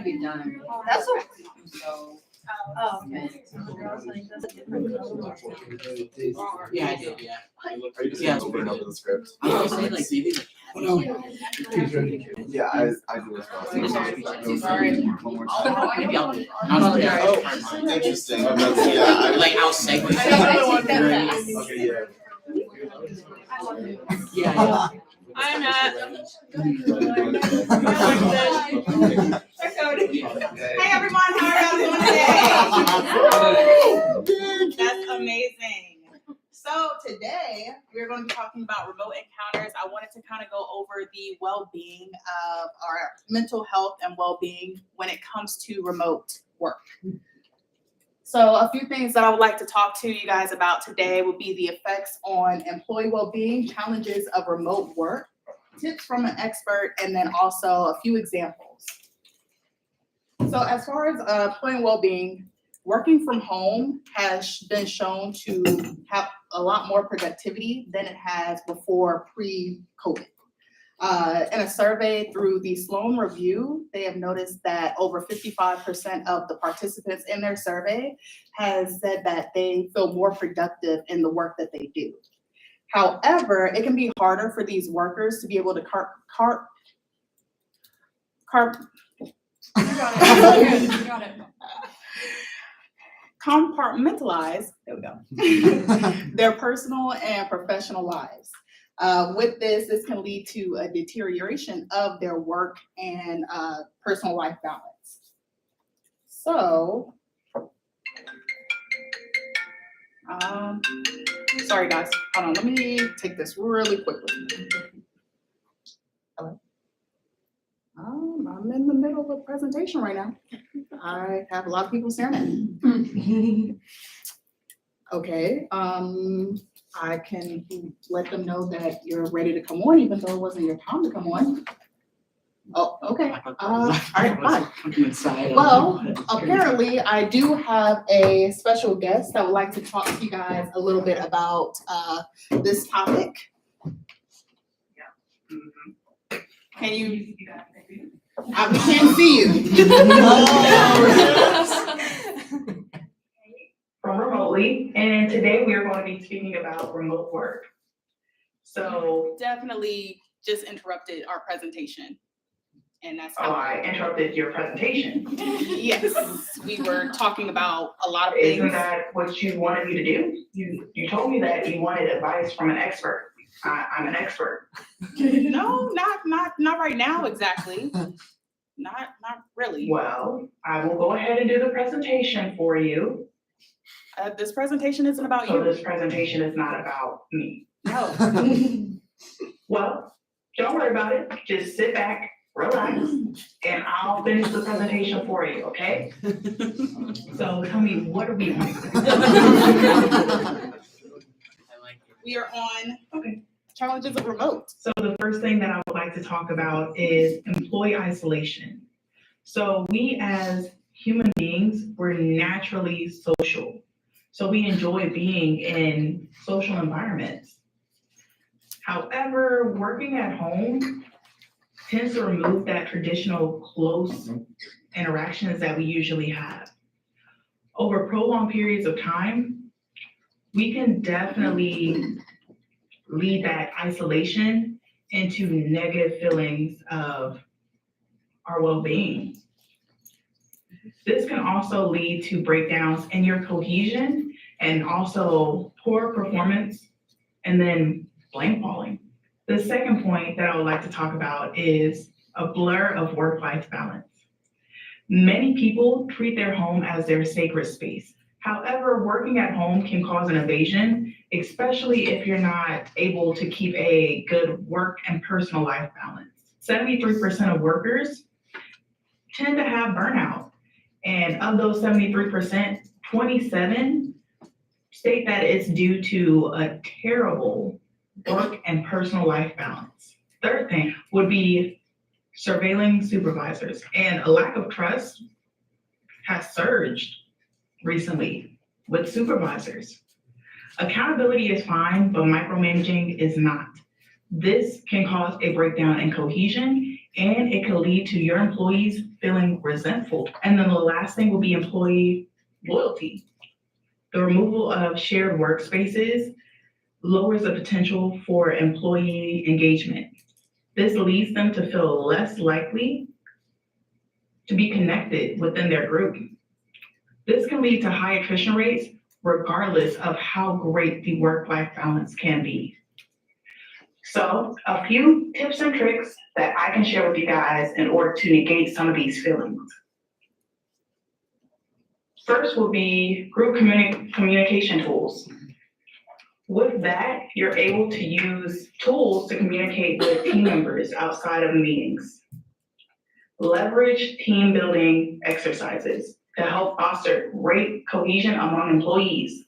to be done. That's okay. So. Oh, okay. Yeah, I did, yeah. Are you just Yeah. opening up the script? I was gonna say like maybe like. Yeah, I do as well. Sorry. One more time. Oh, maybe I'll do it. I'll do it. Oh, interesting. Yeah, Like I'll segue. Okay, yeah. Yeah. I'm at. Hey everyone, how are y'all doing today? That's amazing. So today we're going to be talking about remote encounters. I wanted to kind of go over the well-being of our mental health and well-being when it comes to remote work. So a few things that I would like to talk to you guys about today would be the effects on employee well-being, challenges of remote work, tips from an expert, and then also a few examples. So as far as employee well-being, working from home has been shown to have a lot more productivity than it has before pre-COVID. In a survey through the Sloan Review, they have noticed that over 55% of the participants in their survey has said that they feel more productive in the work that they do. However, it can be harder for these workers to be able to compartmentalize, there we go, their personal and professional lives. With this can lead to a deterioration of their work and personal life balance. So, sorry guys, hold on, let me take this really quickly. Hello? I'm in the middle of a presentation right now. I have a lot of people staring at me. Okay, I can let them know that you're ready to come on, even though it wasn't your time to come on. Oh, okay. All right, fine. Well, apparently I do have a special guest that would like to talk to you guys a little bit about this topic. Can you? We can't see you. From remotely, and today we are going to be speaking about remote work. So Definitely just interrupted our presentation. And that's how I interrupted your presentation. Yes, we were talking about a lot of things. Isn't that what you wanted me to do? You told me that you wanted advice from an expert. I'm an expert. No, not right now exactly. Not really. Well, I will go ahead and do the presentation for you. This presentation isn't about So you. this presentation is not about me. No. Well, don't worry about it. Just sit back, relax, and I'll finish the presentation for you, okay? So tell me, what are we on? We are on challenges of remote. So the first thing that I would like to talk about is employee isolation. So we as human beings, we're naturally social. So we enjoy being in social environments. However, working at home tends to remove that traditional close interactions that we usually have. Over prolonged periods of time, we can definitely lead that isolation into negative feelings of our well-being. This can also lead to breakdowns in your cohesion and also poor performance and then blame falling. The second point that I would like to talk about is a blur of work-life balance. Many people treat their home as their sacred space. However, working at home can cause an invasion, especially if you're not able to keep a good work and personal life balance. 73% of workers tend to have burnout. And of those 73%, 27 state that it's due to a terrible work and personal life balance. Third thing would be surveilling supervisors, and a lack of trust has surged recently with supervisors. Accountability is fine, but micromanaging is not. This can cause a breakdown in cohesion and it could lead to your employees feeling resentful. And then the last thing will be employee loyalty. The removal of shared workspaces lowers the potential for employee engagement. This leads them to feel less likely to be connected within their group. This can lead to high attrition rates regardless of how great the work-life balance can be. So a few tips and tricks that I can share with you guys in order to negate some of these feelings. First will be group communication tools. With that, you're able to use tools to communicate with team members outside of meetings. Leverage team building exercises to help foster great cohesion among employees.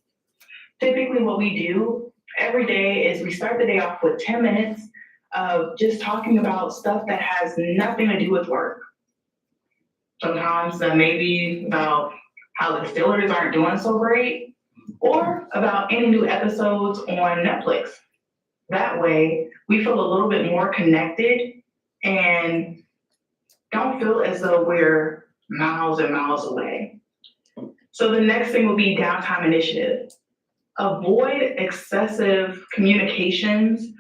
Typically what we do every day is we start the day off with 10 minutes of just talking about stuff that has nothing to do with work. Sometimes that may be about how the Steelers aren't doing so great, or about any new episodes on Netflix. That way, we feel a little bit more connected and don't feel as though we're miles and miles away. So the next thing will be downtime initiative. Avoid excessive communications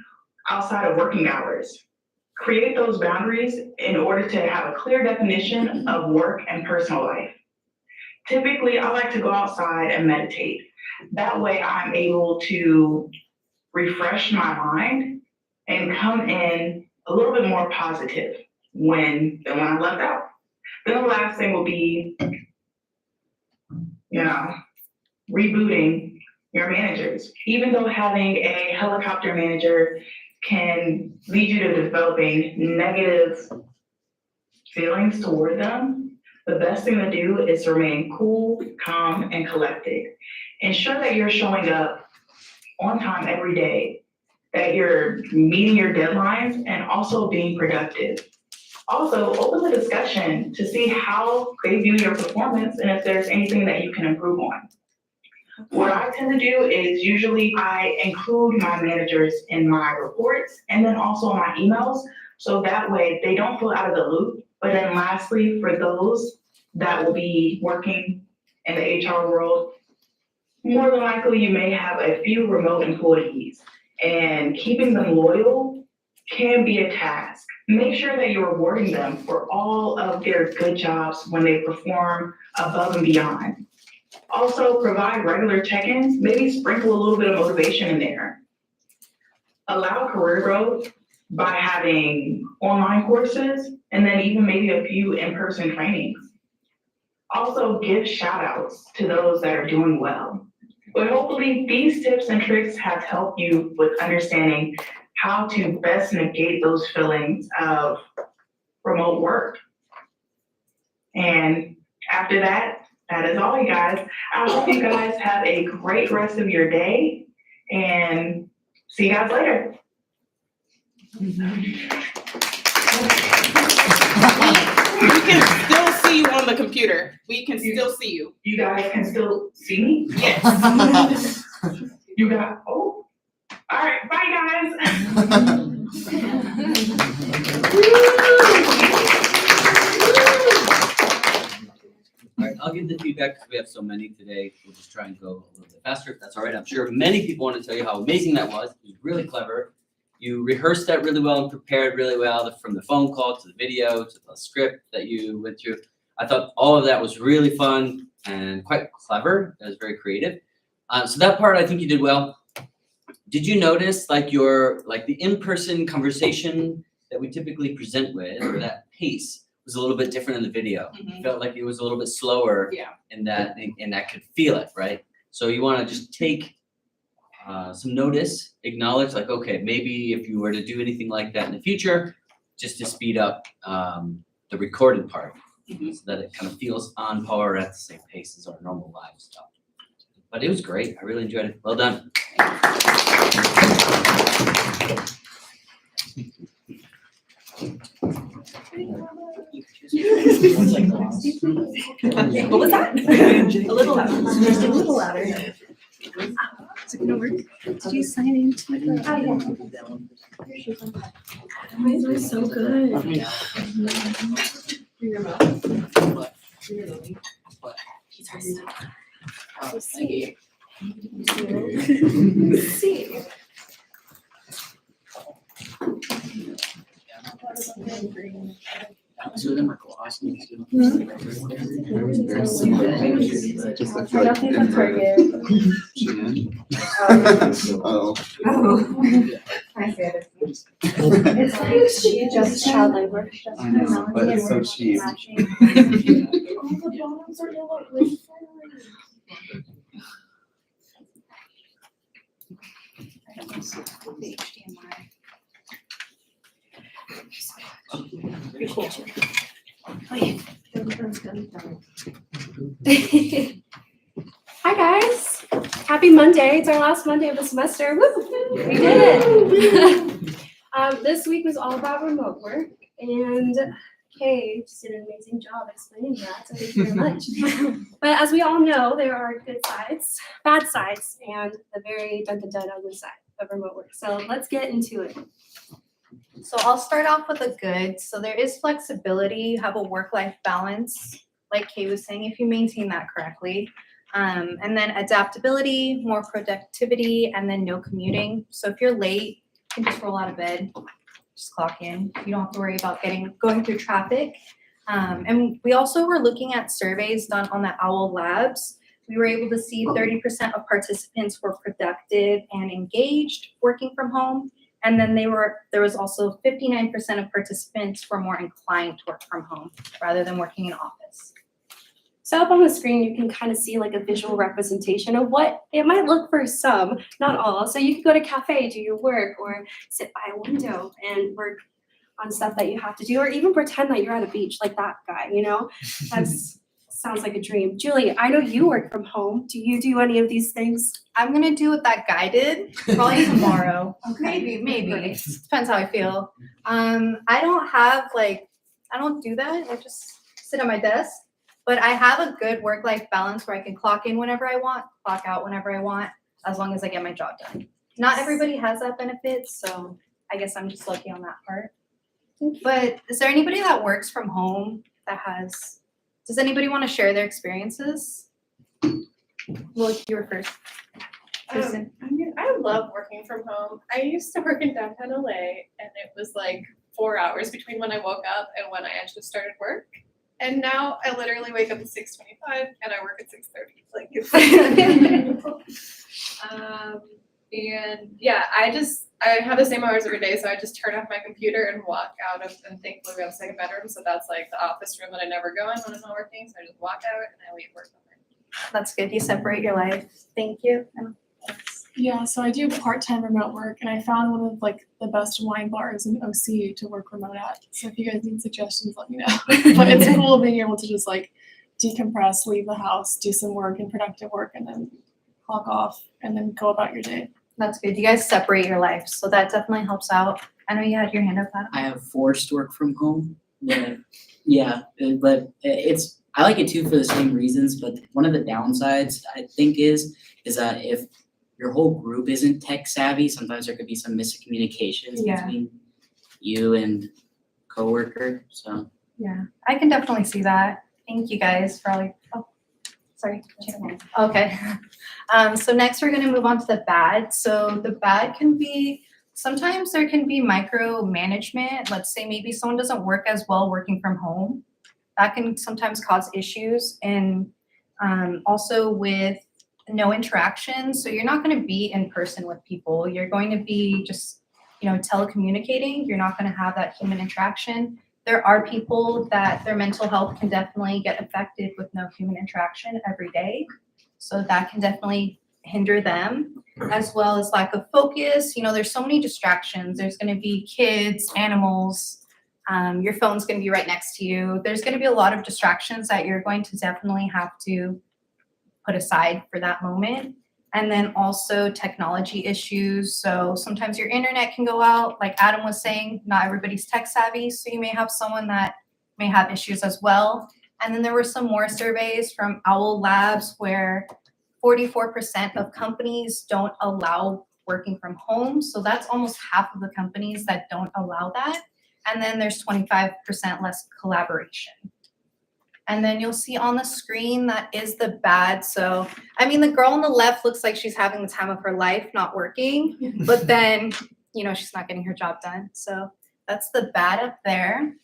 outside of working hours. Create those boundaries in order to have a clear definition of work and personal life. Typically, I like to go outside and meditate. That way I'm able to refresh my mind and come in a little bit more positive than when I left out. Then the last thing will be, rebooting your managers. Even though having a helicopter manager can lead you to developing negative feelings toward them, the best thing to do is to remain cool, calm, and collected. Ensure that you're showing up on time every day, that you're meeting your deadlines and also being productive. Also, open the discussion to see how they view your performance and if there's anything that you can improve on. What I tend to do is usually I include my managers in my reports and then also in my emails, so that way they don't feel out of the loop. But then lastly, for those that will be working in the HR world, more than likely you may have a few remote employees, and keeping them loyal can be a task. Make sure that you're rewarding them for all of their good jobs when they perform above and beyond. Also, provide regular check-ins, maybe sprinkle a little bit of motivation in there. Allow career growth by having online courses and then even maybe a few in-person trainings. Also, give shout outs to those that are doing well. But hopefully these tips and tricks have helped you with understanding how to best negate those feelings of remote work. And after that, that is all, you guys. I hope you guys have a great rest of your day and see you guys later. We can still see you on the computer. We can still see you. You guys can still see me? Yes. You got, oh, all right, bye guys. All right, I'll give the feedback because we have so many today. We'll just try and go a little bit faster if that's all right. I'm sure many people want to tell you how amazing that was. It was really clever. You rehearsed that really well and prepared really well, from the phone call to the video to the script that you went through. I thought all of that was really fun and quite clever. It was very creative. So that part I think you did well. Did you notice the in-person conversation that we typically present with, or that pace was a little bit different in the video? Mhm. Felt like it was a little bit slower. Yeah. And that could feel it, right? So you want to just take some notice, acknowledge, like, okay, maybe if you were to do anything like that in the future, just to speed up the recorded part, so that it kind of feels on par at the same pace as our normal live stuff. But it was great. I really enjoyed it. Well done. What was that? A little louder. Just a little louder. Is it gonna work? Did you sign into the? Oh, yeah. These are so good. See. See. Two of them are colossal too. Just like. I don't think that's Target. Oh. I see it. It's like she just child labor. I know, but it's so cheap. Hi guys, happy Monday. It's our last Monday of the semester. Woo! We did it. This week was all about remote work and Kay just did an amazing job explaining that, so thank you very much. But as we all know, there are good sides, bad sides, and the very ugly side of remote work. So let's get into it. So I'll start off with the good. So there is flexibility. You have a work-life balance, like Kay was saying, if you maintain that correctly. And then adaptability, more productivity, and then no commuting. So if you're late, you can just roll out of bed, just clock in. You don't have to worry about going through traffic. And we also were looking at surveys done on the OWL Labs. We were able to see 30% of participants were productive and engaged working from home. And then there was also 59% of participants were more inclined to work from home rather than working in office. So up on the screen, you can kind of see like a visual representation of what it might look for some, not all. So you could go to a cafe, do your work, or sit by a window and work on stuff that you have to do, or even pretend that you're at a beach like that guy, you know? That's sounds like a dream. Julie, I know you work from home. Do you do any of these things? I'm gonna do what that guy did, probably tomorrow. Okay. Maybe. Great. Depends how I feel. I don't do that. I just sit at my desk. But I have a good work-life balance where I can clock in whenever I want, clock out whenever I want, as long as I get my job done. Not everybody has that benefit, so I guess I'm just lucky on that part. But is there anybody that works from home does anybody want to share their experiences? Well, you were first. Kristen. I love working from home. I used to work in downtown LA, and it was like 4 hours between when I woke up and when I actually started work. And now I literally wake up at 6:25 and I work at 6:30. Like it's and yeah, I have the same hours every day, so I just turn off my computer and walk out of, and thankfully we have a second bedroom, so that's like the office room that I never go in when I'm not working. So I just walk out and I leave work on there. That's good. You separate your life. Thank you. Yeah, so I do part-time remote work, and I found one of like the best wine bars in OC to work remote at. So if you guys need suggestions, let me know. But it's cool being able to just like decompress, leave the house, do some work and productive work, and then clock off and then go about your day. That's good. You guys separate your life, so that definitely helps out. I know you had your hand up, Adam. I have forced work from home. But I like it too for the same reasons. But one of the downsides I think is that if your whole group isn't tech savvy, sometimes there could be some miscommunications Yeah. between you and coworker. So Yeah, I can definitely see that. Thank you guys for all your, sorry. Okay. So next we're gonna move on to the bad. So the bad can be, sometimes there can be micromanagement. Let's say maybe someone doesn't work as well working from home. That can sometimes cause issues, and also with no interaction. So you're not gonna be in person with people. You're going to be just, telecommunicating. You're not gonna have that human interaction. There are people that their mental health can definitely get affected with no human interaction every day. So that can definitely hinder them, as well as lack of focus. There's so many distractions. There's gonna be kids, animals, your phone's gonna be right next to you. There's gonna be a lot of distractions that you're going to definitely have to put aside for that moment. And then also technology issues. So sometimes your internet can go out. Like Adam was saying, not everybody's tech savvy, so you may have someone that may have issues as well. And then there were some more surveys from OWL Labs where 44% of companies don't allow working from home. So that's almost half of the companies that don't allow that. And then there's 25% less collaboration. And then you'll see on the screen that is the bad. So, I mean, the girl on the left looks like she's having the time of her life, not working, but then, you know, she's not getting her job done. So that's the bad up there.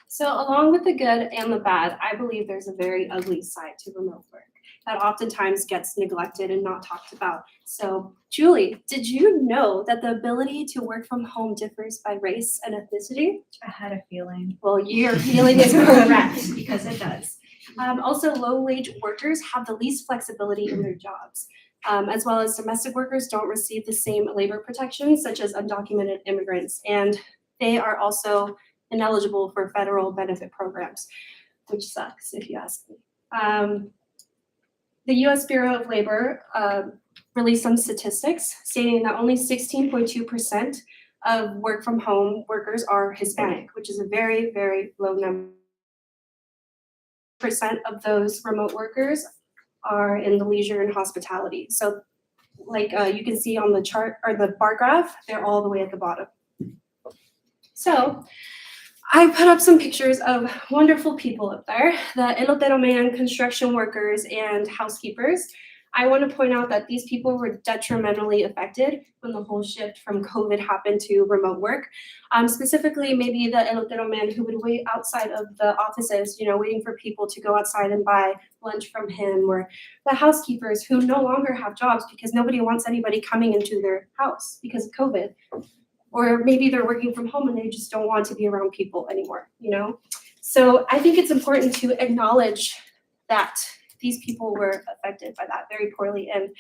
So along with the good and the bad, I believe there's a very ugly side to remote work that oftentimes gets neglected and not talked about. So Julie, did you know that the ability to work from home differs by race and ethnicity? I had a feeling. Well, your feeling is correct because it does. Also, low-wage workers have the least flexibility in their jobs, as well as domestic workers don't receive the same labor protections such as undocumented immigrants, and they are also ineligible for federal benefit programs, which sucks if you ask me. The U.S. Bureau of Labor released some statistics stating that only 16.2% of work from home workers are Hispanic, which is a very, very low number. Percent of those remote workers are in the leisure and hospitality. So like you can see on the chart or the bar graph, they're all the way at the bottom. So I put up some pictures of wonderful people up there, the Elotero Man construction workers and housekeepers. I want to point out that these people were detrimentally affected when the whole shift from COVID happened to remote work. Specifically, maybe the Elotero Man who would wait outside of the offices, you know, waiting for people to go outside and buy lunch from him, or the housekeepers who no longer have jobs because nobody wants anybody coming into their house because of COVID. Or maybe they're working from home and they just don't want to be around people anymore, you know? So I think it's important to acknowledge that these people were affected by that very poorly. And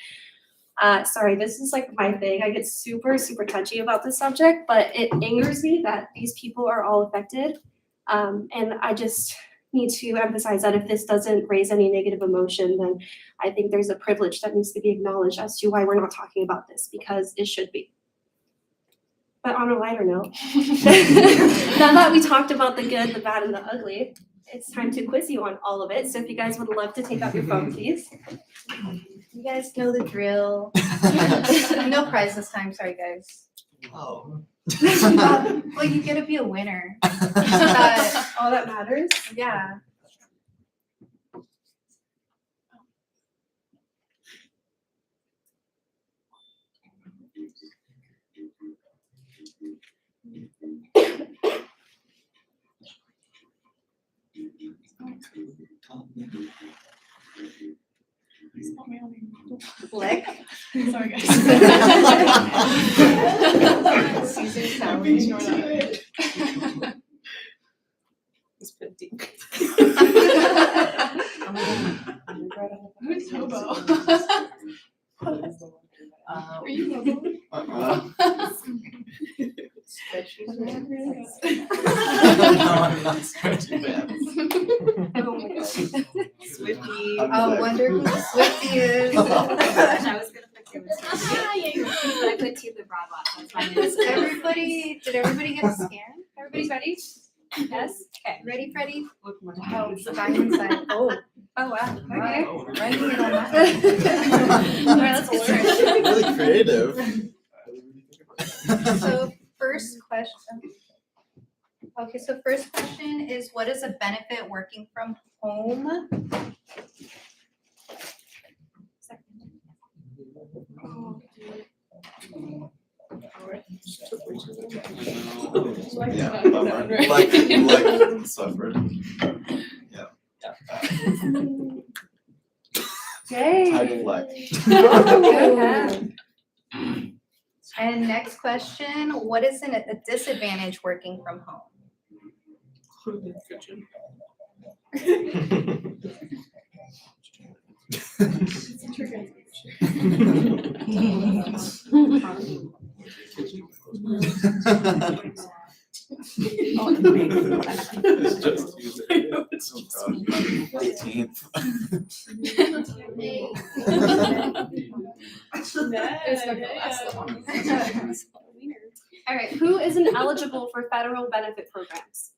sorry, this is like my thing. I get super, super touchy about this subject, but it angers me that these people are all affected. And I just need to emphasize that if this doesn't raise any negative emotion, then I think there's a privilege that needs to be acknowledged as to why we're not talking about this, because it should be. But on a lighter note, now that we talked about the good, the bad, and the ugly, it's time to quiz you on all of it. So if you guys would love to take out your phone, please. You guys know the drill. No prize this time, sorry guys. Oh. Well, you gotta be a winner. All that matters. Yeah. Flick. Sorry, guys. Caesar salad. Ignore that. It's been deep. Who's Hobo? Are you Hobo? No, I'm not scratching that. Oh my gosh. Swifty. I wonder who Swifty is. I was gonna put two and two. But I put two the broad box. That's my news. Did everybody get a scan? Everybody's ready? Yes? Okay, ready, Freddie? Oh, it's the diamond side. Oh. Oh, wow. Okay. Okay. Writing it on that. All right, let's get started. Really creative. So first question. Okay, so first question is, what is a benefit working from home? Yeah, bummer. Like suffered. Yeah. Yay. I deflect. Yeah. And next question, what is a disadvantage working from home? It's just music. Oh God, 18th. All right, who isn't eligible for federal benefit programs?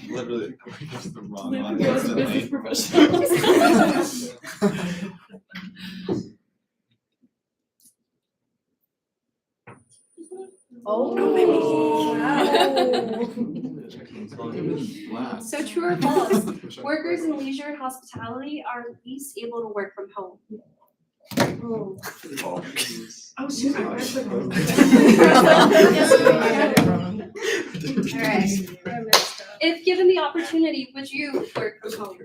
Literally, just the wrong one. Business professionals. Wow. So true or false? Workers in leisure and hospitality are least able to work from home. Oh, shoot, I read the wrong. Alright. If given the opportunity, would you work from home?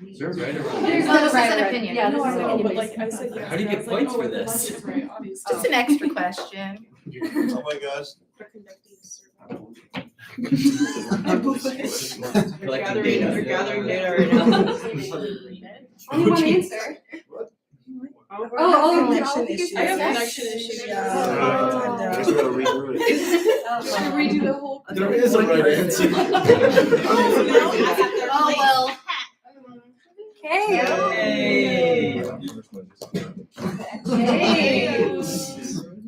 Is there a right or wrong? There's Oh, no this is right an or- opinion. Yeah, this is No, I an know, opinion. but like I said yes. How do you and I get was like, points oh, for the this? logic is right, obviously. Just an extra question. Oh my gosh. Collecting data. You're gathering data right now. Only one answer. Oh, Connection issues. I have connection issues. Just gotta redo it. Should we redo the whole? There is a right answer. Oh, well. Hey. Hey.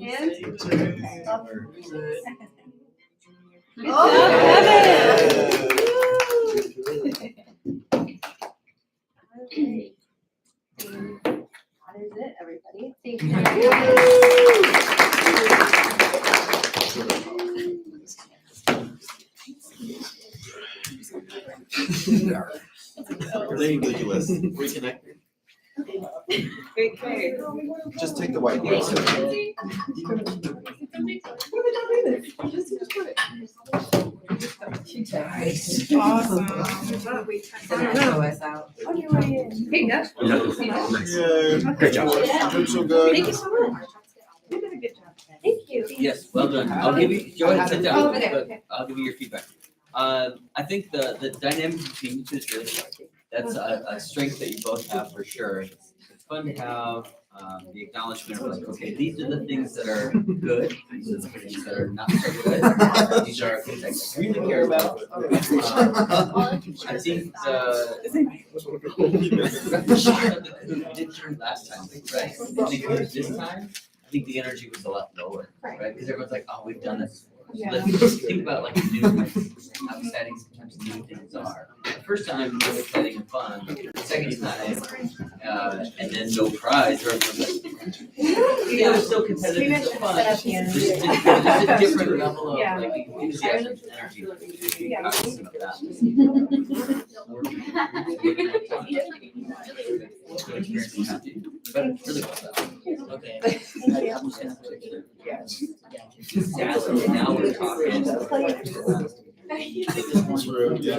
And? Oh, That is it, everybody. Thank you. There you go, US. Reconnect. Okay. Just take the white one. Awesome. Yeah. Great job. Doing so good. Thank you so much. You did a good job. Thank you. Yes, well done. I'll give you, go ahead and sit down, Oh, okay, but okay. I'll give you your feedback. I think the dynamic between you two is really strong. That's a strength that you both have for sure. It's fun to have the acknowledgement of like, okay, these are the things that are good, these are the things that are not so good. These are things I really care about. I think the did turn last time, right? I think this time, I think the energy was a lot lower, right? Because everyone's like, oh, we've done this. So let's just think about like new, how exciting sometimes new things are. The first time it was exciting and fun. The second time, and then no prize. Or it was still competitive and still fun. There's just a different level of like enthusiasm and energy. Be cognizant of that. But really well done. Okay. Now we're talking. True, yeah.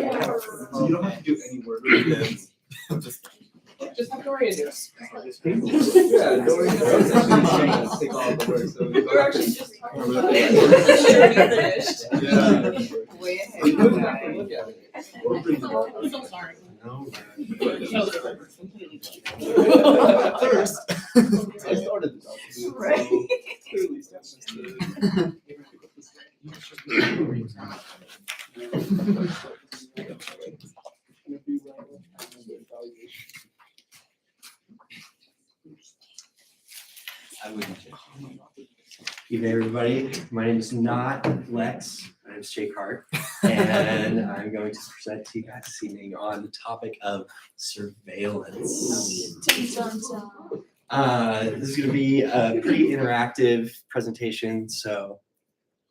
So you don't have to do any work. Just Just have Doria do it. Yeah, no worries. Take all the work, so. We're actually just talking about Yeah. it. Yeah. Way You ahead. have to look at it. Or bring the work. I'm so sorry. No. Completely. First. I started this. So Right. clearly, that's just the- I wouldn't. Evening, everybody. My name is not Lex. My name is Jake Hart, and I'm going to present to you guys this evening on the topic of surveillance. This is going to be a pretty interactive presentation, so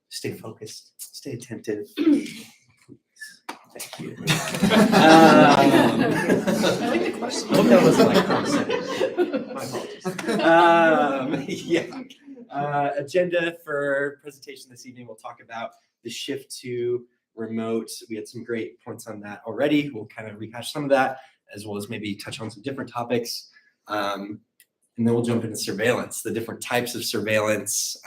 stay focused, stay attentive. Thank you. I like the question. I hope that wasn't like condescending. My apologies. Yeah. Agenda for presentation this evening, we'll talk about the shift to remote. We had some great points on that already. We'll kind of rehash some of that, as well as maybe touch on some different topics. And then we'll jump into surveillance, the different types of surveillance.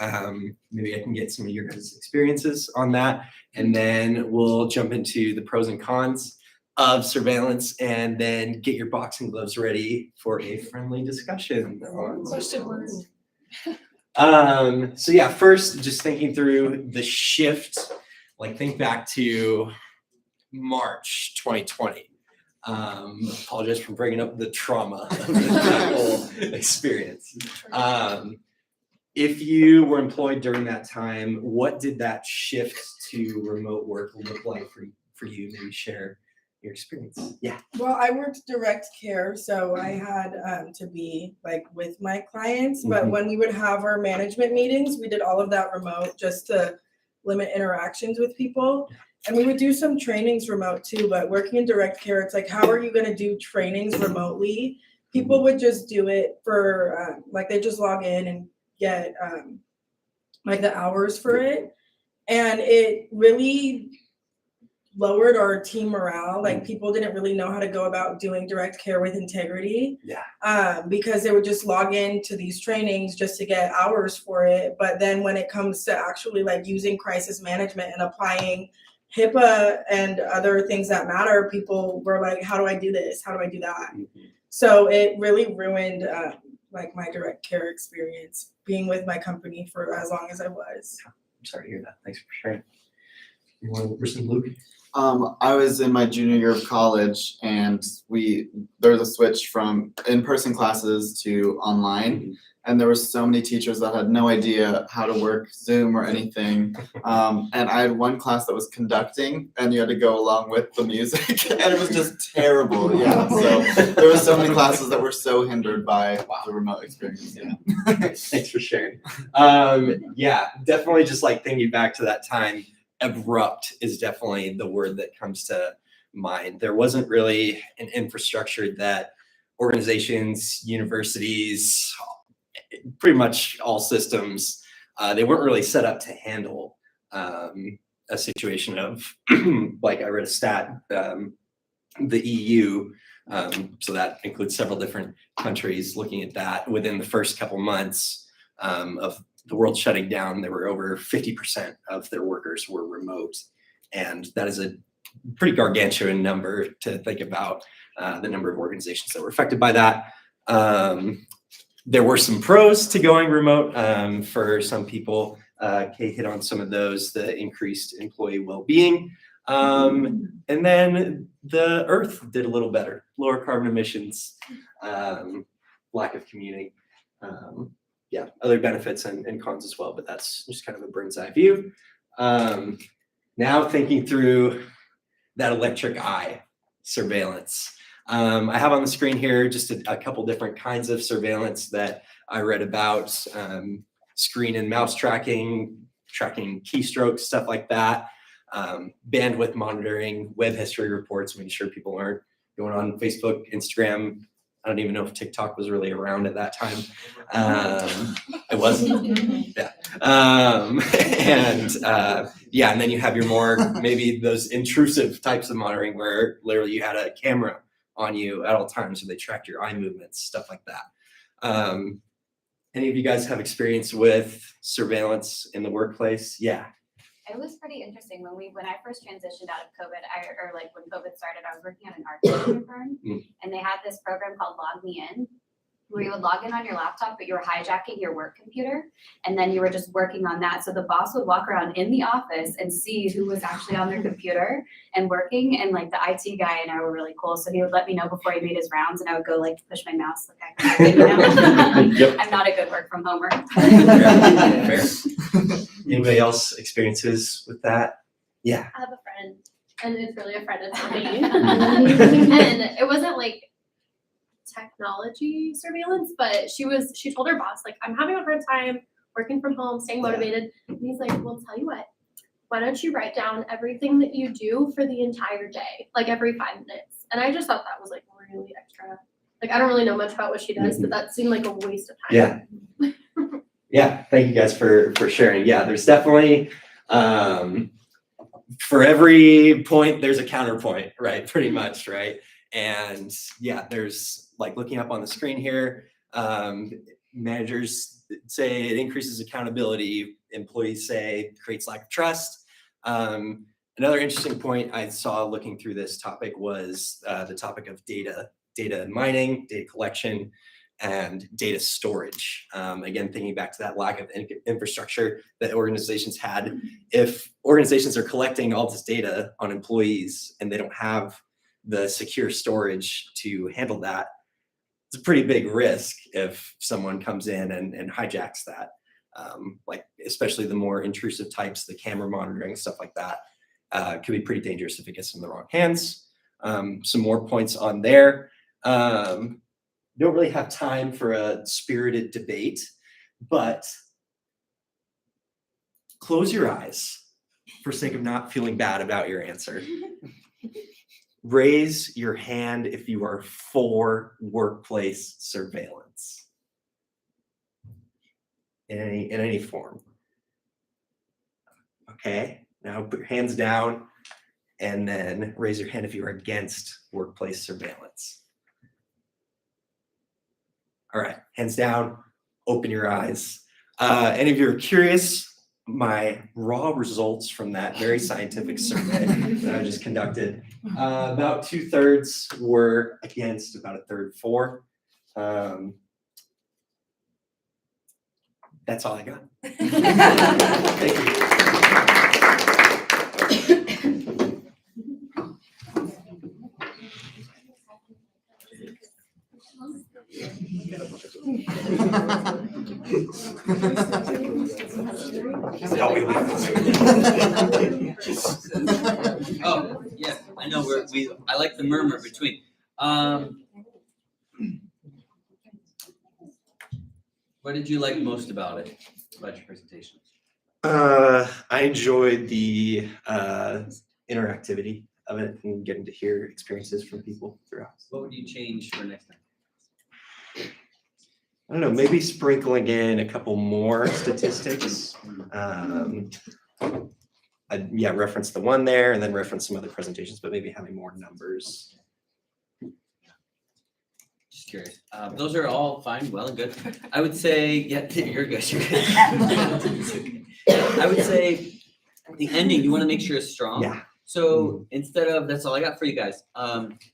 Maybe I can get some of your guys' experiences on that. And then we'll jump into the pros and cons of surveillance, and then get your boxing gloves ready for a friendly discussion on Question word. So yeah, first, just thinking through the shift, like think back to March 2020. Apologize for bringing up the trauma of that whole experience. If you were employed during that time, what did that shift to remote work look like for you? Maybe share your experience. Yeah. Well, I worked direct care, so I had to be like with my clients. But Mhm. when we would have our management meetings, we did all of that remote just to limit interactions with people. And we would do some trainings remote too. But working in direct care, it's like, how are you going to do trainings remotely? People would just do it for like they just log in and get like the hours for it, and it really lowered our team morale. Like people didn't really know how to go about doing direct care with integrity. Yeah. Because they would just log into these trainings just to get hours for it. But then when it comes to actually like using crisis management and applying HIPAA and other things that matter, people were like, how do I do this? How do I do that? So it really ruined like my direct care experience being with my company for as long as I was. I'm sorry to hear that. Thanks for sharing. You want to listen, Luke? I was in my junior year of college, and there was a switch from in-person classes to online, and there were so many teachers that had no idea how to work Zoom or anything. And I had one class that was conducting, and you had to go along with the music, and it was just terrible. Yeah, so there were so many classes that were so hindered by the remote experience. Yeah. Thanks for sharing. Yeah, definitely just like thinking back to that time, abrupt is definitely the word that comes to mind. There wasn't really an infrastructure that organizations, universities, pretty much all systems, they weren't really set up to handle a situation of, like I read a stat, the EU, so that includes several different countries, looking at that within the first couple months of the world shutting down, there were over 50% of their workers were remote. And that is a pretty gargantuan number to think about, the number of organizations that were affected by that. There were some pros to going remote for some people. Kate hit on some of those, the increased employee well-being. And then the Earth did a little better, lower carbon emissions, lack of commuting. Yeah, other benefits and cons as well, but that's just kind of a bird's eye view. Now thinking through that electric eye surveillance. I have on the screen here just a couple different kinds of surveillance that I read about, screen and mouse tracking keystrokes, stuff like that, bandwidth monitoring, web history reports, making sure people aren't going on Facebook, Instagram. I don't even know if TikTok was really around at that time. It wasn't. Yeah. And then you have your more maybe those intrusive types of monitoring where literally you had a camera on you at all times, so they tracked your eye movements, stuff like that. Any of you guys have experience with surveillance in the workplace? Yeah. It was pretty interesting when I first transitioned out of COVID, when COVID started, I was working at an architecture firm, and they had this program called Log Me In, where you would log in on your laptop, but you were hijacking your work computer, and then you were just working on that. So the boss would walk around in the office and see who was actually on their computer and working, and like the IT guy and I were really cool. So he would let me know before he made his rounds, and I would go like push my mouse like I could, I'm not a good work from homer. Fair. Anybody else experiences with that? Yeah. I have a friend, and it's really a friend, it's for me. And it wasn't like technology surveillance, but she told her boss, like, I'm having a hard time working from home, staying motivated. And he's like, well, tell you what, why don't you write down everything that you do for the entire day, like every 5 minutes. And I just thought that was like really extra. Like, I don't really know much about what she does, but that seemed like a waste of time. Yeah. Yeah, thank you guys for sharing. Yeah, there's definitely, for every point, there's a counterpoint, right? Pretty much, right? And yeah, there's like looking up on the screen here, managers say it increases accountability, employees say it creates lack of trust. Another interesting point I saw looking through this topic was the topic of data mining, data collection, and data storage. Again, thinking back to that lack of infrastructure that organizations had. If organizations are collecting all this data on employees and they don't have the secure storage to handle that, it's a pretty big risk if someone comes in and hijacks that. Like especially the more intrusive types, the camera monitoring, stuff like that, could be pretty dangerous if it gets in the wrong hands. some more points on there. Don't really have time for a spirited debate, but close your eyes for sake of not feeling bad about your answer. Raise your hand if you are for workplace surveillance in any form. Okay, now put your hands down and then raise your hand if you're against workplace surveillance. All right, hands down, open your eyes. And if you're curious, my raw results from that very scientific survey that I just conducted, about 2/3 were against, about 1/3 for. That's all I got. Thank you. Oh, yeah, I know, I like the murmur between. What did you like most about it, about your presentation? I enjoyed the interactivity of it and getting to hear experiences from people throughout. What would you change for next time? I don't know, maybe sprinkling in a couple more statistics. I'd reference the one there and then reference some other presentations, but maybe having more numbers. Just curious. Those are all fine, well and good. I would say, yeah, you're good, you're good. I would say the ending, you want to make sure it's strong. Yeah. So instead of, that's all I got for you guys.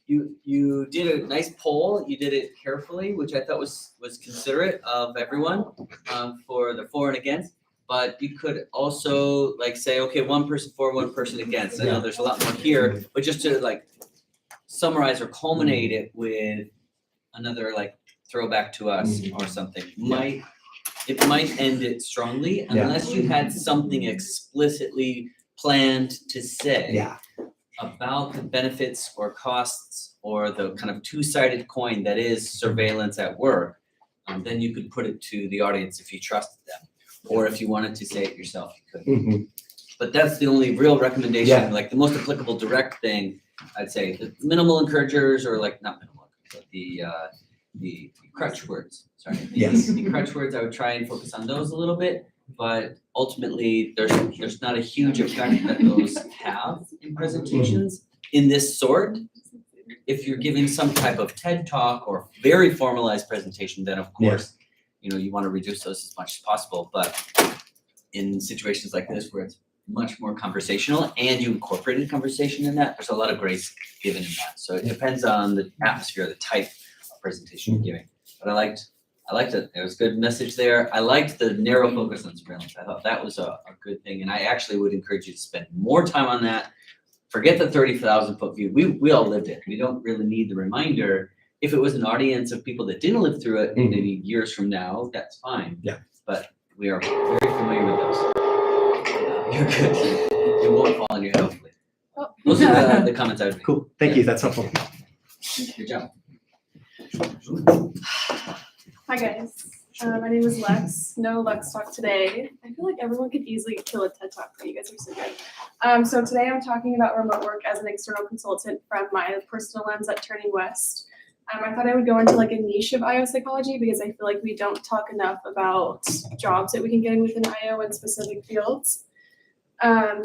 You did a nice poll. You did it carefully, which I thought was considerate of everyone for the for and against. But you could also like say, okay, one person for, one person against. I know there's a lot more here, but just to like summarize or culminate it with another like throwback to us or something. It might end it strongly unless you had something explicitly planned to say about the benefits or costs or the kind of two-sided coin that is surveillance at work. Then you could put it to the audience if you trusted them, or if you wanted to say it yourself, you could. But that's the only real recommendation, like the most applicable direct thing, I'd say. The minimal encouragers, or like not minimal, but the crutch words. Sorry. The crutch words, I would try and focus on those a little bit, but ultimately there's not a huge effect that those have in presentations in this sort. If you're giving some type of TED talk or very formalized presentation, then of course, you want to reduce those as much as possible. But in situations like this where it's much more conversational and you incorporated conversation in that, there's a lot of grace given in that. So it depends on the atmosphere, the type of presentation you're giving. But I liked it. There was a good message there. I liked the narrow focus on surveillance. I thought that was a good thing. And I actually would encourage you to spend more time on that. Forget the 30,000 foot view. We all lived it. We don't really need the reminder. If it was an audience of people that didn't live through it, maybe years from now, that's fine. Yeah. But we are very familiar with those. You're good. It won't fall on your head, hopefully. Those are the comments I would make. Cool. Thank you. That's helpful. Good job. Hi guys, my name is Lex. No Lex Talk today. I feel like everyone could easily kill a TED Talk, but you guys are so good. So today I'm talking about remote work as an external consultant from my personal lens at Turning West. I thought I would go into like a niche of IO psychology because I feel like we don't talk enough about jobs that we can get in within IO in specific fields. I'm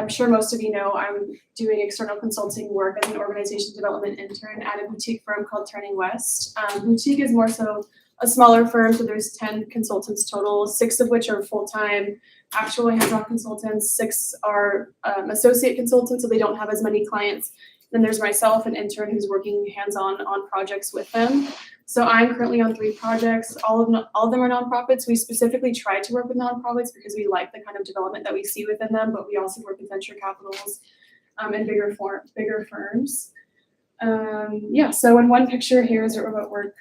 sure most of you know I'm doing external consulting work as an organization development intern at a boutique firm called Turning West. Boutique is more so a smaller firm, so there's 10 consultants total, 6 of which are full-time actual hands-on consultants, 6 are associate consultants, so they don't have as many clients. Then there's myself, an intern who's working hands-on on projects with them. So I'm currently on 3 projects. All of them are nonprofits. We specifically try to work with nonprofits because we like the kind of development that we see within them, but we also work with venture capitals and bigger firms. So in one picture, here is what remote work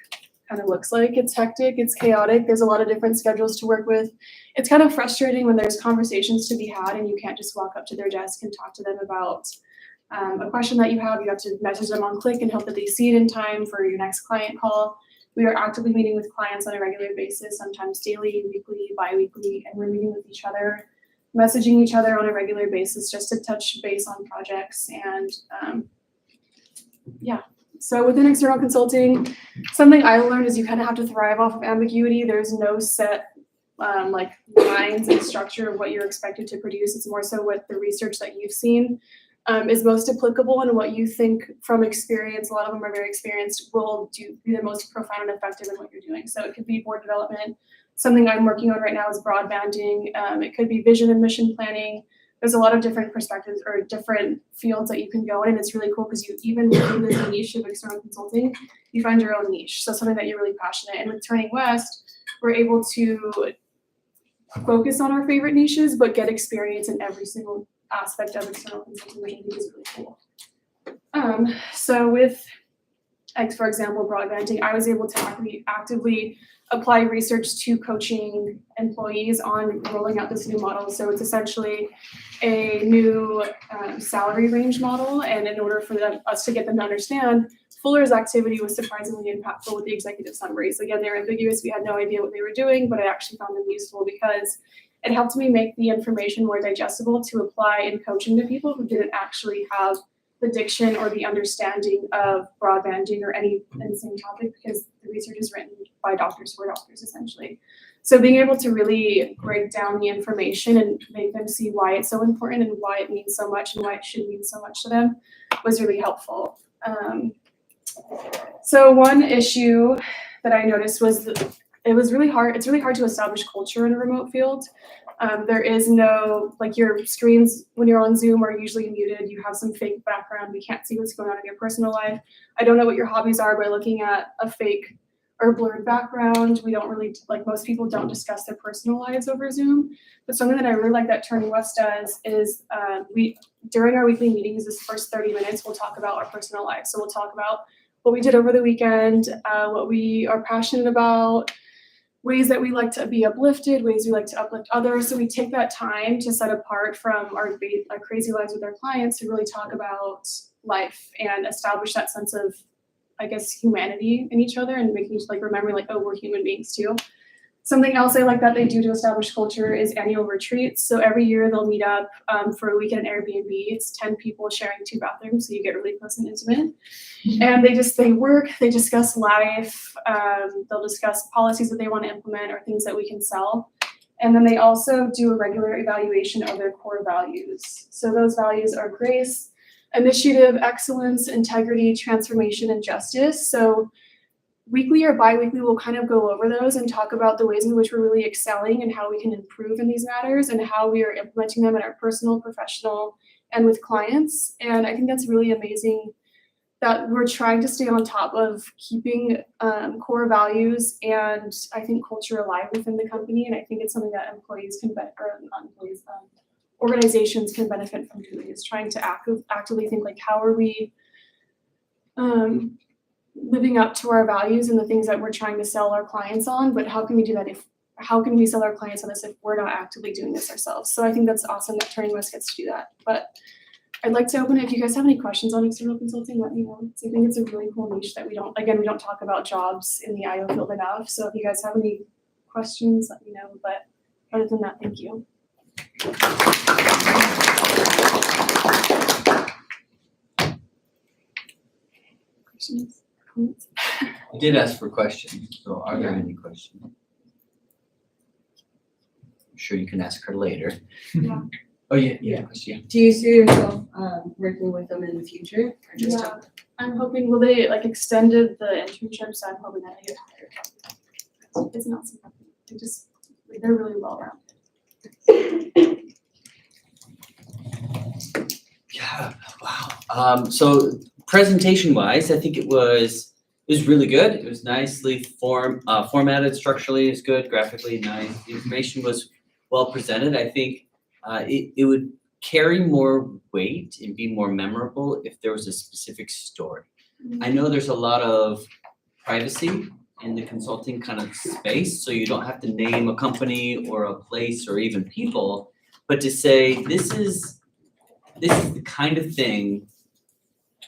kind of looks like. It's hectic, it's chaotic, there's a lot of different schedules to work with. It's kind of frustrating when there's conversations to be had and you can't just walk up to their desk and talk to them about a question that you have to message them on Click and hope that they see it in time for your next client call. We are actively meeting with clients on a regular basis, sometimes daily, weekly, bi-weekly, and we're meeting with each other, messaging each other on a regular basis just to touch base on projects. And so within external consulting, something I learned is you kind of have to thrive off of ambiguity. There's no set like lines and structure of what you're expected to produce. It's more so what the research that you've seen is most applicable, and what you think from experience, a lot of them are very experienced, will be the most profound and effective in what you're doing. So it could be board development. Something I'm working on right now is broadbanding. It could be vision and mission planning. There's a lot of different perspectives or different fields that you can go in, and it's really cool because you, even within this niche of external consulting, you find your own niche. So something that you're really passionate. And with Turning West, we're able to focus on our favorite niches, but get experience in every single aspect of external consulting, which I think is really cool. So with, for example, broadbanding, I was able to actively apply research to coaching employees on rolling out this new model. So it's essentially a new salary range model, and in order for us to get them to understand, Fuller's activity was surprisingly impactful with the executive summaries. Again, they were ambiguous. We had no idea what they were doing, but I actually found them useful because it helped me make the information more digestible to apply in coaching to people who didn't actually have the diction or the understanding of broadbanding or any insane topic, because the research is written by doctors who are doctors, essentially. So being able to really break down the information and make them see why it's so important and why it means so much and why it should mean so much to them was really helpful. So one issue that I noticed was that it's really hard to establish culture in a remote field. There is no, like, your screens when you're on Zoom are usually muted. You have some fake background. We can't see what's going on in your personal life. I don't know what your hobbies are by looking at a fake or blurred background. We don't really, like, most people don't discuss their personal lives over Zoom. But something that I really like that Turning West does is during our weekly meetings, this first 30 minutes, we'll talk about our personal lives. So we'll talk about what we did over the weekend, what we are passionate about, ways that we like to be uplifted, ways we like to uplift others. So we take that time to set apart from our crazy lives with our clients to really talk about life and establish that sense of, I guess, humanity in each other, and making, like, remembering, like, oh, we're human beings too. Something else I like that they do to establish culture is annual retreats. So every year they'll meet up for a week at an Airbnb. It's 10 people sharing 2 bathrooms, so you get really close and intimate. And they work, they discuss life, they'll discuss policies that they want to implement or things that we can sell. And then they also do a regular evaluation of their core values. So those values are grace, initiative, excellence, integrity, transformation, and justice. So weekly or bi-weekly, we'll kind of go over those and talk about the ways in which we're really excelling and how we can improve in these matters and how we are implementing them in our personal, professional, and with clients. And I think that's really amazing that we're trying to stay on top of keeping core values and, I think, culture alive within the company. And I think it's something that organizations can benefit from doing, is trying to actively think, like, how are we living up to our values and the things that we're trying to sell our clients on, but how can we do that how can we sell our clients on this if we're not actively doing this ourselves? So I think that's awesome that Turning West gets to do that. But I'd like to open it. If you guys have any questions on external consulting, let me know. So I think it's a really cool niche that we don't talk about jobs in the IO field enough. So if you guys have any questions, let me know. But other than that, thank you. Questions? Comments? I did ask for questions, so are there any questions? I'm sure you can ask her later. Yeah. Oh, yeah, question. Do you see yourself working with them in the future? Or just Yeah, I'm hoping, well, they extended the internship, so I'm hoping that I get hired. It's not so company. They're really well rounded. Yeah, wow. So presentation wise, I think it was really good. It was nicely formatted, structurally is good, graphically nice. The information was well presented. I think it would carry more weight and be more memorable if there was a specific story. I know there's a lot of privacy in the consulting kind of space, so you don't have to name a company or a place or even people, but to say this is the kind of thing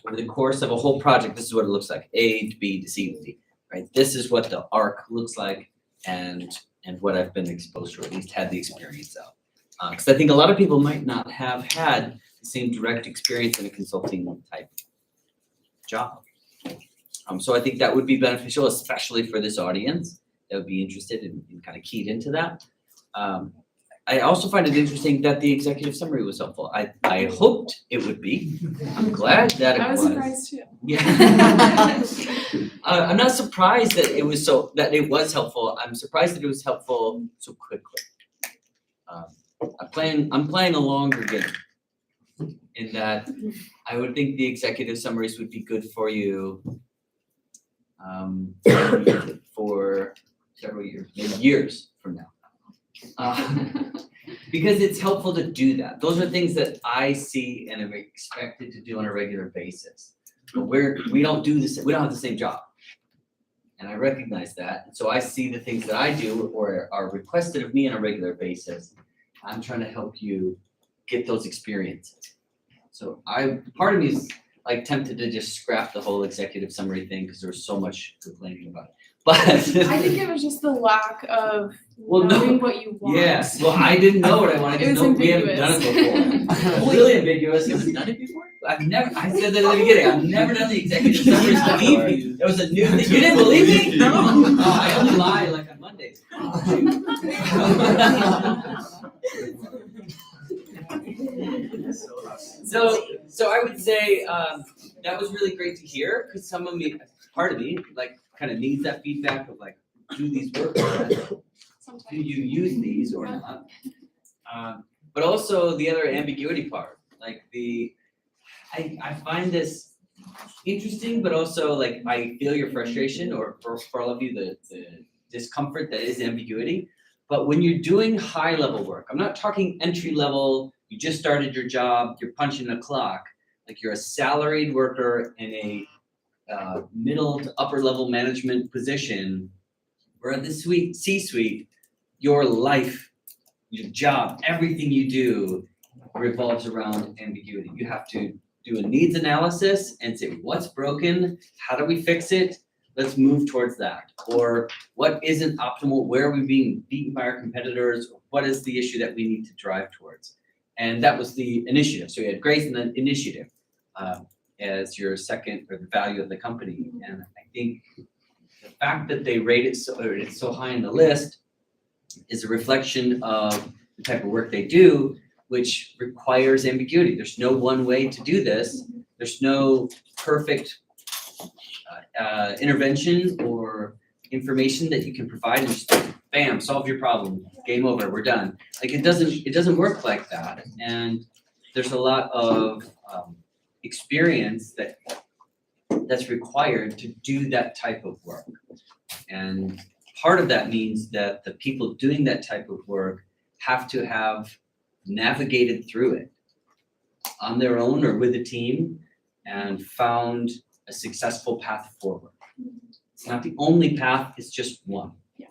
over the course of a whole project, this is what it looks like, A to B to C to D, right? This is what the arc looks like and what I've been exposed to, or at least had the experience of. Because I think a lot of people might not have had the same direct experience in a consulting type job. So I think that would be beneficial, especially for this audience that would be interested and kind of keyed into that. I also find it interesting that the executive summary was helpful. I hoped it would be. I'm glad that it I was was. surprised too. Yeah. I'm not surprised that it was helpful. I'm surprised that it was helpful so quickly. I'm playing a longer game in that I would think the executive summaries would be good for you for several years, maybe years from now. Because it's helpful to do that. Those are things that I see and am expected to do on a regular basis. But we don't do this, we don't have the same job. And I recognize that. And so I see the things that I do or are requested of me on a regular basis. I'm trying to help you get those experiences. So part of me is like tempted to just scrap the whole executive summary thing because there was so much complaining about it. But I think it was just the lack of knowing what you want. Yes. Well, I didn't know what I wanted. It was We haven't done it before. It's really ambiguous. You haven't done it before? I said that at the beginning. I've never done the executive summaries before. It was a new thing. You didn't believe me? No. Oh, I only lie like on Mondays. So I would say that was really great to hear because part of me, like, kind of needs that feedback of like, do these work? Do you use these or not? But also the other ambiguity part, like I find this interesting, but also like I feel your frustration, or for all of you, the discomfort that is ambiguity. But when you're doing high level work, I'm not talking entry level, you just started your job, you're punching the clock, like you're a salaried worker in a middle to upper level management position, or in the C-suite, your life, your job, everything you do revolves around ambiguity. You have to do a needs analysis and say, what's broken? How do we fix it? Let's move towards that. Or what isn't optimal? Where are we being beaten by our competitors? What is the issue that we need to drive towards? And that was the initiative. So you had grace and then initiative as your second, or the value of the company. And I think the fact that they rate it so high in the list is a reflection of the type of work they do, which requires ambiguity. There's no one way to do this. There's no perfect intervention or information that you can provide and just bam, solve your problem, game over, we're done. Like it doesn't work like that. And there's a lot of experience that's required to do that type of work. And part of that means that the people doing that type of work have to have navigated through it on their own or with a team and found a successful path forward. It's not the only path, it's just one. Yeah.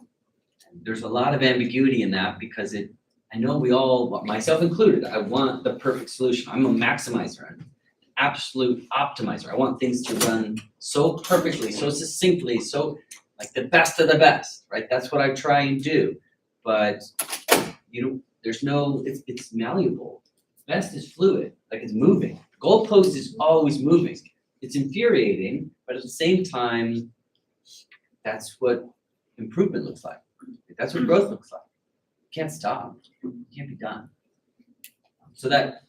And there's a lot of ambiguity in that because I know we all, myself included, I want the perfect solution. I'm a maximizer, an absolute optimizer. I want things to run so perfectly, so succinctly, so like the best of the best, right? That's what I try and do. But it's malleable. Best is fluid, like it's moving. Goalpost is always moving. It's infuriating, but at the same time, that's what improvement looks like. That's what growth looks like. You can't stop. It can't be done. So that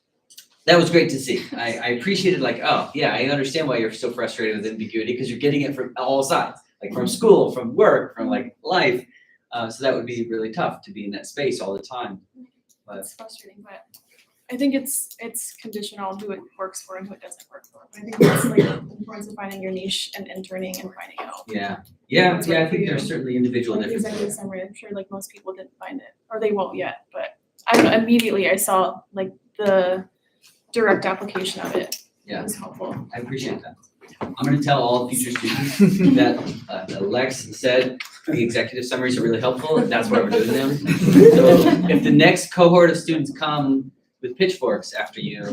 was great to see. I appreciated like, oh yeah, I understand why you're so frustrated with ambiguity because you're getting it from all sides, like from school, from work, from like life. So that would be really tough to be in that space all the time. But It's frustrating, but I think it's conditional on who it works for and who it doesn't work for. I think that's like the importance of finding your niche and interning and finding out. yeah, I think there's certainly individual Like the executive differences. summary, I'm sure like most people didn't find it, or they won't yet, but I don't know, immediately I saw like the direct application of it. Yeah. It was helpful. I appreciate that. I'm gonna tell all future students that Lex said the executive summaries are really helpful, and that's why we're doing them. So if the next cohort of students come with pitchforks after you.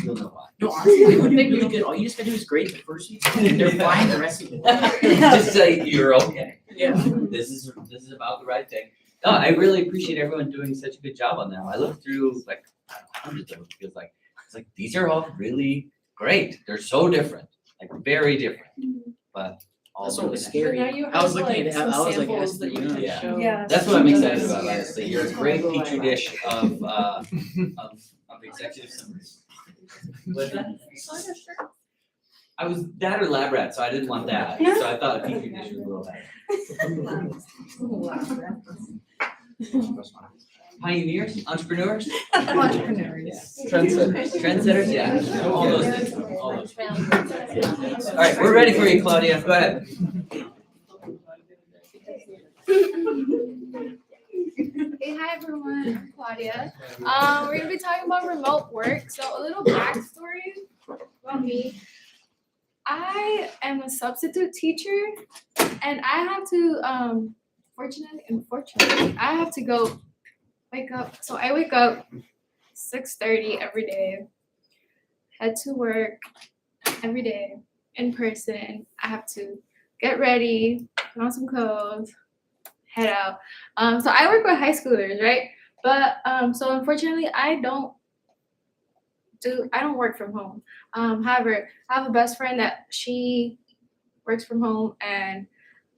You'll know why. No, honestly, they did really good. All you just gotta do is grade the first week, and they're fine the rest of the way. Just say you're okay. Yeah. This is about the right thing. No, I really appreciate everyone doing such a good job on that. I looked through like hundreds of them. It feels like it's like these are all really great. They're so different, like very different, but all That's what really was nice. scary. Now you I have was looking like at it, some I was like, samples ask that the you can room. Yeah. show. Yeah. That's what I'm excited students. about, honestly. You're a great petri dish of executive summaries. What's that? I was that or lab rat, so I didn't want that. So I thought a petri dish was a little better. Pioneers, entrepreneurs, Entrepreneurs. trendsetters, yeah, all those things, all those. All right, we're ready for you, Claudia. Go ahead. Hey, hi everyone, I'm Claudia. We're gonna be talking about remote work. So a little backstory about me. I am a substitute teacher and I have to, unfortunately, I have to go wake up. So I wake up 6:30 every day, head to work every day in person. I have to get ready, put on some clothes, head out. So I work with high schoolers, right? But so unfortunately, I don't work from home. However, I have a best friend that she works from home, and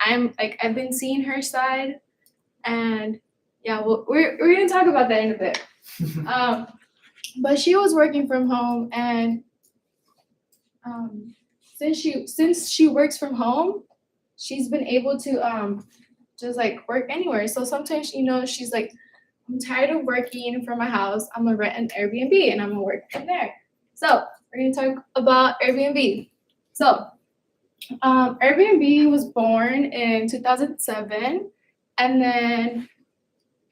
I've been seeing her side, and yeah, well, we're gonna talk about that in a bit. But she was working from home, and since she works from home, she's been able to just like work anywhere. So sometimes she's like, I'm tired of working from my house. I'm gonna rent an Airbnb and I'm gonna work from there. So we're gonna talk about Airbnb. So Airbnb was born in 2007, and then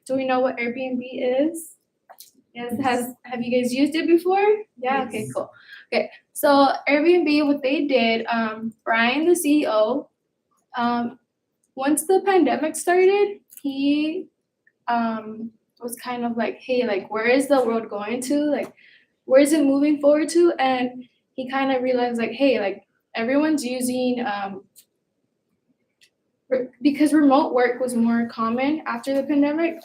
do we know what Airbnb is? Yes, have you guys used it before? Yeah, okay, cool. Okay, so Airbnb, what they did, Brian, the CEO, once the pandemic started, he was kind of like, hey, like, where is the world going to? Like, where is it moving forward to? And he kind of realized, like, hey, like, everyone's using, because remote work was more common after the pandemic.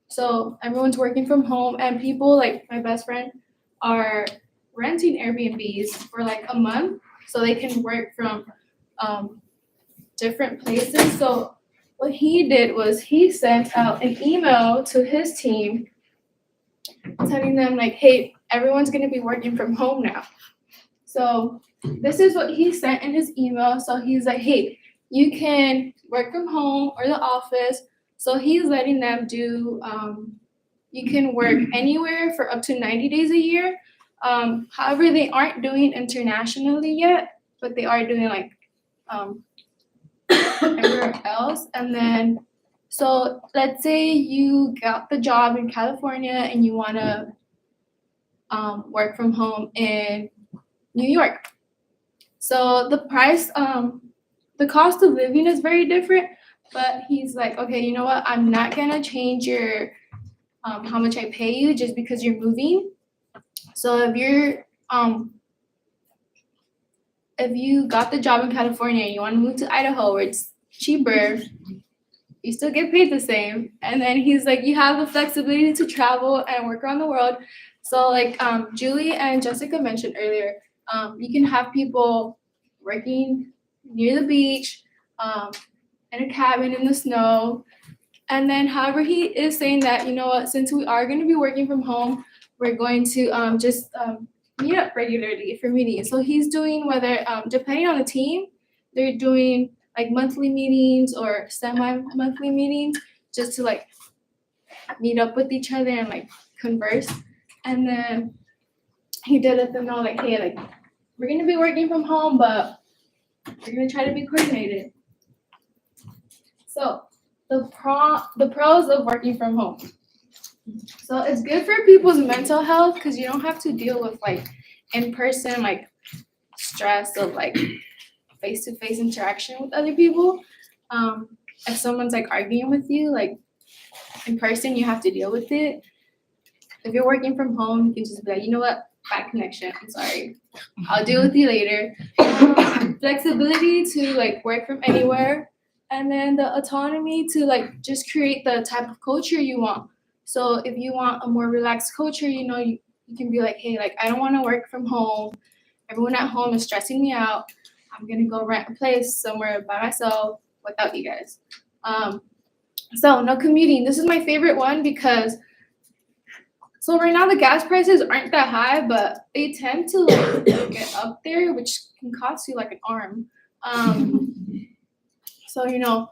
So everyone's working from home, and people like my best friend are renting Airbnbs for like a month so they can work from different places. So what he did was he sent out an email to his team telling them like, hey, everyone's gonna be working from home now. So this is what he sent in his email. So he's like, hey, you can work from home or the office. So he's letting them do, you can work anywhere for up to 90 days a year. However, they aren't doing internationally yet, but they are doing like everywhere else. And then, so let's say you got the job in California and you want to work from home in New York. So the price, the cost of living is very different, but he's like, okay, you know what? I'm not gonna change your how much I pay you just because you're moving. So if you got the job in California and you want to move to Idaho where it's cheaper, you still get paid the same. And then he's like, you have the flexibility to travel and work around the world. So like Julie and Jessica mentioned earlier, you can have people working near the beach, in a cabin in the snow. And then, however, he is saying that, you know what, since we are going to be working from home, we're going to just meet up regularly for meetings. So he's doing whether, depending on the team, they're doing like monthly meetings or semi-monthly meetings just to like meet up with each other and like converse. And then he did let them know like, hey, like we're going to be working from home, but we're going to try to be coordinated. So the pros of working from home. So it's good for people's mental health because you don't have to deal with like in-person like stress of like face-to-face interaction with other people. If someone's like arguing with you, like in person, you have to deal with it. if you're working from home, you can just be like, you know what, bad connection, I'm sorry. I'll deal with you later. Flexibility to like work from anywhere, and then the autonomy to like just create the type of culture you want. So if you want a more relaxed culture, you know, you can be like, hey, like I don't want to work from home. Everyone at home is stressing me out. I'm gonna go rent a place somewhere by myself without you guys. So no commuting. This is my favorite one because so right now the gas prices aren't that high, but they tend to like get up there, which can cost you like an arm. So you know,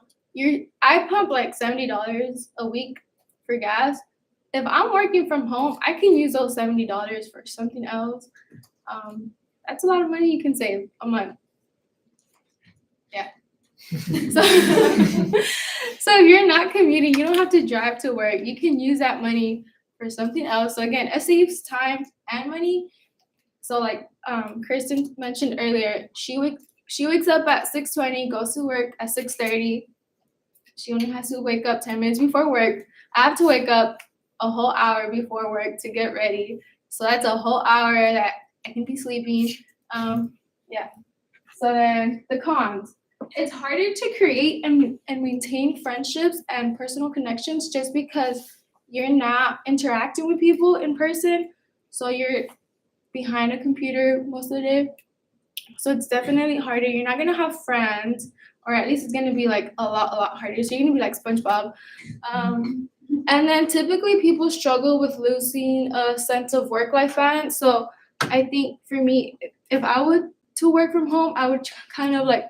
I pump like $70 a week for gas. If I'm working from home, I can use those $70 for something else. That's a lot of money you can save a month. Yeah. So, so if you're not commuting, you don't have to drive to work. You can use that money for something else. So again, it saves time and money. So like Kristen mentioned earlier, she wakes up at 6:20, goes to work at 6:30. She only has to wake up 10 minutes before work. I have to wake up a whole hour before work to get ready. So that's a whole hour that I can be sleeping. Yeah. So then the cons. It's harder to create and maintain friendships and personal connections just because you're not interacting with people in person. So you're behind a computer most of the day. So it's definitely harder. You're not gonna have friends, or at least it's gonna be like a lot harder. So you're gonna be like SpongeBob. And then typically people struggle with losing a sense of work-life balance. So I think for me, if I were to work from home, I would kind of like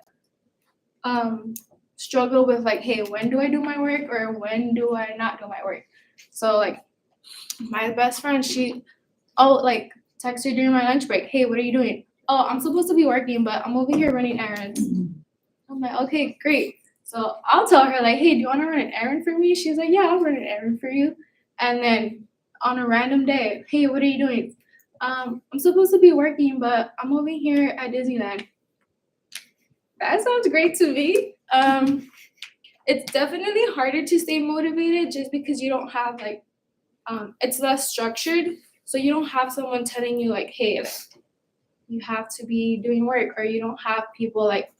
struggle with like, hey, when do I do my work or when do I not do my work? So like my best friend, I'll like text her during my lunch break, hey, what are you doing? Oh, I'm supposed to be working, but I'm over here running errands. I'm like, okay, great. So I'll tell her like, hey, do you want to run an errand for me? She's like, yeah, I'll run an errand for you. And then on a random day, hey, what are you doing? I'm supposed to be working, but I'm over here at Disneyland. That sounds great to me. It's definitely harder to stay motivated just because you don't have like, it's less structured. So you don't have someone telling you like, hey, you have to be doing work, or you don't have people like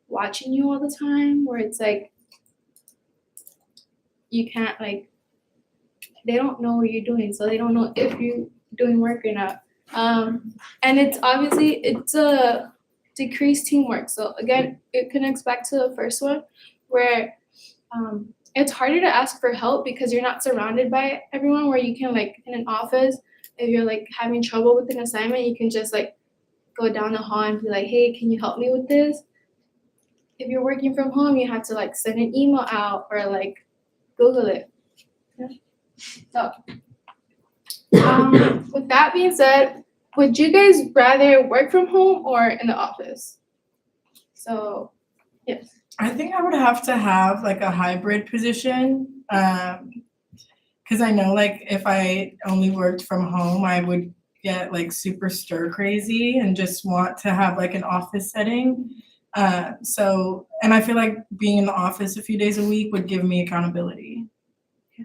watching you all the time where it's like, you can't like, they don't know what you're doing. So they don't know if you're doing work or not. And it's a decreased teamwork. So again, it connects back to the first one where it's harder to ask for help because you're not surrounded by everyone, where you can like in an office, if you're like having trouble with an assignment, you can just like go down the hall and be like, hey, can you help me with this? If you're working from home, you have to like send an email out or like Google it. Yeah. So with that being said, would you guys rather work from home or in the office? So yes. I think I would have to have like a hybrid position, because I know like if I only worked from home, I would get like super stir crazy and just want to have like an office setting. So, and I feel like being in the office a few days a week would give me accountability. Yeah,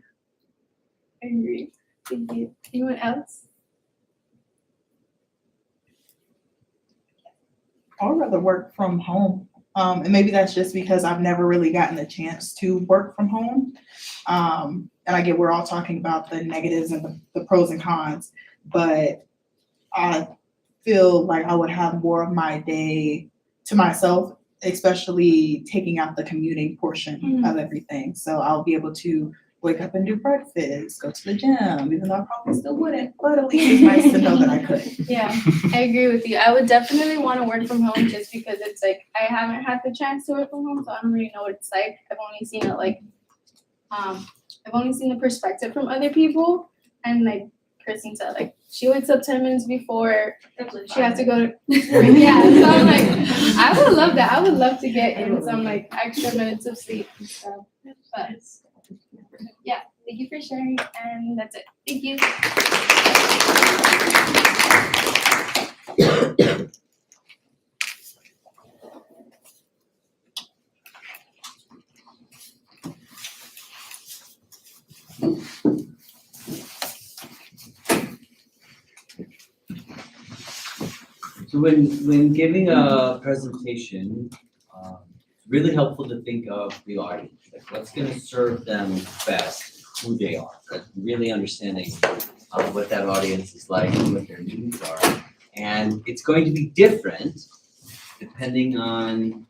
I agree. Thank you. Anyone else? I would rather work from home. And maybe that's just because I've never really gotten the chance to work from home. And I get we're all talking about the negatives and the pros and cons, but I feel like I would have more of my day to myself, especially taking out the commuting portion of everything. So I'll be able to wake up and do breakfast, go to the gym, even though I probably still wouldn't, but at least it's nice to know that I could. Yeah, I agree with you. I would definitely want to work from home just because it's like I haven't had the chance to work from home, so I don't really know what it's like. I've only seen it like, I've only seen the perspective from other people, and like Kristen said, like she wakes up 10 minutes before she has to go to yeah. So I'm like, I would love that. I would love to get in some like extra minutes of sleep and stuff. But yeah, thank you for sharing, and that's it. Thank you. So when giving a presentation, it's really helpful to think of the audience, like what's gonna serve them best, who they are, like really understanding what that audience is like and what their needs are. And it's going to be different depending on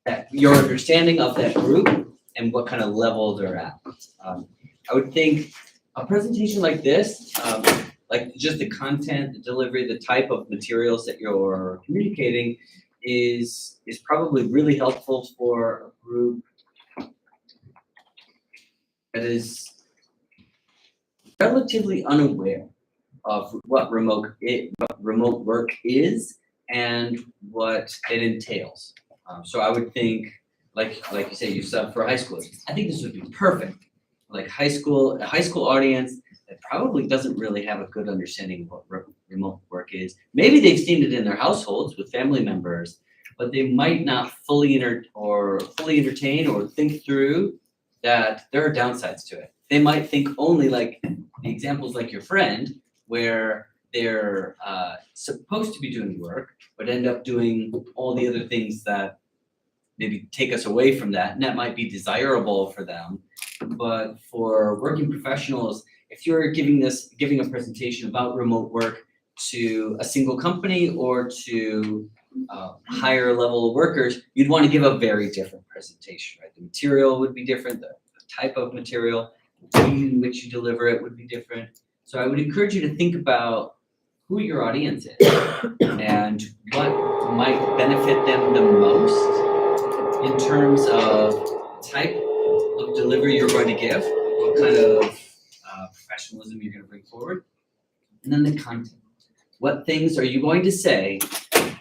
that, your understanding of that group and what kind of level they're at. I would think a presentation like this, like just the content, the delivery, the type of materials that you're communicating is probably really helpful for a group that is relatively unaware of what remote work is and what it entails. So I would think, like you say, you sub for high schoolers. I think this would be perfect. Like a high school audience that probably doesn't really have a good understanding of what remote work is. Maybe they've seen it in their households with family members, but they might not fully entertain or think through that there are downsides to it. They might think only like the examples like your friend, where they're supposed to be doing work, but end up doing all the other things that maybe take us away from that, and that might be desirable for them. But for working professionals, if you're giving a presentation about remote work to a single company or to higher level workers, you'd want to give a very different presentation, right? The material would be different, the type of material, the way in which you deliver it would be different. So I would encourage you to think about who your audience is and what might benefit them the most in terms of type of delivery you're going to give, what kind of professionalism you're going to bring forward, and then the content. What things are you going to say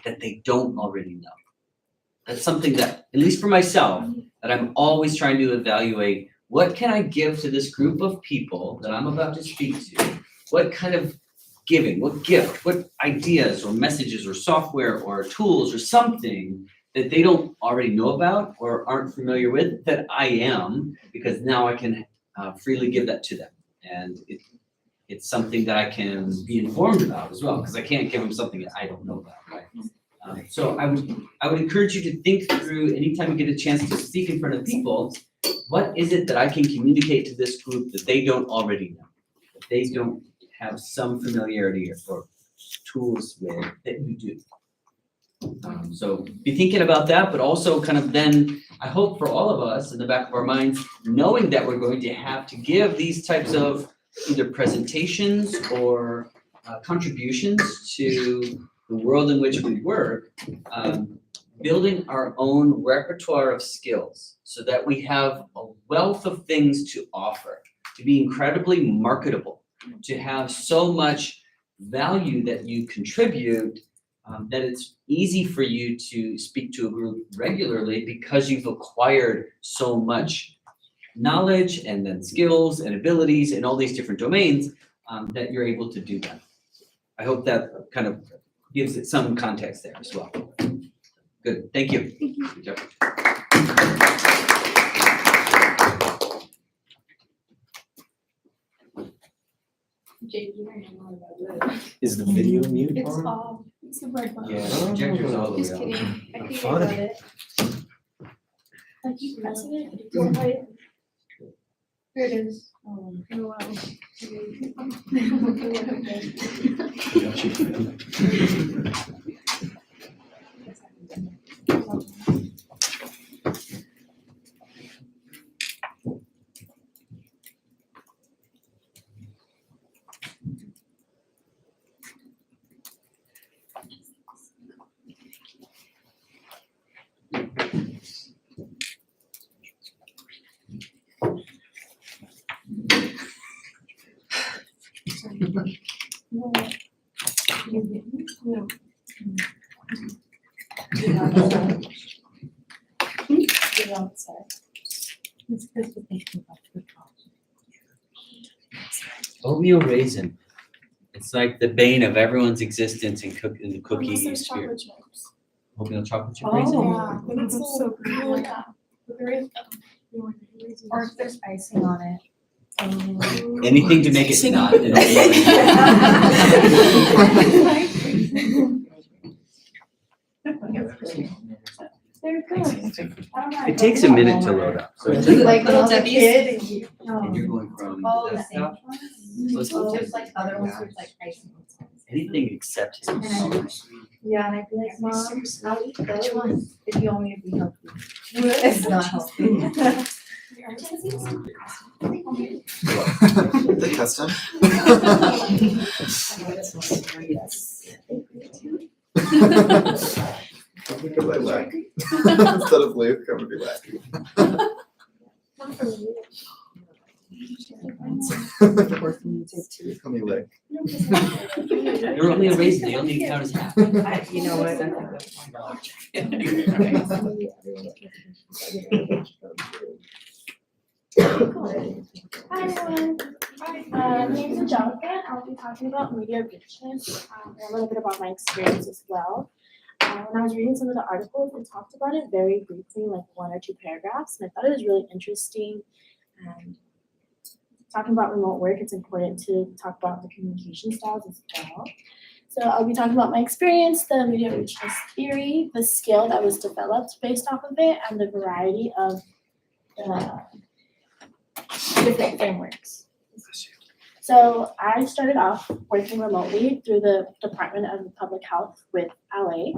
that they don't already know? That's something that, at least for myself, that I'm always trying to evaluate. What can I give to this group of people that I'm about to speak to? What kind of giving, what gift, what ideas or messages or software or tools or something that they don't already know about or aren't familiar with that I am, because now I can freely give that to them. And it's something that I can be informed about as well, because I can't give them something that I don't know about, right? So I would encourage you to think through, anytime you get a chance to speak in front of people, what is it that I can communicate to this group that they don't already know, that they don't have some familiarity or tools with that you do. So be thinking about that, but also kind of then, I hope for all of us in the back of our minds, knowing that we're going to have to give these types of either presentations or contributions to the world in which we work, building our own repertoire of skills so that we have a wealth of things to offer, to be incredibly marketable, to have so much value that you contribute, that it's easy for you to speak to a group regularly because you've acquired so much knowledge and then skills and abilities in all these different domains, that you're able to do that. I hope that kind of gives it some context there as well. Good, thank you. Good job. Is the video mute? It's off. It's the red button. Yeah, the projector's all the way Just up. kidding. I think I Funny. got it. Like you press it, don't hide it. There it is. Oh wow. Got you. No. Oatmeal raisin. It's like the bane of everyone's existence in the cookie Unless there's sphere. chocolate chips. Oatmeal chocolate chip raisin. Yeah, but it's so good. But there is. Or if there's icing on it. Anything to make it not an oatmeal raisin. It takes a minute to load up. So it's Like Little when I was a Debbie's. kid and you. and you're going from Oh, the desktop, same so it's ones? okay. There's like other ones with like icing. Anything except his. Yeah, and I'd be like, Mom, I'll eat those if you want me to be healthy. It's not healthy. The custom? I'm gonna go by Lack. Instead of Luke, I'm gonna be Lack. Call me Lick. You're only a raisin, they only count as half. You know what? Hi everyone. My name is Angelica. I'll be talking about media richness and a little bit about my experience as well. When I was reading some of the articles, it talked about it very briefly, like 1 or 2 paragraphs, and I thought it was really interesting. And talking about remote work, it's important to talk about the communication styles as well. So I'll be talking about my experience, the media richness theory, the skill that was developed based off of it, and the variety of different frameworks. So I started off working remotely through the Department of Public Health with LA,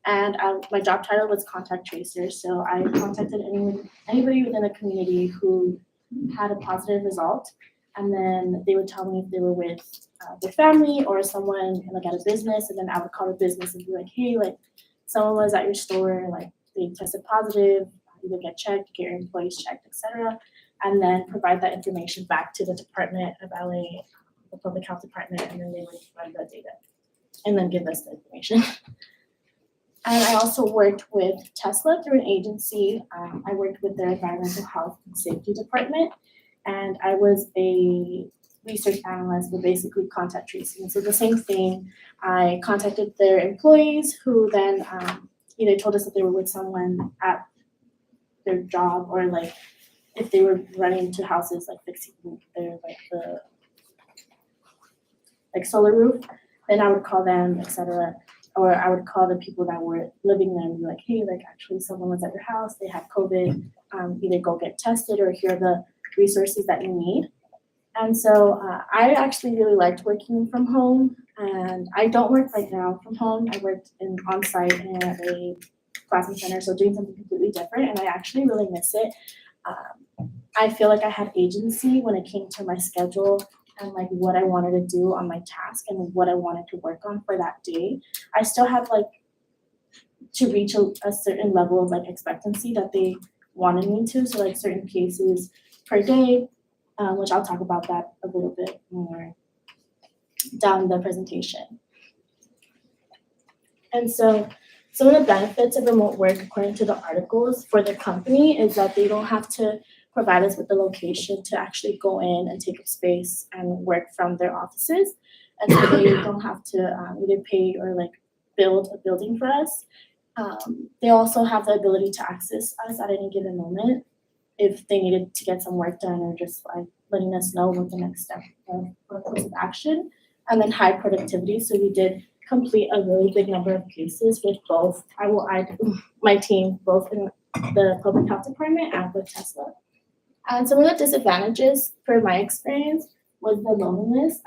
and my job title was contact tracer. So I contacted anybody within the community who had a positive result, and then they would tell me if they were with their family or someone like at a business, and then I would call the business and be like, hey, like someone was at your store, like they tested positive, either get checked, get your employees checked, etc. And then provide that information back to the Department of LA, the Public Health Department, and then they would run the data and then give us the information. And I also worked with Tesla through an agency. I worked with their Environmental Health and Safety Department, and I was a research analyst, but basically contact tracing. So the same thing, I contacted their employees who then either told us that they were with someone at their job, or like if they were running to houses like fixing their solar roof, then I would call them, etc. Or I would call the people that were living there and be like, hey, like actually someone was at your house, they had COVID, either go get tested or here are the resources that you need. And so I actually really liked working from home, and I don't work right now from home. I worked on site in a classroom center, so doing something completely different, and I actually really miss it. I feel like I had agency when it came to my schedule and like what I wanted to do on my task and what I wanted to work on for that day. I still had like to reach a certain level of like expectancy that they wanted me to. So like certain cases per day, which I'll talk about that a little bit more down the presentation. And so some of the benefits of remote work, according to the articles for the company, is that they don't have to provide us with the location to actually go in and take up space and work from their offices. And so they don't have to either pay or like build a building for us. They also have the ability to access us at any given moment if they needed to get some work done, or just like letting us know what the next step or course of action. And then high productivity. So we did complete a really big number of cases with both, my team, both in the public health department and with Tesla. And some of the disadvantages for my experience was the loneliness.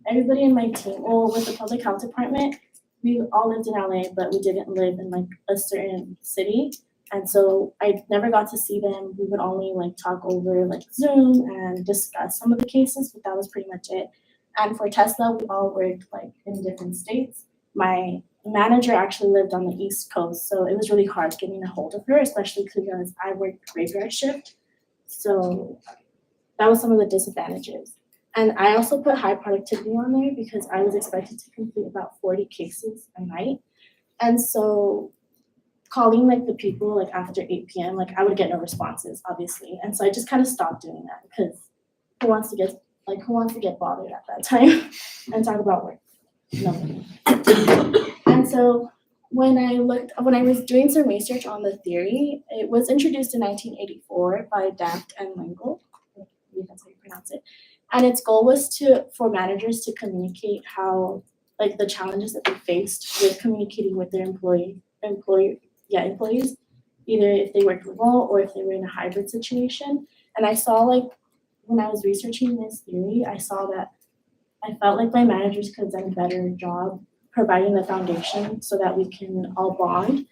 Everybody in my team, well, with the public health department, we all lived in LA, but we didn't live in like a certain city. And so I never got to see them. We would only like talk over like Zoom and discuss some of the cases, but that was pretty much it. And for Tesla, we all worked like in different states. My manager actually lived on the East Coast, so it was really hard getting a hold of her, especially because I worked graveyard shift. So that was some of the disadvantages. And I also put high productivity on there because I was expected to complete about 40 cases a night. And so calling like the people like after 8 p.m., like I would get no responses, obviously. And so I just kind of stopped doing that because who wants to get bothered at that time and talk about work? Nobody. And so when I was doing some research on the theory, it was introduced in 1984 by Daft and Lengel, I believe that's how you pronounce it. And its goal was for managers to communicate how, like the challenges that they faced with communicating with their employees employees, either if they worked remote or if they were in a hybrid situation. And I saw like when I was researching this theory, I saw that I felt like my managers could have done a better job providing the foundation so that we can all bond.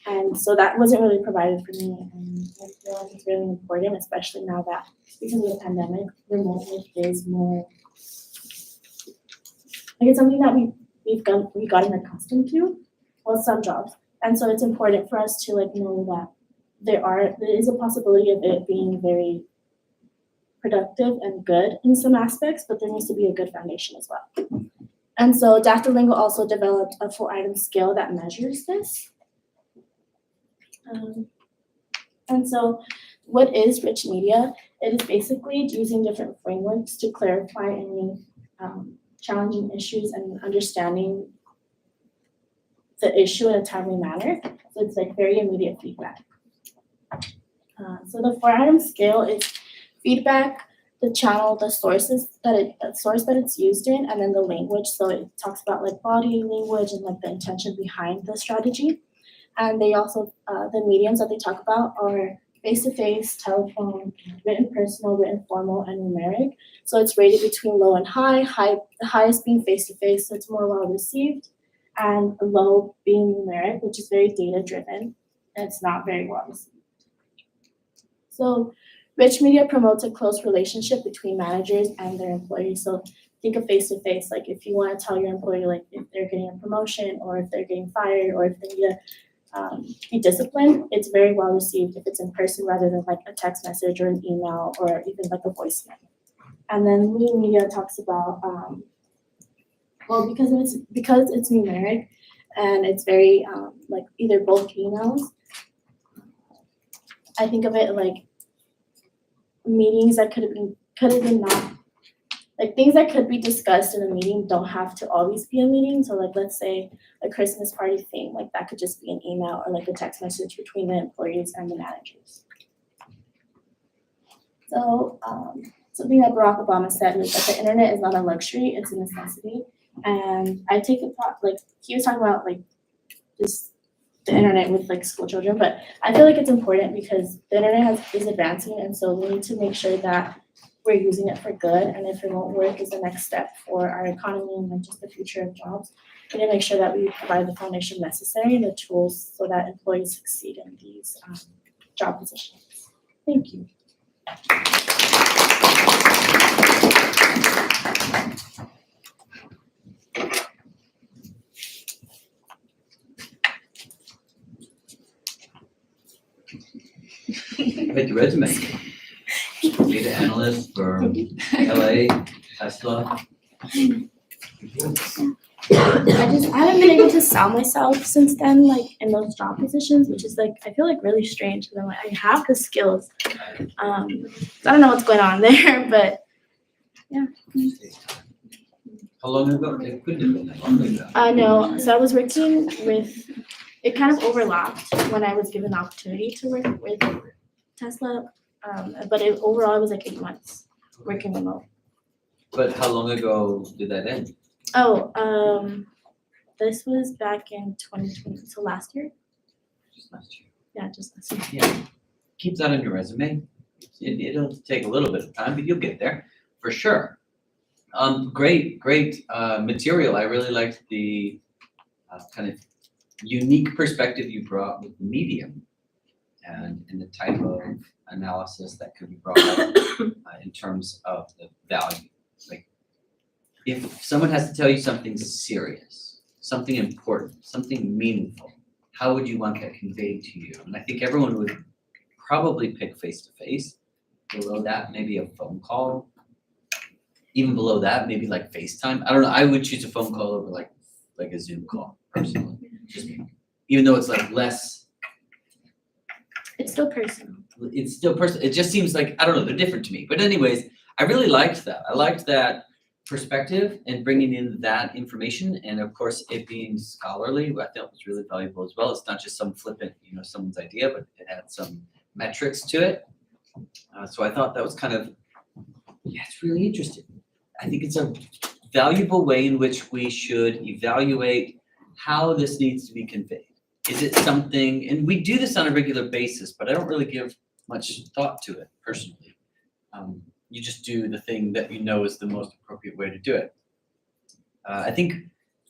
And so that wasn't really provided for me, and I feel like it's really important, especially now that because of the pandemic, remote work is more like it's something that we've gotten accustomed to, well, some jobs. And so it's important for us to like know that there is a possibility of it being very productive and good in some aspects, but there needs to be a good foundation as well. And so Dr. Lingo also developed a 4-item scale that measures this. And so what is rich media? It is basically using different frameworks to clarify any challenging issues and understanding the issue in a timely manner. So it's like very immediate feedback. So the 4-item scale is feedback, the channel, the source that it's used in, and then the language. So it talks about like body language and like the intention behind the strategy. And they also, the mediums that they talk about are face-to-face, telephone, written personal, written formal, and numeric. So it's rated between low and high, the highest being face-to-face, so it's more well received, and low being numeric, which is very data-driven, and it's not very well received. So rich media promotes a close relationship between managers and their employees. So think of face-to-face, like if you want to tell your employee like if they're getting a promotion or if they're getting fired or if they need to be disciplined, it's very well received if it's in person rather than like a text message or an email or even like a voicemail. And then lean media talks about because it's numeric and it's very like either both emails. I think of it like meetings that could have been not like things that could be discussed in a meeting don't have to always be a meeting. So like let's say a Christmas party thing, like that could just be an email or like a text message between the employees and the managers. So something that Barack Obama said was that the internet is not a luxury, it's a necessity. And I take it like he was talking about like just the internet with like school children, but I feel like it's important because the internet is advancing, and so we need to make sure that we're using it for good. And if remote work is the next step for our economy and like just the future of jobs, we need to make sure that we provide the foundation necessary and the tools so that employees succeed in these job positions. Thank you. Make your resume. Data analyst for LA, Tesla. I haven't been able to sell myself since then, like in those job positions, which is like I feel like really strange because I'm like I have the skills. I don't know what's going on there, but yeah. How long ago? It couldn't have been that long ago. No, so I was working with. It kind of overlapped when I was given the opportunity to work with Tesla, but overall it was like 8 months working remote. But how long ago did that end? This was back in 2020, so last year. Just last year. Yeah, just last year. Yeah. Keep that on your resume. It'll take a little bit of time, but you'll get there for sure. Great material. I really liked the kind of unique perspective you brought with the medium and the type of analysis that could be brought up in terms of the value. Like if someone has to tell you something serious, something important, something meaningful, how would you want that conveyed to you? And I think everyone would probably pick face-to-face. Below that, maybe a phone call. Even below that, maybe like FaceTime. I don't know. I would choose a phone call over like a Zoom call personally. Just even though it's like less. It's still personal. It's still personal. It just seems like I don't know. They're different to me. But anyways, I really liked that. I liked that perspective and bringing in that information, and of course it being scholarly. I thought was really valuable as well. It's not just some flippant, someone's idea, but it had some metrics to it. So I thought that was kind of, it's really interesting. I think it's a valuable way in which we should evaluate how this needs to be conveyed. Is it something, and we do this on a regular basis, but I don't really give much thought to it personally. You just do the thing that you know is the most appropriate way to do it. I think,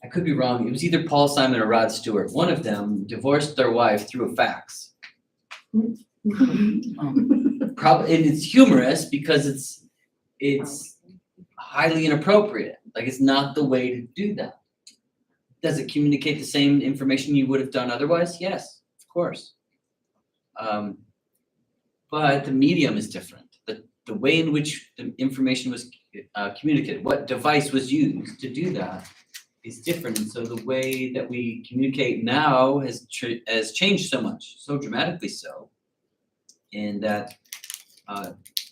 I could be wrong, it was either Paul Simon or Rod Stewart. One of them divorced their wife through a fax. Probably, and it's humorous because it's highly inappropriate. Like, it's not the way to do that. Does it communicate the same information you would have done otherwise? Yes, of course. But the medium is different. The way in which the information was communicated, what device was used to do that is different. And so the way that we communicate now has changed so much, so dramatically so, in that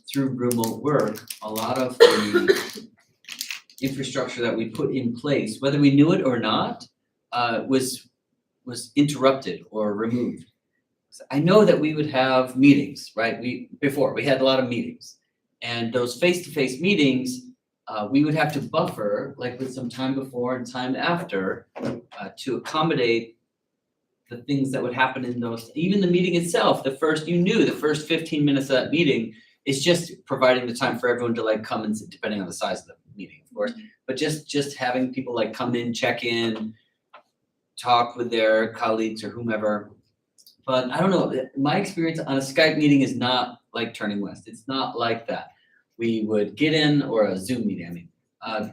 through remote work, a lot of the infrastructure that we put in place, whether we knew it or not, was interrupted or removed. So I know that we would have meetings, right? We had a lot of meetings, and those face-to-face meetings, we would have to buffer, like with some time before and time after, to accommodate the things that would happen in those. Even the meeting itself, the first 15 minutes of that meeting is just providing the time for everyone to like come and sit, depending on the size of the meeting, of course. But just having people like come in, check in, talk with their colleagues or whomever. But I don't know, my experience on a Skype meeting is not like Turning West. It's not like that. We would get in, or a Zoom meeting, I mean.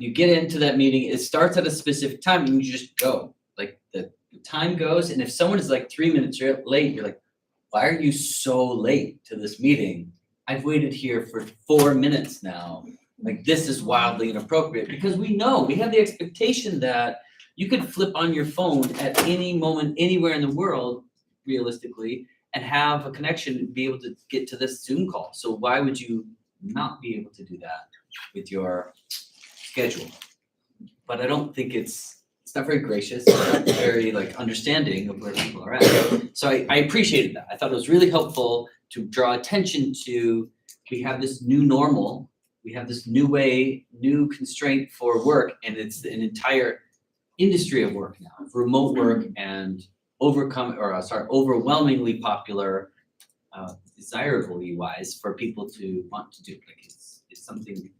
You get into that meeting, it starts at a specific time and you just go. Like the time goes, and if someone is like 3 minutes late, you're like, why are you so late to this meeting? I've waited here for 4 minutes now. Like, this is wildly inappropriate, because we know, we have the expectation that you could flip on your phone at any moment, anywhere in the world, realistically, and have a connection and be able to get to this Zoom call. So why would you not be able to do that with your schedule? But I don't think it's not very gracious, it's not very like understanding of where people are at. So I appreciated that. I thought it was really helpful to draw attention to, we have this new normal, we have this new way, new constraint for work, and it's an entire industry of work now, remote work, and overwhelmingly popular, desirably wise, for people to want to do. Like, it's something the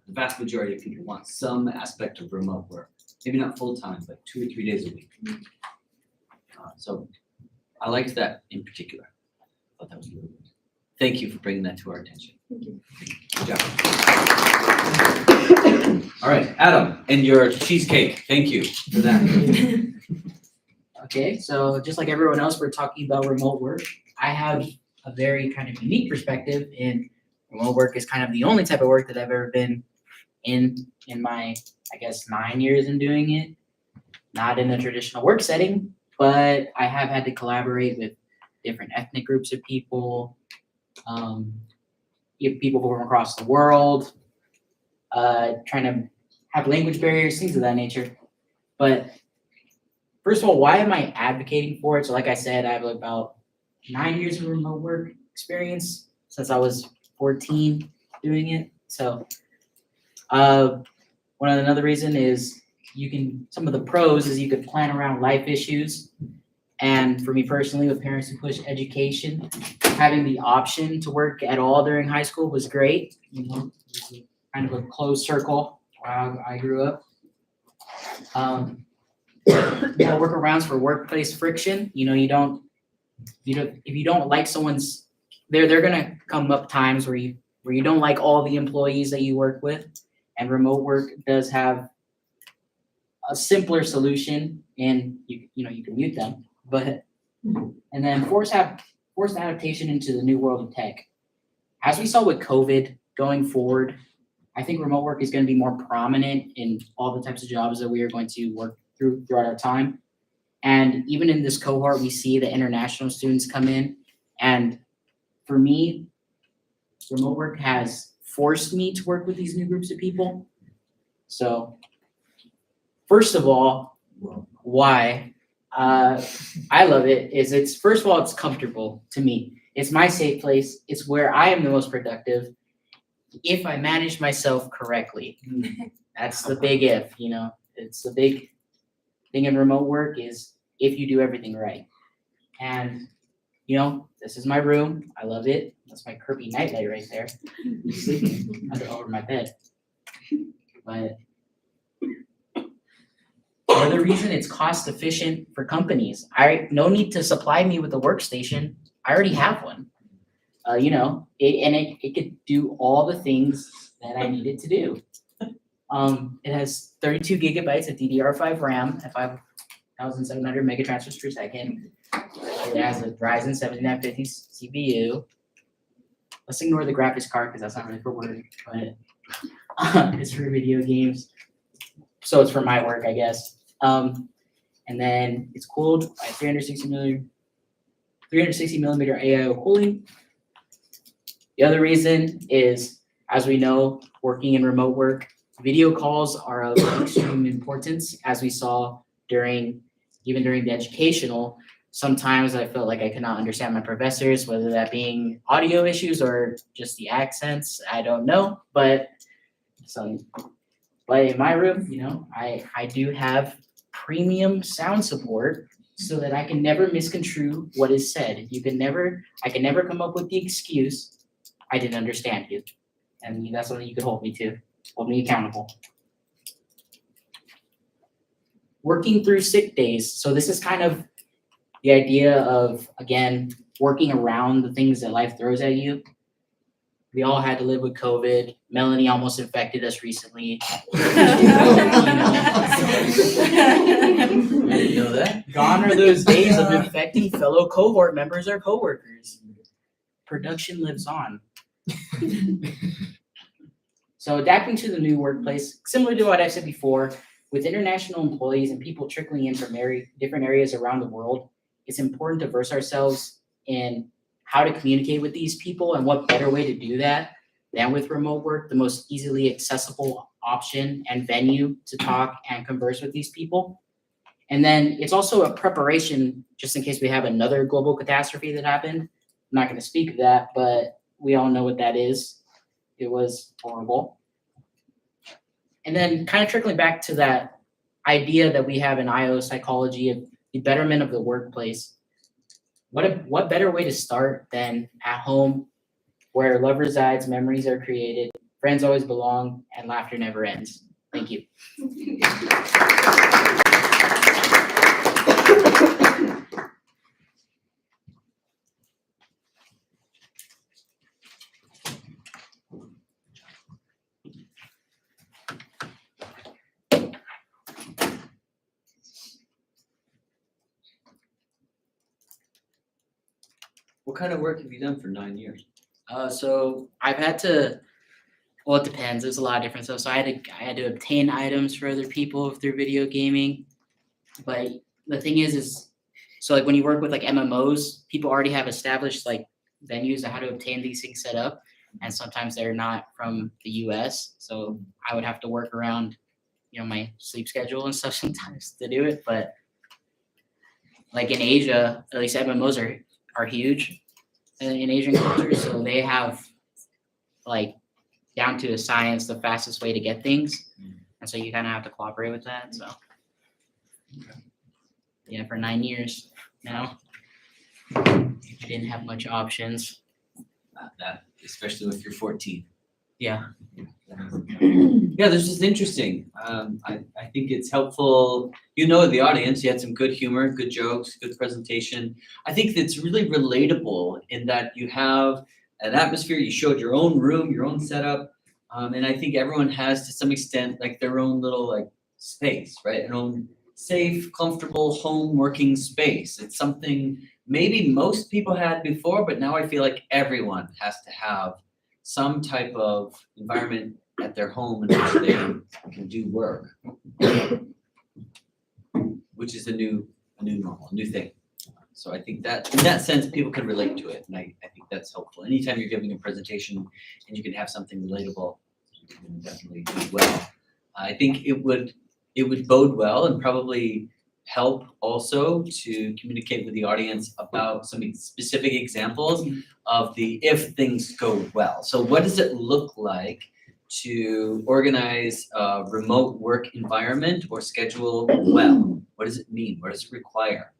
vast majority of people want some aspect of remote work. Maybe not full time, but 2 or 3 days a week. So I liked that in particular. I thought that was really good. Thank you for bringing that to our attention. Thank you. Good job. All right, Adam, and your cheesecake. Thank you for that. Okay, so just like everyone else, we're talking about remote work. I have a very kind of unique perspective, and remote work is kind of the only type of work that I've ever been in my, I guess, 9 years in doing it. Not in a traditional work setting, but I have had to collaborate with different ethnic groups of people, people from across the world, trying to have language barriers, things of that nature. But first of all, why am I advocating for it? So like I said, I have about 9 years of remote work experience since I was 14 doing it. So another reason is some of the pros is you could plan around life issues. And for me personally, with parents who push education, having the option to work at all during high school was great. You know, kind of a closed circle where I grew up. Workarounds for workplace friction. You know, if you don't like someone's, they're gonna come up times where you don't like all the employees that you work with, and remote work does have a simpler solution, and you can mute them. But and then forced adaptation into the new world of tech. As we saw with COVID going forward, I think remote work is going to be more prominent in all the types of jobs that we are going to work throughout our time. And even in this cohort, we see the international students come in. And for me, remote work has forced me to work with these new groups of people. So first of all, why I love it is first of all, it's comfortable to me. It's my safe place. It's where I am the most productive if I manage myself correctly. That's the big if, it's the big thing in remote work is if you do everything right. And, you know, this is my room. I love it. That's my Kirby nightlight right there. He's sleeping over my bed. But another reason, it's cost efficient for companies. No need to supply me with a workstation. I already have one. You know, it could do all the things that I need it to do. It has 32 gigabytes of DDR5 RAM at 5,700 megatransfers per second. It has a Ryzen 7950 CPU. Let's ignore the graphics card because that's not really for work, but it's for video games. So it's for my work, I guess. And then it's cooled by 360 millimeter AIO cooling. The other reason is, as we know, working in remote work, video calls are of extreme importance, as we saw even during the educational. Sometimes I felt like I could not understand my professors, whether that being audio issues or just the accents, I don't know. But in my room, you know, I do have premium sound support so that I can never misconstrue what is said. I can never come up with the excuse, I didn't understand you. And that's what you could hold me accountable. Working through sick days. So this is kind of the idea of, again, working around the things that life throws at you. We all had to live with COVID. Melanie almost infected us recently. I didn't know that. Gone are those days of infecting fellow cohort members or coworkers. Production lives on. So adapting to the new workplace, similar to what I said before, with international employees and people trickling in from different areas around the world, it's important to verse ourselves in how to communicate with these people, and what better way to do that than with remote work, the most easily accessible option and venue to talk and converse with these people. And then it's also a preparation just in case we have another global catastrophe that happened. I'm not going to speak of that, but we all know what that is. It was horrible. And then kind of trickling back to that idea that we have in IO psychology of the betterment of the workplace. What better way to start than at home, where love resides, memories are created, friends always belong, and laughter never ends. Thank you. What kind of work have you done for 9 years? So I've had to, well, it depends. There's a lot of different stuff. So I had to obtain items for other people through video gaming. But the thing is so like when you work with like MMOs, people already have established like venues of how to obtain these things set up. And sometimes they're not from the US. So I would have to work around, you know, my sleep schedule and stuff sometimes to do it. But like in Asia, at least MMOs are huge in Asian cultures, so they have like down to a science the fastest way to get things, and so you kind of have to cooperate with that. So yeah, for 9 years now, I didn't have much options. That, especially if you're 14. Yeah. Yeah, this is interesting. I think it's helpful. You know, the audience, you had some good humor, good jokes, good presentation. I think it's really relatable in that you have an atmosphere, you showed your own room, your own setup. And I think everyone has to some extent like their own little like space, right? An own safe, comfortable home working space. It's something maybe most people had before, but now I feel like everyone has to have some type of environment at their home in which they can do work, which is a new normal, a new thing. So I think that in that sense, people can relate to it, and I think that's helpful. Anytime you're giving a presentation and you can have something relatable, you can definitely do well. I think it would bode well and probably help also to communicate with the audience about some specific examples of the if things go well. So what does it look like to organize a remote work environment or schedule well? What does it mean? What does it require?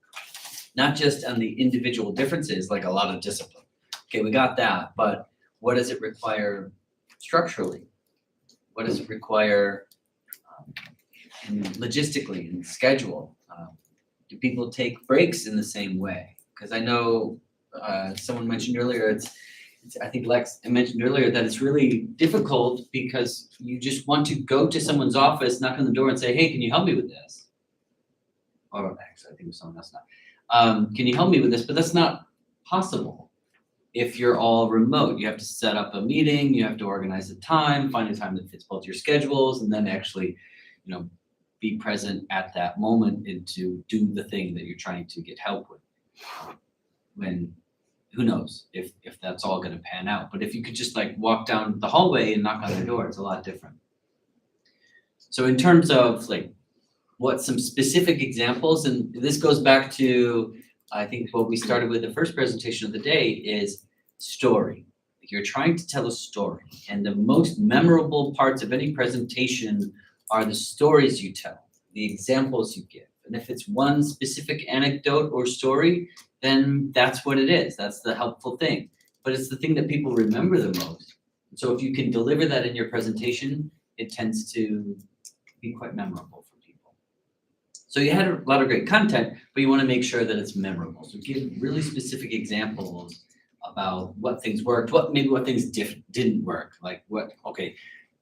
not just on the individual differences, like a lot of discipline. Okay, we got that, but what does it require structurally? What does it require logistically and schedule? Do people take breaks in the same way? Because I know someone mentioned earlier, I think Lex mentioned earlier that it's really difficult because you just want to go to someone's office, knock on the door and say, hey, can you help me with this? Or actually, I think it was someone else now. Can you help me with this? But that's not possible if you're all remote. You have to set up a meeting, you have to organize the time, find a time that fits both your schedules, and then actually, be present at that moment and to do the thing that you're trying to get help with. When, who knows if that's all gonna pan out. But if you could just like walk down the hallway and knock on the door, it's a lot different. So in terms of like what some specific examples, and this goes back to, I think what we started with the first presentation of the day is story. You're trying to tell a story, and the most memorable parts of any presentation are the stories you tell, the examples you give. And if it's one specific anecdote or story, then that's what it is. That's the helpful thing. But it's the thing that people remember the most. So if you can deliver that in your presentation, it tends to be quite memorable for people. So you had a lot of great content, but you want to make sure that it's memorable. So give really specific examples about what things worked, what things didn't work. Like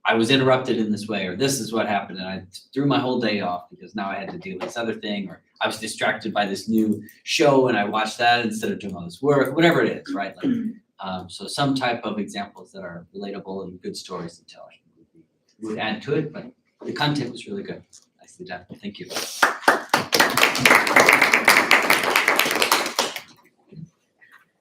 I was interrupted in this way, or this is what happened, and I threw my whole day off because now I had to deal with this other thing, or I was distracted by this new show and I watched that instead of doing all this work, whatever it is, right? Like, so some type of examples that are relatable and good stories to tell would add to it, but the content was really good. Nicely done. Thank you.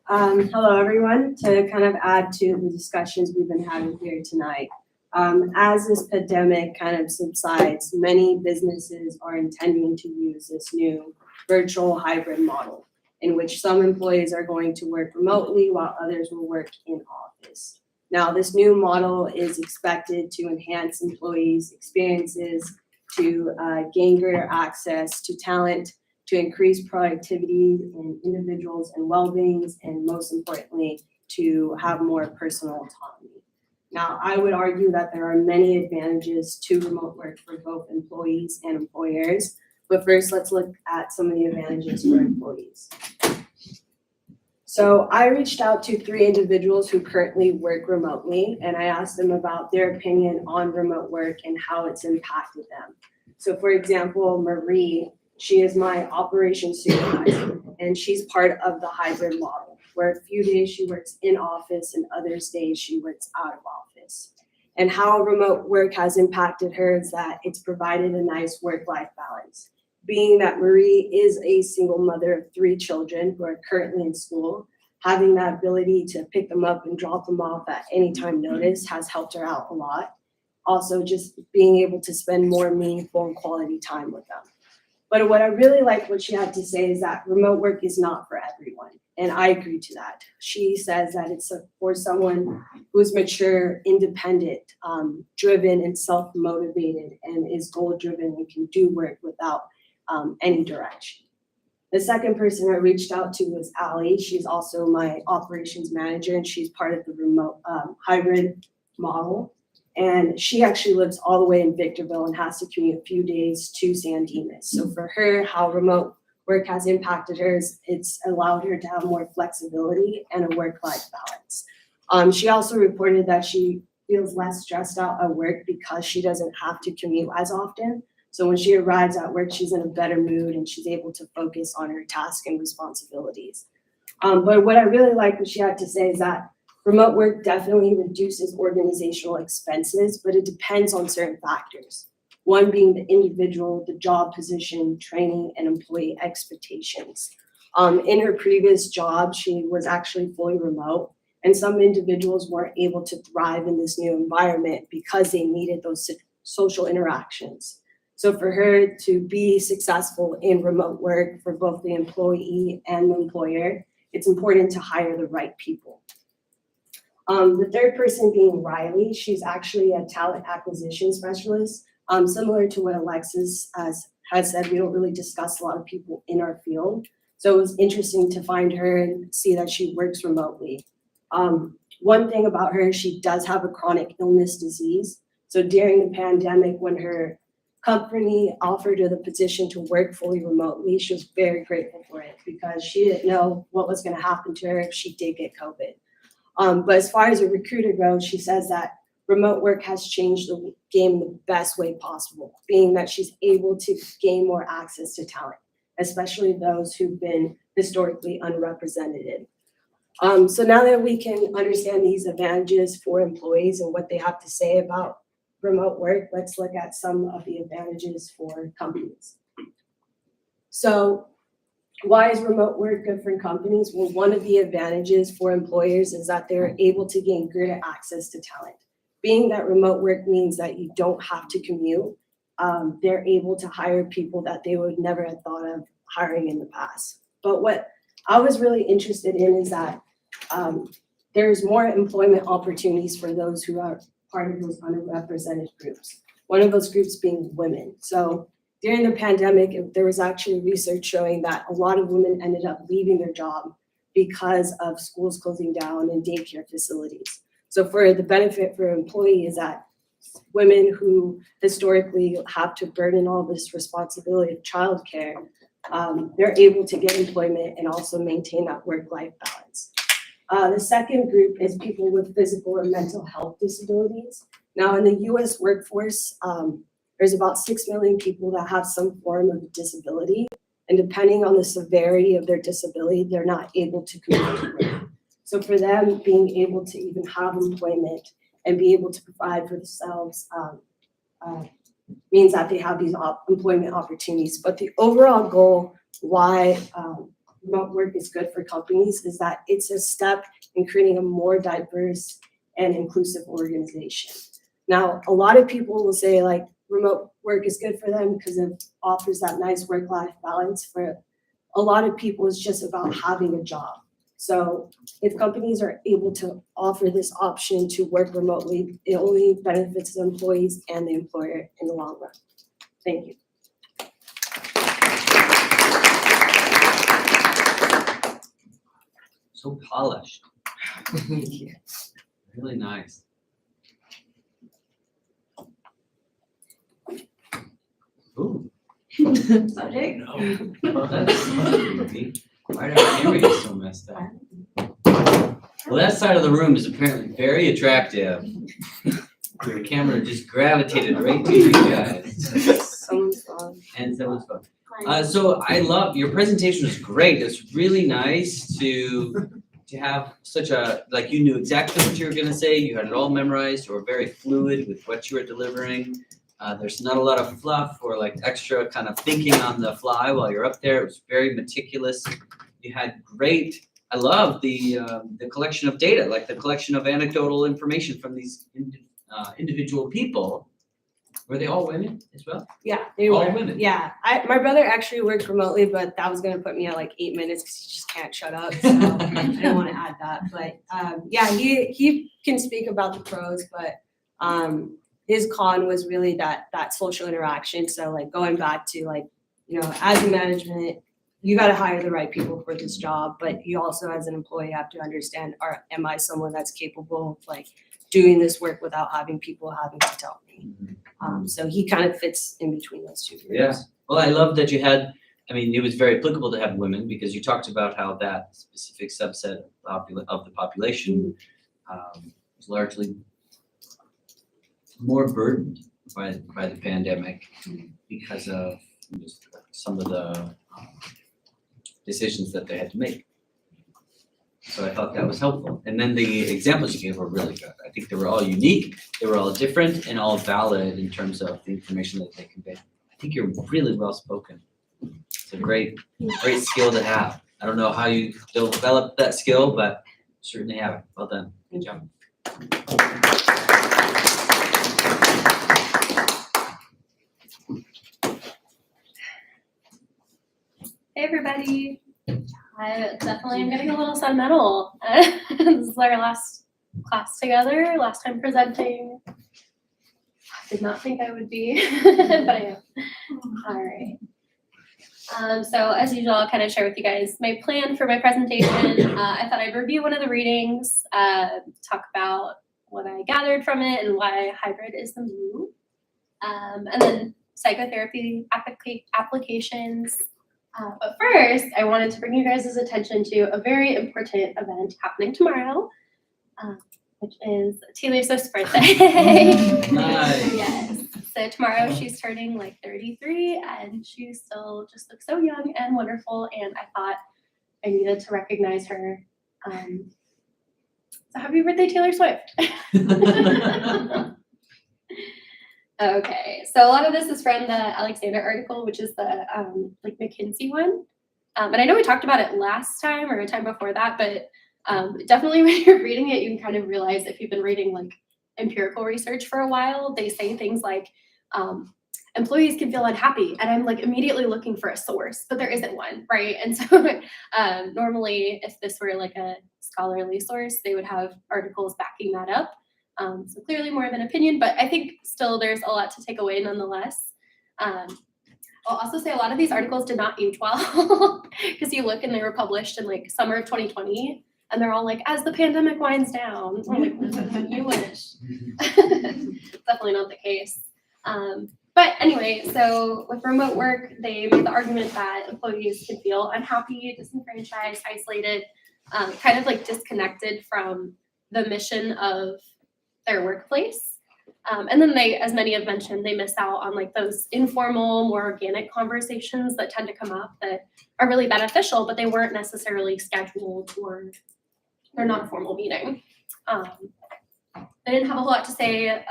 Hello, everyone. To kind of add to the discussions we've been having here tonight. As this pandemic kind of subsides, many businesses are intending to use this new virtual hybrid model in which some employees are going to work remotely while others will work in office. Now, this new model is expected to enhance employees' experiences, to gain greater access to talent, to increase productivity in individuals and well-being, and most importantly, to have more personal autonomy. Now, I would argue that there are many advantages to remote work for both employees and employers, but first let's look at some of the advantages for employees. So I reached out to 3 individuals who currently work remotely, and I asked them about their opinion on remote work and how it's impacted them. So for example, Marie, she is my operations supervisor, and she's part of the hybrid model, where a few days she works in office and other days she works out of office. And how remote work has impacted her is that it's provided a nice work-life balance. Being that Marie is a single mother of 3 children who are currently in school, having that ability to pick them up and drop them off at any time notice has helped her out a lot. Also, just being able to spend more meaningful and quality time with them. But what I really like what she had to say is that remote work is not for everyone. And I agree to that. She says that it's for someone who's mature, independent, driven, and self-motivated, and is goal-driven and can do work without any direction. The second person I reached out to was Allie. She's also my operations manager, and she's part of the remote hybrid model. And she actually lives all the way in Victorville and has to commute a few days to San Dimas. So for her, how remote work has impacted her is it's allowed her to have more flexibility and a work-life balance. She also reported that she feels less stressed out at work because she doesn't have to commute as often. So when she arrives at work, she's in a better mood and she's able to focus on her tasks and responsibilities. But what I really like what she had to say is that remote work definitely reduces organizational expenses, but it depends on certain factors. One being the individual, the job position, training, and employee expectations. In her previous job, she was actually fully remote, and some individuals weren't able to thrive in this new environment because they needed those social interactions. So for her to be successful in remote work for both the employee and the employer, it's important to hire the right people. The third person being Riley, she's actually a talent acquisition specialist. Similar to what Alexis has said, we don't really discuss a lot of people in our field. So it was interesting to find her and see that she works remotely. One thing about her, she does have a chronic illness disease. So during the pandemic, when her company offered her the position to work fully remotely, she was very grateful for it because she didn't know what was going to happen to her if she did get COVID. But as far as a recruiter goes, she says that remote work has changed the game the best way possible, being that she's able to gain more access to talent, especially those who've been historically unrepresented. So now that we can understand these advantages for employees and what they have to say about remote work, let's look at some of the advantages for companies. So why is remote work good for companies? Well, one of the advantages for employers is that they're able to gain greater access to talent. Being that remote work means that you don't have to commute, they're able to hire people that they would never have thought of hiring in the past. But what I was really interested in is that there's more employment opportunities for those who are part of those underrepresented groups. One of those groups being women. So during the pandemic, there was actually research showing that a lot of women ended up leaving their job because of schools closing down and daycare facilities. So for the benefit for employees, that women who historically have to burden all this responsibility of childcare, they're able to get employment and also maintain that work-life balance. The second group is people with physical and mental health disabilities. Now in the US workforce, there's about 6 million people that have some form of disability. And depending on the severity of their disability, they're not able to commute to work. So for them, being able to even have employment and be able to provide for themselves means that they have these employment opportunities. But the overall goal, why remote work is good for companies, is that it's a step in creating a more diverse and inclusive organization. Now, a lot of people will say like remote work is good for them because it offers that nice work-life balance. For a lot of people, it's just about having a job. So if companies are able to offer this option to work remotely, it only benefits the employees and the employer in the long run. Thank you. So polished. Really nice. Ooh. Subject? No. That's creepy. Why are our cameras so messed up? Well, that side of the room is apparently very attractive. Your camera just gravitated right to you guys. Someone's phone. And someone's phone. So I love, your presentation was great. It's really nice to have such a, like you knew exactly what you were gonna say. You had it all memorized. You were very fluid with what you were delivering. There's not a lot of fluff or like extra kind of thinking on the fly while you're up there. It was very meticulous. You had great, I love the collection of data, like the collection of anecdotal information from these individual people. Were they all women as well? Yeah, they All were. women? Yeah, my brother actually works remotely, but that was gonna put me at like 8 minutes because he just can't shut up. So I didn't want to add that, but yeah, he can speak about the pros, but his con was really that social interaction. So like going back to like, you know, as a management, you got to hire the right people for this job, but you also as an employee have to understand, am I someone that's capable of like doing this work without having people having to tell me? So he kind of fits in between those two groups. Yeah. Well, I love that you had, I mean, it was very applicable to have women because you talked about how that specific subset of the population was largely more burdened by the pandemic because of just some of the decisions that they had to make. So I thought that was helpful. And then the examples you gave were really good. I think they were all unique, they were all different and all valid in terms of the information that they convey. I think you're really well spoken. It's a great skill to have. I don't know how you developed that skill, but certainly have it. Well done. Good job. Hey everybody. I definitely am getting a little sentimental. This is our last class together, last time presenting. I did not think I would be, but I am. All right. So as usual, I'll kind of share with you guys my plan for my presentation. I thought I'd review one of the readings, talk about what I gathered from it and why hybrid is the move. And then psychotherapy applications. But first, I wanted to bring you guys' attention to a very important event happening tomorrow, which is Taylor Swift's birthday. Nice. Yes. So tomorrow she's turning like 33 and she still just looks so young and wonderful. And I thought I needed to recognize her. So happy birthday, Taylor Swift. Okay, so a lot of this is from the Alexander article, which is the like McKinsey one. And I know we talked about it last time or a time before that, but definitely when you're reading it, you can kind of realize if you've been reading like empirical research for a while, they say things like employees can feel unhappy. And I'm like immediately looking for a source, but there isn't one, right? And so normally if this were like a scholarly source, they would have articles backing that up. So clearly more of an opinion, but I think still there's a lot to take away nonetheless. I'll also say a lot of these articles did not age well because you look and they were published in like summer of 2020 and they're all like, as the pandemic winds down. We're like, you wish. Definitely not the case. But anyway, so with remote work, they made the argument that employees can feel unhappy, disenfranchised, isolated, kind of like disconnected from the mission of their workplace. And then they, as many have mentioned, they miss out on like those informal, more organic conversations that tend to come up that are really beneficial, but they weren't necessarily scheduled or they're not a formal meeting. They didn't have a whole lot to say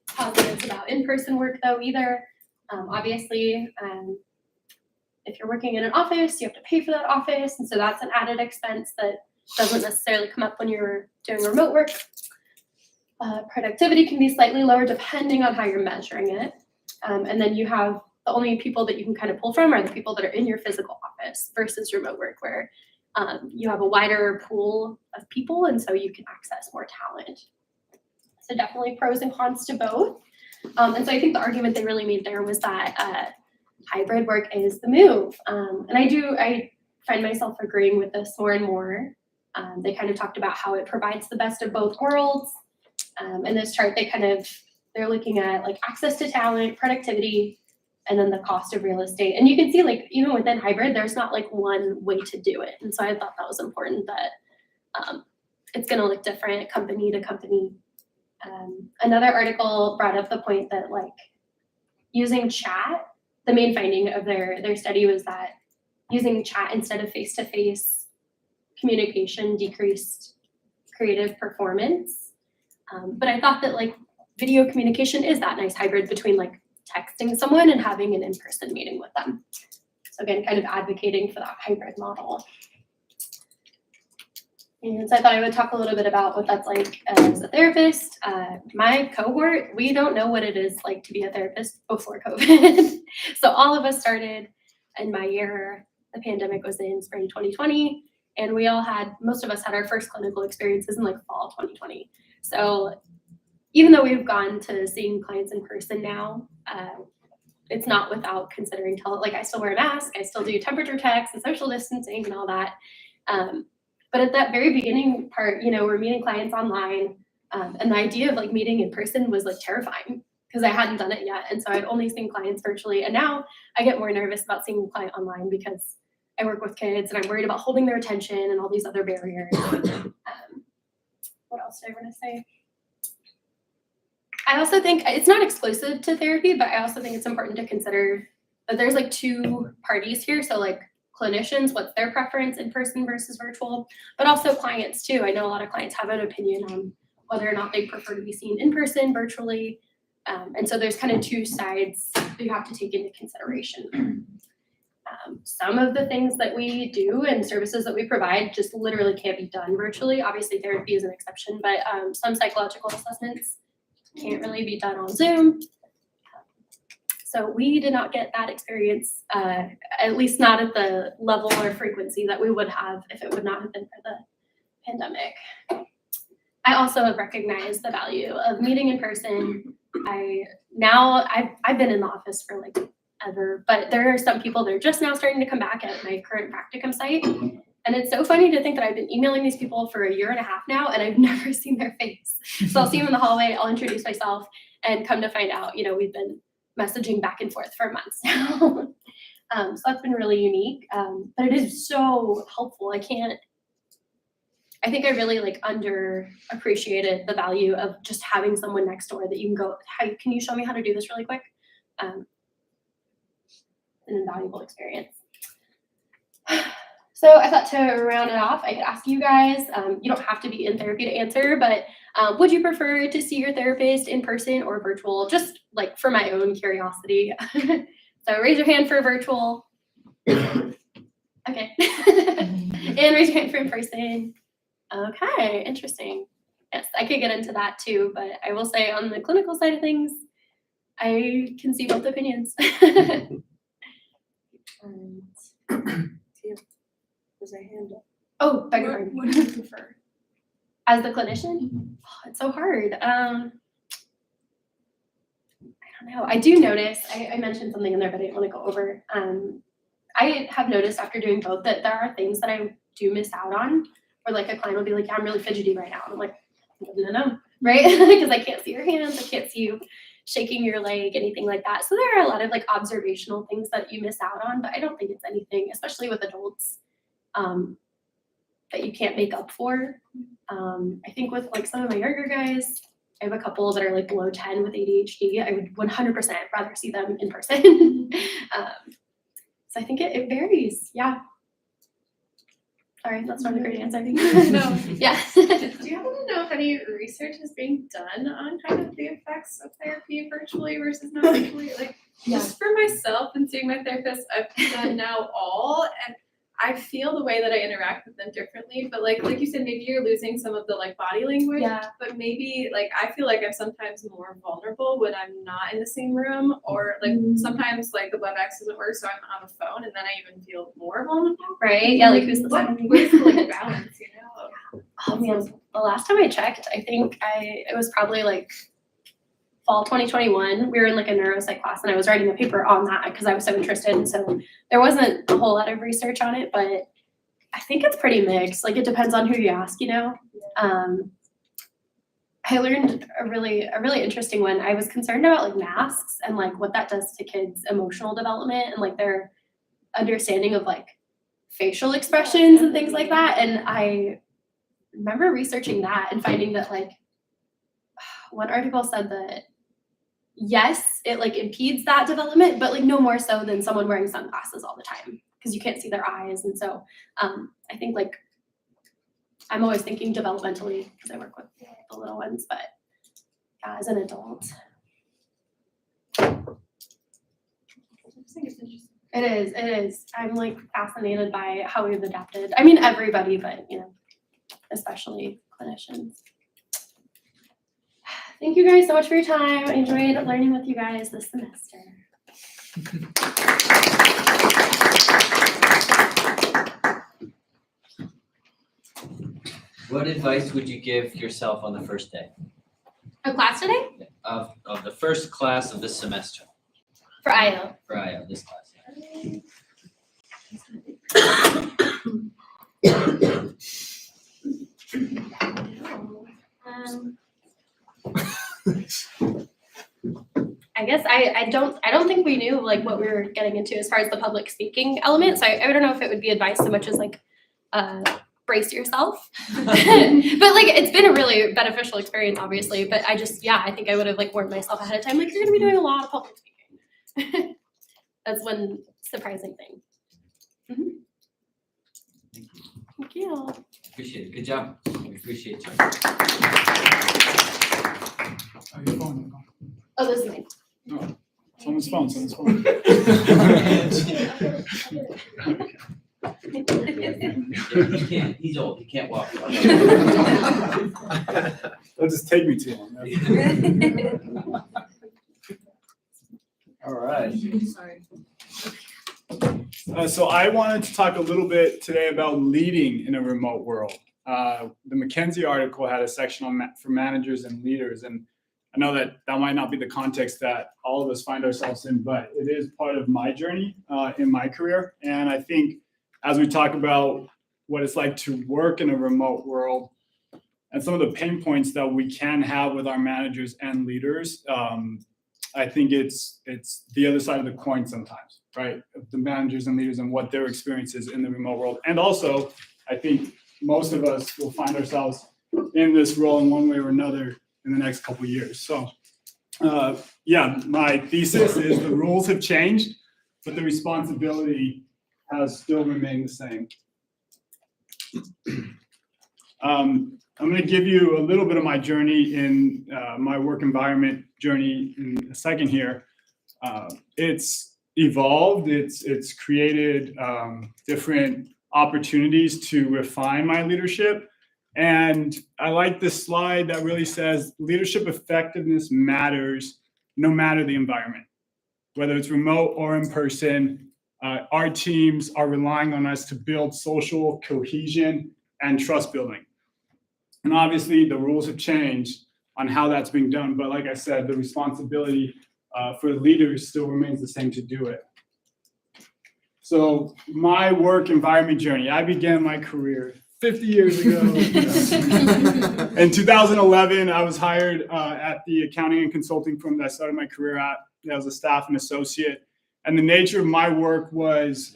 positives about in-person work though either. Obviously, if you're working in an office, you have to pay for that office. And so that's an added expense that doesn't necessarily come up when you're doing remote work. Productivity can be slightly lower depending on how you're measuring it. And then you have the only people that you can kind of pull from are the people that are in your physical office versus remote work where you have a wider pool of people and so you can access more talent. So definitely pros and cons to both. And so I think the argument they really made there was that hybrid work is the move. And I find myself agreeing with this more and more. They kind of talked about how it provides the best of both worlds. In this chart, they're looking at like access to talent, productivity, and then the cost of real estate. And you can see like even within hybrid, there's not like one way to do it. And so I thought that was important that it's going to look different company to company. Another article brought up the point that like using chat, the main finding of their study was that using chat instead of face-to-face communication decreased creative performance. But I thought that like video communication is that nice hybrid between like texting someone and having an in-person meeting with them. So again, kind of advocating for that hybrid model. And so I thought I would talk a little bit about what that's like as a therapist. My cohort, we don't know what it is like to be a therapist before COVID. So all of us started in my year, the pandemic was in spring 2020, and most of us had our first clinical experiences in like fall 2020. So even though we've gone to seeing clients in person now, it's not without considering like I still wear a mask, I still do temperature checks and social distancing and all that. But at that very beginning part, we're meeting clients online, and the idea of like meeting in person was like terrifying because I hadn't done it yet. And so I'd only seen clients virtually. And now I get more nervous about seeing a client online because I work with kids and I'm worried about holding their attention and all these other barriers. What else did I want to say? I also think it's not exclusive to therapy, but I also think it's important to consider that there's like two parties here. So like clinicians, what's their preference in person versus virtual, but also clients too. I know a lot of clients have an opinion on whether or not they prefer to be seen in person, virtually. And so there's kind of two sides that you have to take into consideration. Some of the things that we do and services that we provide just literally can't be done virtually. Obviously therapy is an exception, but some psychological assessments can't really be done on Zoom. So we did not get that experience, at least not at the level or frequency that we would have if it would not have been for the pandemic. I also have recognized the value of meeting in person. I've been in the office for like ever. But there are some people that are just now starting to come back at my current practicum site. And it's so funny to think that I've been emailing these people for 1.5 years now and I've never seen their face. So I'll see them in the hallway, I'll introduce myself, and come to find out, you know, we've been messaging back and forth for months now. So that's been really unique. But it is so helpful. I think I really like underappreciated the value of just having someone next door that you can go, "Hi, can you show me how to do this really quick?" An invaluable experience. So I thought to round it off, I could ask you guys, you don't have to be in therapy to answer, but would you prefer to see your therapist in person or virtual? Just like for my own curiosity. So raise your hand for virtual. Okay. And raise your hand for in person. Okay, interesting. Yes, I could get into that too, but I will say on the clinical side of things, I can see both opinions. Was their hand up? Oh, beg your pardon. What do you prefer? As the clinician, oh, it's so hard. I don't know. I do notice, I mentioned something in there, but I didn't want to go over. I have noticed after doing both that there are things that I do miss out on, or like a client will be like, "Yeah, I'm really fidgety right now." And I'm like, no, right? Because I can't see your hands, I can't see you shaking your leg, anything like that. So there are a lot of like observational things that you miss out on, but I don't think it's anything, especially with adults, that you can't make up for. I think with like some of my younger guys, I have a couple that are like below 10 with ADHD. I would 100% rather see them in person. So I think it varies. Yeah. Sorry, that's not a great answer. No. Yeah. Do you happen to know if any research is being done on kind of the effects of therapy virtually versus not virtually? Like, just for myself and seeing my therapist, I've done now all, and I feel the way that I interact with them differently. But like you said, maybe you're losing some of the like body language. Yeah. But maybe like I feel like I'm sometimes more vulnerable when I'm not in the same room, or like sometimes like the WebEx doesn't work, so I'm on the phone, and then I even feel more vulnerable. Right? Yeah, like who's Where's the like balance, you know? Oh man, the last time I checked, I think it was probably like fall 2021. We were in like a neuropsych class and I was writing a paper on that because I was so interested. And so there wasn't a whole lot of research on it, but I think it's pretty mixed. Like it depends on who you ask, you know? I learned a really interesting one. I was concerned about like masks and like what that does to kids' emotional development and like their understanding of like facial expressions and things like that. And I remember researching that and finding that like one article said that yes, it like impedes that development, but like no more so than someone wearing sunglasses all the time because you can't see their eyes. And so I think like I'm always thinking developmentally because I work with the little ones, but yeah, as an adult. It is. I'm like fascinated by how we've adapted. I mean, everybody, but you know, especially clinicians. Thank you guys so much for your time. I enjoyed learning with you guys this semester. What advice would you give yourself on the first day A class today? of the first class of this semester? For IO. For IO, this class. I guess I don't think we knew like what we were getting into as far as the public speaking element. So I don't know if it would be advice so much as like brace yourself. But like it's been a really beneficial experience, obviously. But I think I would have like warned myself ahead of time, like you're gonna be doing a lot of public speaking. That's one surprising thing. Mm-hmm. Thank you. Appreciate it. Good job. We appreciate you. Oh, your phone. Oh, this is mine. No, someone's phone. Someone's phone. He can't. He's old. He can't walk. That'll just take me too long. All right. Sorry. So I wanted to talk a little bit today about leading in a remote world. The McKinsey article had a section on for managers and leaders, and I know that that might not be the context that all of us find ourselves in, but it is part of my journey in my career. And I think as we talk about what it's like to work in a remote world and some of the pain points that we can have with our managers and leaders, I think it's the other side of the coin sometimes, right? The managers and leaders and what their experiences in the remote world. And also, I think most of us will find ourselves in this role in one way or another in the next couple of years. So yeah, my thesis is the rules have changed, but the responsibility has still remained the same. I'm going to give you a little bit of my journey in my work environment journey in a second here. It's evolved, it's created different opportunities to refine my leadership. And I like this slide that really says leadership effectiveness matters no matter the environment, whether it's remote or in person. Our teams are relying on us to build social cohesion and trust building. And obviously the rules have changed on how that's being done. But like I said, the responsibility for leaders still remains the same to do it. So my work environment journey, I began my career 50 years ago. In 2011, I was hired at the accounting and consulting firm that I started my career at as a staff and associate. And the nature of my work was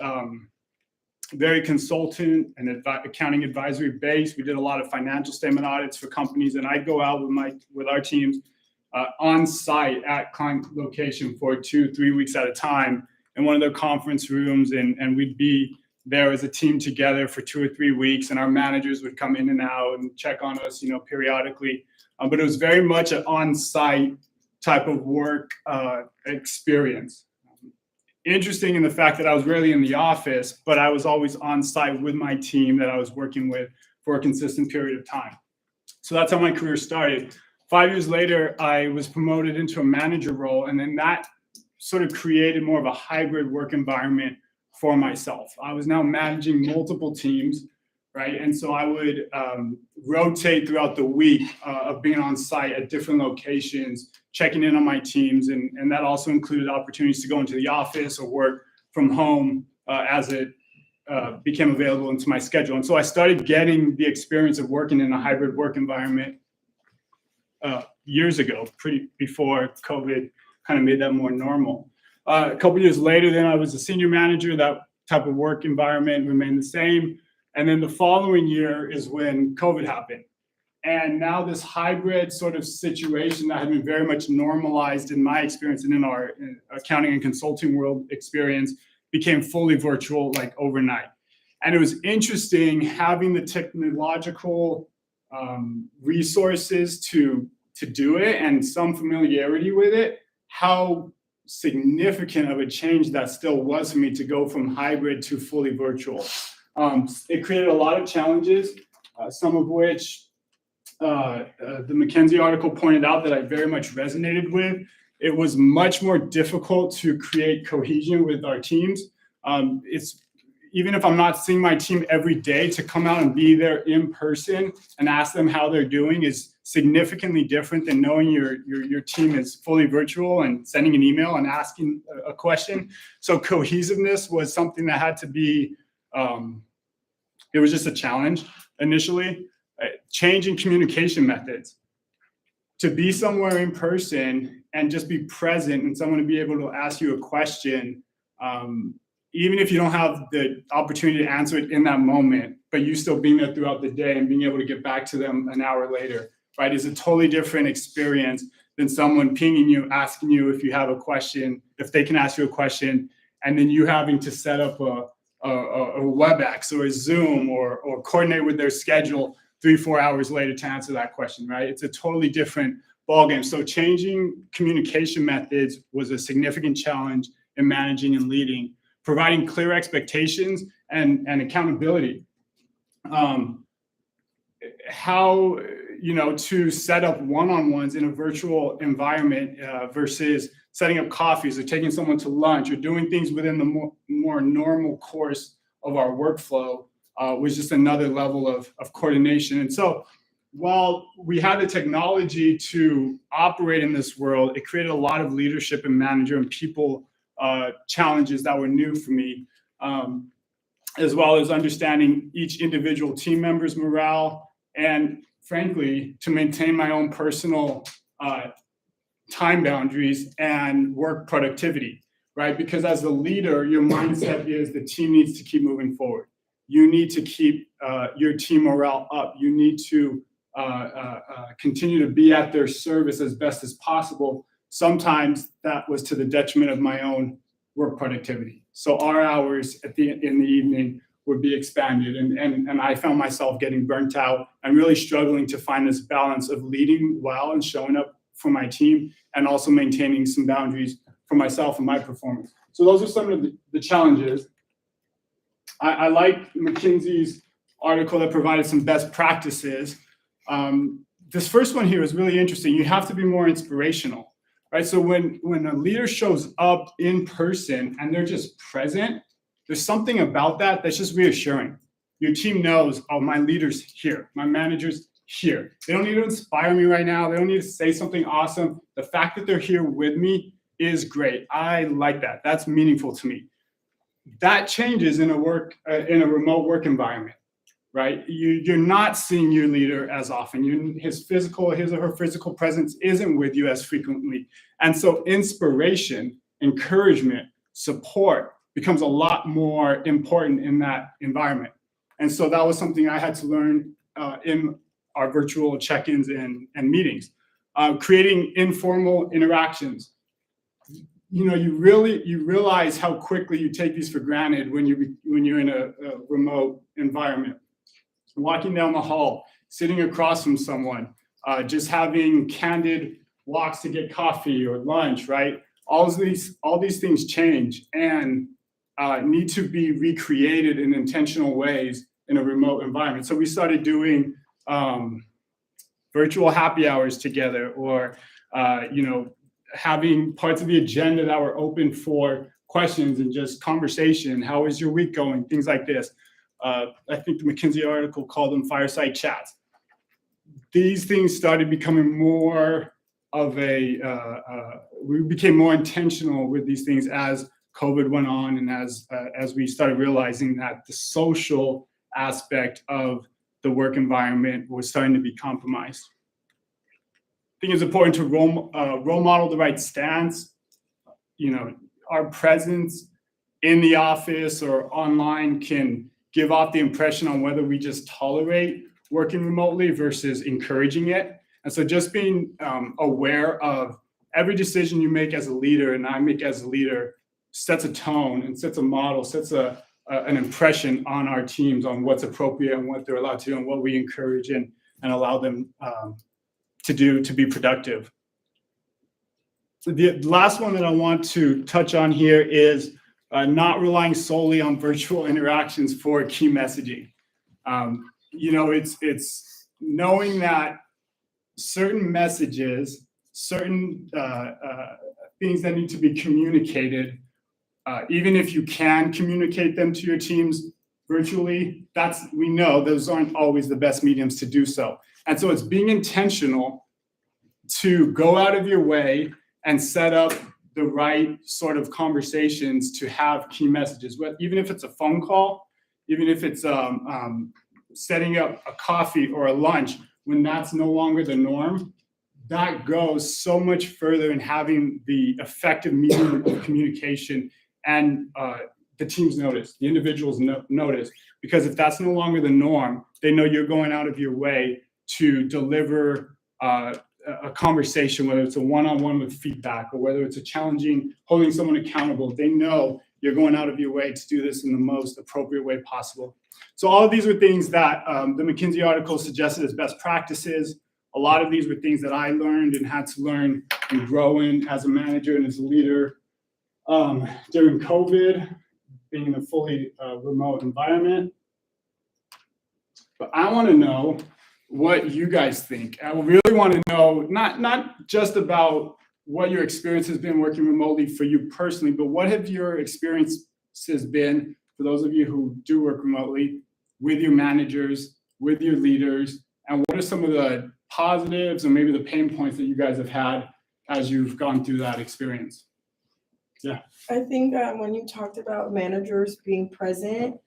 very consultant and accounting advisory based. We did a lot of financial statement audits for companies, and I'd go out with our teams on site at client location for 2-3 weeks at a time in one of their conference rooms, and we'd be there as a team together for 2 or 3 weeks, and our managers would come in and out and check on us, periodically. But it was very much an on-site type of work experience. Interesting in the fact that I was rarely in the office, but I was always on site with my team that I was working with for a consistent period of time. So that's how my career started. 5 years later, I was promoted into a manager role, and then that sort of created more of a hybrid work environment for myself. I was now managing multiple teams, right? And so I would rotate throughout the week of being on site at different locations, checking in on my teams. And that also included opportunities to go into the office or work from home as it became available into my schedule. And so I started getting the experience of working in a hybrid work environment years ago, before COVID kind of made that more normal. A couple years later, then I was a senior manager. That type of work environment remained the same. And then the following year is when COVID happened. And now this hybrid sort of situation that had been very much normalized in my experience and in our accounting and consulting world experience became fully virtual like overnight. And it was interesting having the technological resources to do it and some familiarity with it, how significant of a change that still was for me to go from hybrid to fully virtual. It created a lot of challenges, some of which the McKinsey article pointed out that I very much resonated with. It was much more difficult to create cohesion with our teams. It's even if I'm not seeing my team every day, to come out and be there in person and ask them how they're doing is significantly different than knowing your team is fully virtual and sending an email and asking a question. So cohesiveness was something that had to be, it was just a challenge initially. Changing communication methods. To be somewhere in person and just be present and someone to be able to ask you a question, even if you don't have the opportunity to answer it in that moment, but you still being there throughout the day and being able to get back to them an hour later, right, is a totally different experience than someone pinging you, asking you if you have a question, if they can ask you a question, and then you having to set up a WebEx or a Zoom or coordinate with their schedule 3-4 hours later to answer that question, right? It's a totally different ballgame. So changing communication methods was a significant challenge in managing and leading, providing clear expectations and accountability. How, to set up one-on-ones in a virtual environment versus setting up coffees or taking someone to lunch or doing things within the more normal course of our workflow was just another level of coordination. And so while we had the technology to operate in this world, it created a lot of leadership and manager and people challenges that were new for me, as well as understanding each individual team member's morale, and frankly, to maintain my own personal time boundaries and work productivity, right? Because as a leader, your mindset is the team needs to keep moving forward. You need to keep your team morale up. You need to continue to be at their service as best as possible. Sometimes that was to the detriment of my own work productivity. So our hours in the evening would be expanded, and I found myself getting burnt out and really struggling to find this balance of leading well and showing up for my team, and also maintaining some boundaries for myself and my performance. So those are some of the challenges. I like McKinsey's article that provided some best practices. This first one here is really interesting. You have to be more inspirational. Right, so when a leader shows up in person and they're just present, there's something about that that's just reassuring. Your team knows, oh, my leader's here, my manager's here. They don't need to inspire me right now. They don't need to say something awesome. The fact that they're here with me is great. I like that. That's meaningful to me. That changes in a remote work environment. Right, you're not seeing your leader as often. His or her physical presence isn't with you as frequently, and so inspiration, encouragement, support becomes a lot more important in that environment. And so that was something I had to learn in our virtual check-ins and meetings. Creating informal interactions. You realize how quickly you take these for granted when you're in a remote environment. Walking down the hall, sitting across from someone, just having candid walks to get coffee or lunch, right? All these things change and need to be recreated in intentional ways in a remote environment. So we started doing virtual happy hours together, or having parts of the agenda that were open for questions and just conversation. How is your week going? Things like this. I think the McKinsey article called them fireside chats. These things started becoming more of we became more intentional with these things as COVID went on, and as we started realizing that the social aspect of the work environment was starting to be compromised. I think it's important to role model the right stance. Our presence in the office or online can give off the impression on whether we just tolerate working remotely versus encouraging it. And so just being aware of every decision you make as a leader and I make as a leader sets a tone and sets a model, sets an impression on our teams on what's appropriate and what they're allowed to do and what we encourage and allow them to do to be productive. So the last one that I want to touch on here is not relying solely on virtual interactions for key messaging. It's knowing that certain messages, certain things that need to be communicated, even if you can communicate them to your teams virtually, we know those aren't always the best mediums to do so. And so it's being intentional to go out of your way and set up the right sort of conversations to have key messages, even if it's a phone call, even if it's setting up a coffee or a lunch, when that's no longer the norm, that goes so much further in having the effective medium of communication and the teams notice, the individuals notice, because if that's no longer the norm, they know you're going out of your way to deliver a conversation, whether it's a one-on-one with feedback or whether it's a challenging, holding someone accountable. They know you're going out of your way to do this in the most appropriate way possible. So all of these were things that the McKinsey article suggested as best practices. A lot of these were things that I learned and had to learn and grow in as a manager and as a leader during COVID, being in a fully remote environment. But I want to know what you guys think. I really want to know not just about what your experience has been working remotely for you personally, but what have your experiences been for those of you who do work remotely with your managers, with your leaders, And what are some of the positives and maybe the pain points that you guys have had as you've gone through that experience? Yeah. I think when you talked about managers being present,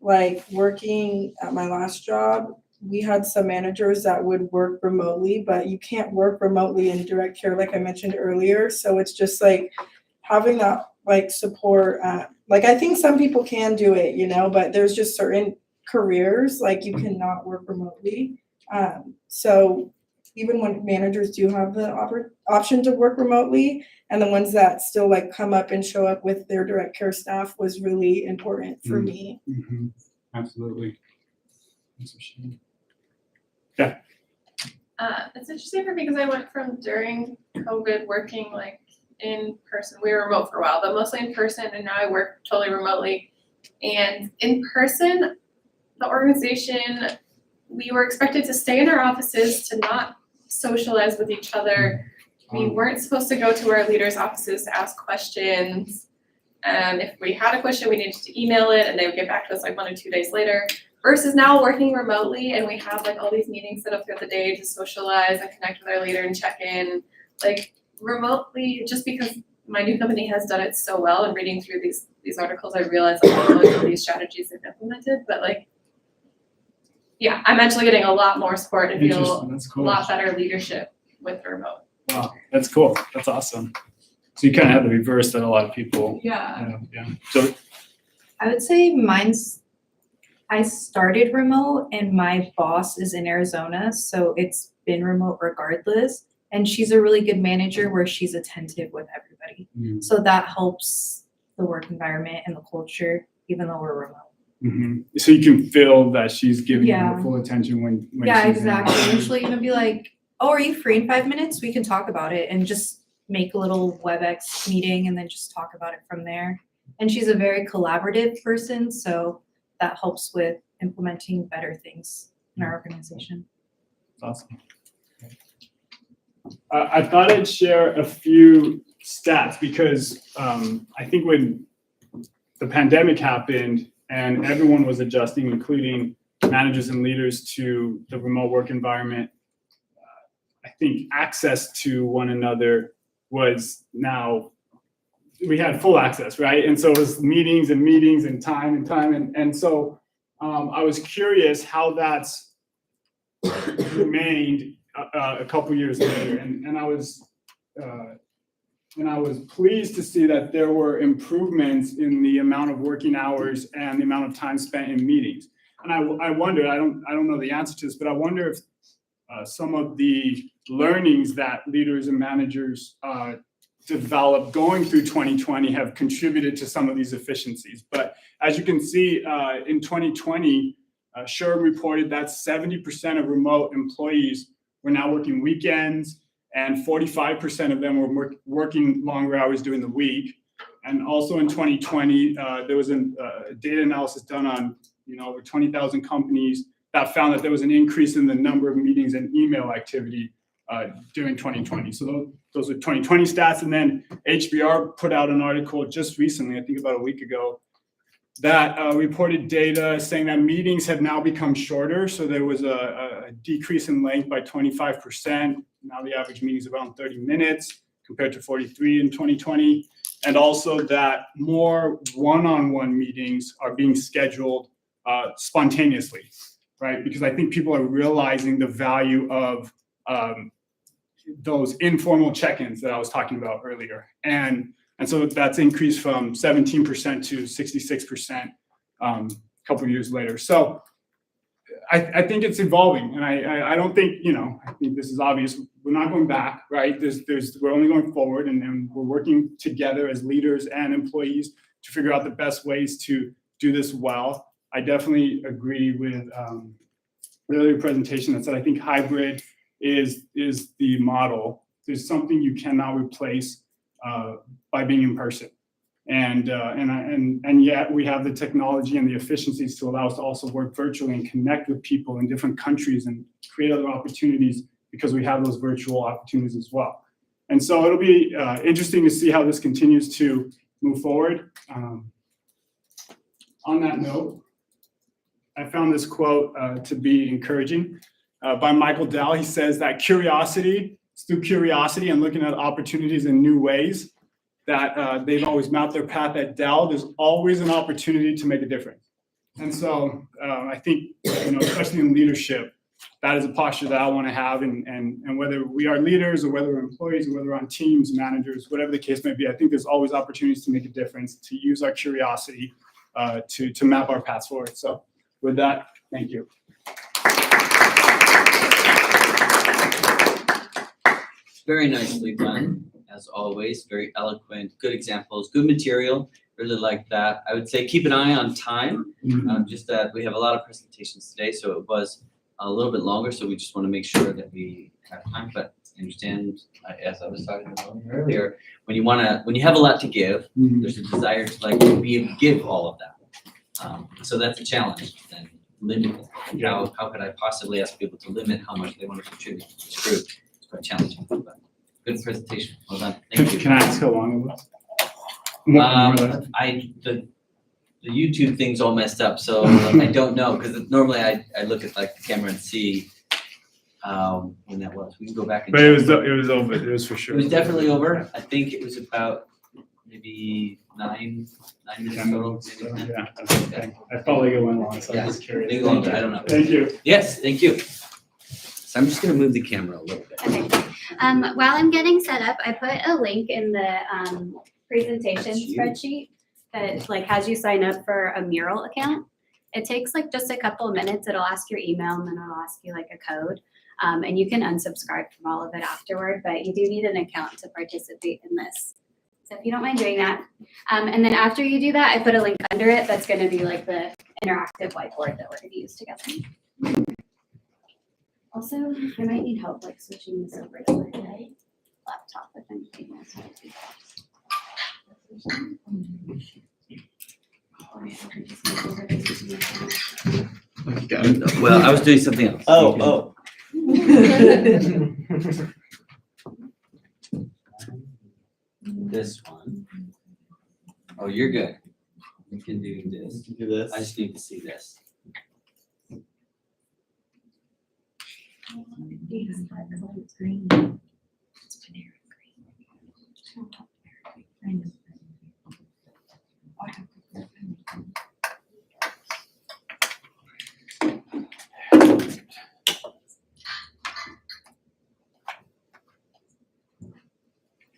like working at my last job, we had some managers that would work remotely, but you can't work remotely in direct care, like I mentioned earlier. So it's just like having that like support. Like I think some people can do it, you know, but there's just certain careers like you cannot work remotely. So even when managers do have the option to work remotely, and the ones that still like come up and show up with their direct care staff was really important for me. Mm-hmm. Absolutely. Yeah. It's interesting for me because I went from during COVID working like in person. We were remote for a while, but mostly in person, and now I work totally remotely. And in person, the organization, we were expected to stay in our offices, to not socialize with each other. We weren't supposed to go to our leaders' offices to ask questions. If we had a question, we needed to email it, and they would get back to us like 1 or 2 days later. Versus now working remotely, and we have like all these meetings set up throughout the day to socialize and connect with our leader and check in. Like remotely, just because my new company has done it so well, and reading through these articles, I realized like all of these strategies they've implemented. But like, yeah, I'm actually getting a lot more support and feel Interesting. That's cool. a lot better leadership with the remote. Wow, that's cool. That's awesome. So you kind of have the reverse that a lot of people. Yeah. Yeah. So I would say I started remote and my boss is in Arizona, so it's been remote regardless. And she's a really good manager where she's attentive with everybody. So that helps the work environment and the culture, even though we're remote. mm-hmm. So you can feel that she's giving you Yeah. the full attention when Yeah, she's exactly. in. And she'll even be like, "Oh, are you free in 5 minutes? We can talk about it," and just make a little WebEx meeting and then just talk about it from there. And she's a very collaborative person, so that helps with implementing better things in our organization. Awesome. I thought I'd share a few stats because I think when the pandemic happened and everyone was adjusting, including managers and leaders, to the remote work environment, I think access to one another was now, we had full access, right? And so it was meetings and meetings and time. And so I was curious how that's remained a couple years later. And I was pleased to see that there were improvements in the amount of working hours and the amount of time spent in meetings. And I wonder, I don't know the answer to this, but I wonder if some of the learnings that leaders and managers developed going through 2020 have contributed to some of these efficiencies. But as you can see, in 2020, SHRM reported that 70% of remote employees were now working weekends, and 45% of them were working longer hours during the week. And also in 2020, there was a data analysis done on over 20,000 companies that found that there was an increase in the number of meetings and email activity during 2020. So those are 2020 stats. And then HBR put out an article just recently, I think about a week ago, that reported data saying that meetings have now become shorter. So there was a decrease in length by 25%. Now the average meeting is around 30 minutes compared to 43 in 2020. And also that more one-on-one meetings are being scheduled spontaneously, right? Because I think people are realizing the value of those informal check-ins that I was talking about earlier. And so that's increased from 17% to 66% a couple of years later. So I think it's evolving, and I don't think, I think this is obvious. We're not going back, right? We're only going forward, and then we're working together as leaders and employees to figure out the best ways to do this well. I definitely agree with the earlier presentation that said I think hybrid is the model. There's something you cannot replace by being in person, and yet we have the technology and the efficiencies to allow us to also work virtually and connect with people in different countries and create other opportunities because we have those virtual opportunities as well. And so it'll be interesting to see how this continues to move forward. On that note, I found this quote to be encouraging. by Michael Dell. He says that it's through curiosity and looking at opportunities in new ways that they've always mapped their path at Dell. There's always an opportunity to make a difference. And so I think, especially in leadership, that is a posture that I want to have. And whether we are leaders or whether we're employees or whether we're on teams, managers, whatever the case may be, I think there's always opportunities to make a difference, to use our curiosity to map our paths forward. So with that, thank you. Very nicely done, as always. Very eloquent, good examples, good material. Really like that. I would say keep an eye on time. Just that we have a lot of presentations today, so it was a little bit longer. So we just want to make sure that we have time. But I understand, as I was talking about earlier, when you have a lot to give, there's a desire to give all of that. So that's a challenge. And limit how could I possibly ask people to limit how much they want to contribute to this group? It's quite challenging. But good presentation. Well done. Thank you. Can I ask how long it was? The YouTube thing's all messed up, so I don't know, because normally I look at the camera and see when that was. We can go back and But check. it was over. It was for sure. It was definitely over. I think it was about maybe 9 minutes total. Maybe 10. Yeah, okay. I felt like it went long, so I'm just curious. Maybe longer, I don't know. Thank you. Yes, thank you. So I'm just gonna move the camera a little bit. Okay. While I'm getting set up, I put a link in the presentation spreadsheet that has you sign up for a Mural account. It takes just a couple of minutes. It'll ask your email and then it'll ask you a code. And you can unsubscribe from all of it afterward, but you do need an account to participate in this. So if you don't mind doing that. And then after you do that, I put a link under it that's gonna be the interactive whiteboard that we're gonna use together. Also, I might need help switching this over to my laptop if anything else. Well, I was doing something else. Oh. This one. Oh, you're good. We can do this. Do this. I just need to see this.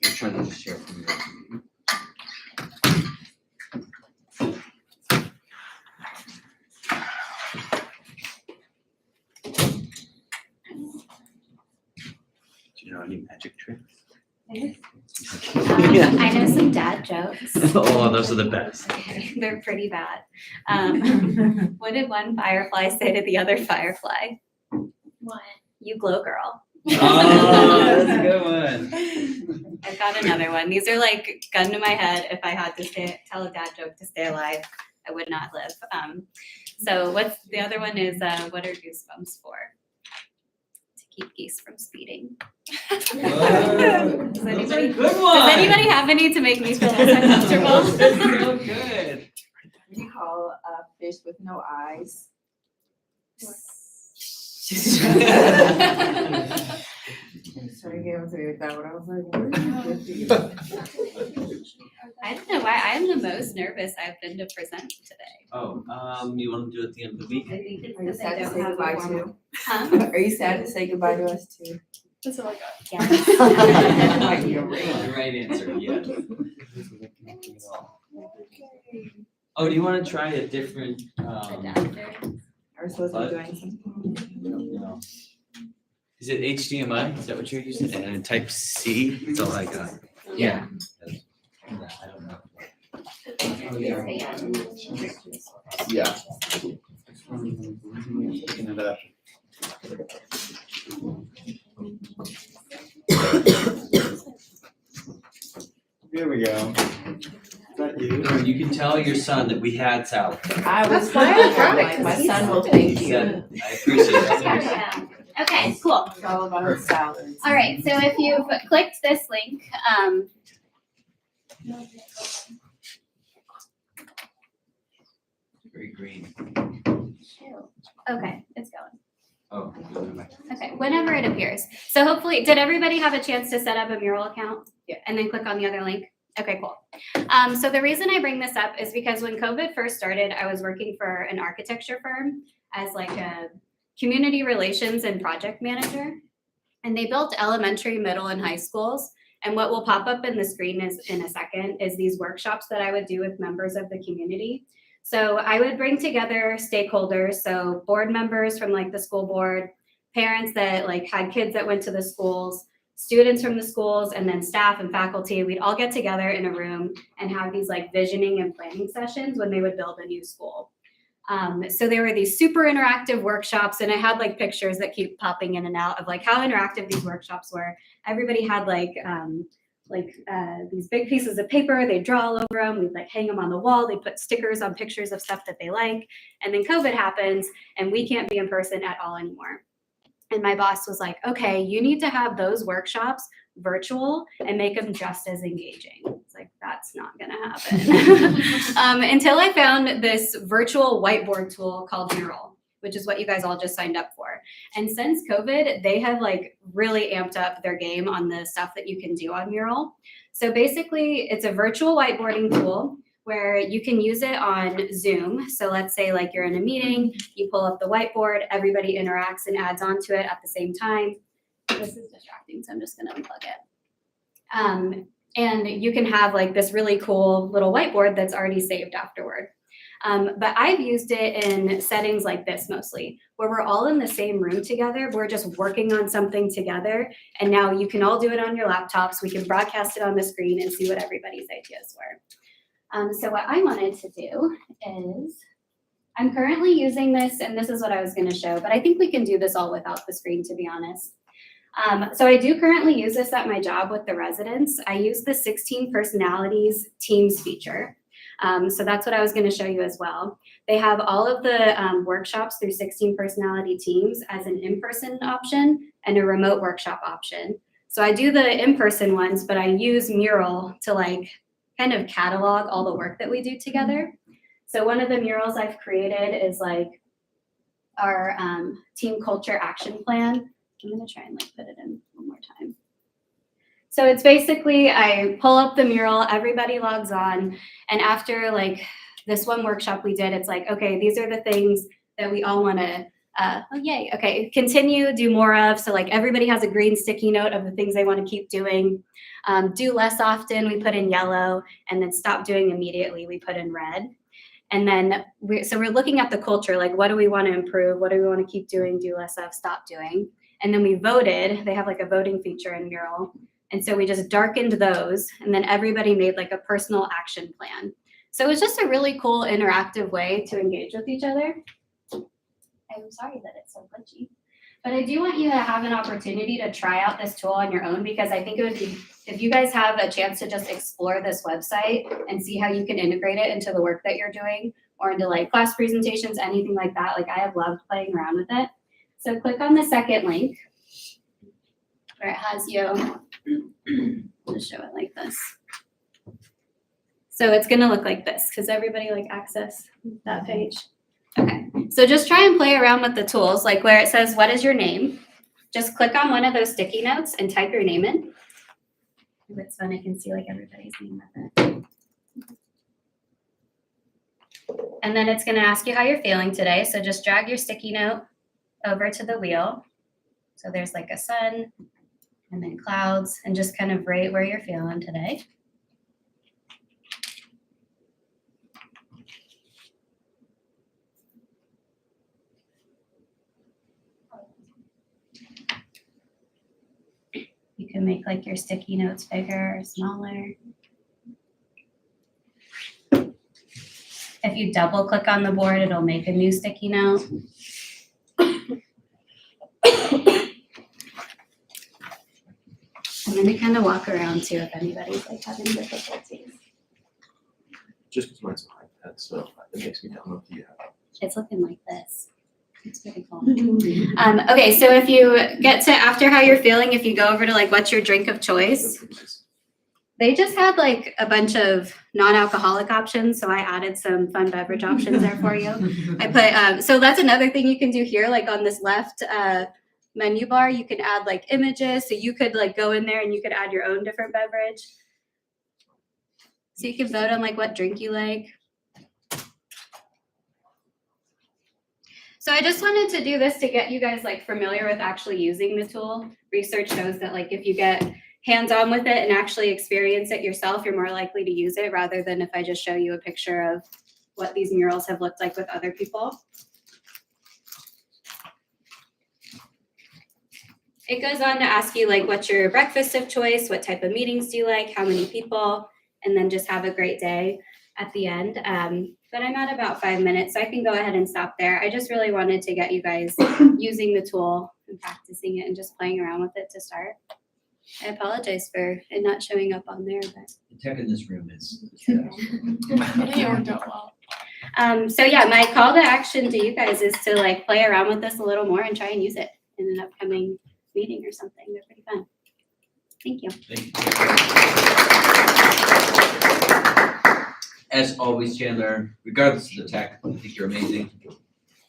I'm trying to share from you. Do you know any magic tricks? I know some dad jokes. Oh, those are the best. They're pretty bad. What did one firefly say to the other firefly? What? You glow, girl. Oh, that's a good one. I've got another one. These are gun to my head. If I had to tell a dad joke to stay alive, I would not live. So what's the other one is what are goosebumps for? To keep geese from speeding. Does anybody have any to make me feel less uncomfortable? So good. We call a fish with no eyes. So I gave him to that one. I was like, I don't know why I'm the most nervous I've been to present today. Oh, you want to do it at the end of the week? I think it's Are you because I sad to don't say have a goodbye warm-up. to? Huh? Are you sad to say goodbye to us too? That's all I got. Yes. Might be a ring. The right answer, yes. Oh, do you want to try a different? Are we supposed to be doing something? No. Is it HDMI? Is that what you're using? And type C? That's all I got. Yeah. I don't know. Yeah. Picking it up. Here we go. Is that you? You can tell your son that we had salad. I was like, my son will thank you. Good. I appreciate that. Okay, cool. It's all about salads. All right, so if you've clicked this link, Very green. okay, it's going. Oh. Okay, whenever it appears. So hopefully, did everybody have a chance to set up a mural account? Yeah. And then click on the other link? Okay, cool. So the reason I bring this up is because when COVID first started, I was working for an architecture firm as like a community relations and project manager. And they built elementary, middle, and high schools. And what will pop up in the screen is in a second is these workshops that I would do with members of the community. So I would bring together stakeholders, so board members from like the school board, parents that like had kids that went to the schools, students from the schools, and then staff and faculty. We'd all get together in a room and have these like visioning and planning sessions when they would build a new school. So there were these super interactive workshops, and I had like pictures that keep popping in and out of like how interactive these workshops were. Everybody had these big pieces of paper, they'd draw all over them, we'd like hang them on the wall, they put stickers on pictures of stuff that they like. And then COVID happens and we can't be in person at all anymore. And my boss was like, okay, you need to have those workshops virtual and make them just as engaging. It's like, that's not gonna happen. Until I found this virtual whiteboard tool called Mural, which is what you guys all just signed up for. And since COVID, they have like really amped up their game on the stuff that you can do on Mural. So basically, it's a virtual whiteboarding tool where you can use it on Zoom. So let's say like you're in a meeting, you pull up the whiteboard, everybody interacts and adds onto it at the same time. This is distracting, so I'm just gonna unplug it. And you can have like this really cool little whiteboard that's already saved afterward. But I've used it in settings like this mostly, where we're all in the same room together. We're just working on something together. And now you can all do it on your laptops. We can broadcast it on the screen and see what everybody's ideas were. So what I wanted to do is, I'm currently using this, and this is what I was going to show, but I think we can do this all without the screen, to be honest. So I do currently use this at my job with the residents. I use the 16 Personalities Teams feature. So that's what I was going to show you as well. They have all of the workshops through 16 Personality Teams as an in-person option and a remote workshop option. So I do the in-person ones, but I use Mural to like kind of catalog all the work that we do together. So one of the murals I've created is like our team culture action plan. I'm gonna try and like put it in one more time. So it's basically, I pull up the mural, everybody logs on, and after like this one workshop we did, it's like, okay, these are the things that we all wanna, continue, do more of. So like everybody has a green sticky note of the things they wanna keep doing. Do less often, we put in yellow, and then stop doing immediately, we put in red. And then we're looking at the culture, like what do we want to improve? What do we want to keep doing, do less of, stop doing? And then we voted, they have like a voting feature in Mural. And so we just darkened those, and then everybody made like a personal action plan. So it's just a really cool interactive way to engage with each other. I'm sorry that it's so glitchy. But I do want you to have an opportunity to try out this tool on your own, because I think it would be, if you guys have a chance to just explore this website and see how you can integrate it into the work that you're doing or into like class presentations, anything like that, like I have loved playing around with it. So click on the second link where it has you, I'll just show it like this. So it's gonna look like this because everybody like access that page. Okay, so just try and play around with the tools, like where it says, what is your name? Just click on one of those sticky notes and type your name in. If it's fun, I can see like everybody's name with it. And then it's gonna ask you how you're feeling today. So just drag your sticky note over to the wheel. So there's like a sun and then clouds, and just kind of rate where you're feeling today. You can make like your sticky notes bigger or smaller. If you double click on the board, it'll make a new sticky note. And then we kind of walk around too if anybody's like having difficulties. Just because mine's an iPad, so it makes me download the app. It's looking like this. It's pretty cool. Okay, so if you get to after how you're feeling, if you go over to like what's your drink of choice, they just had like a bunch of non-alcoholic options, so I added some fun beverage options there for you. I put so that's another thing you can do here, like on this left menu bar, you can add like images. So you could like go in there and you could add your own different beverage. So you can vote on like what drink you like. So I just wanted to do this to get you guys like familiar with actually using the tool. Research shows that like if you get hands-on with it and actually experience it yourself, you're more likely to use it rather than if I just show you a picture of what these murals have looked like with other people. It goes on to ask you like what's your breakfast of choice, what type of meetings do you like, how many people, and then just have a great day at the end. But I'm at about 5 minutes, so I can go ahead and stop there. I just really wanted to get you guys using the tool and practicing it and just playing around with it to start. I apologize for it not showing up on there, but. The tech in this room is. I think it worked out well. So yeah, my call to action to you guys is to like play around with this a little more and try and use it in an upcoming meeting or something. They're pretty fun. Thank you. As always, Chandler, regardless of the tech, I think you're amazing.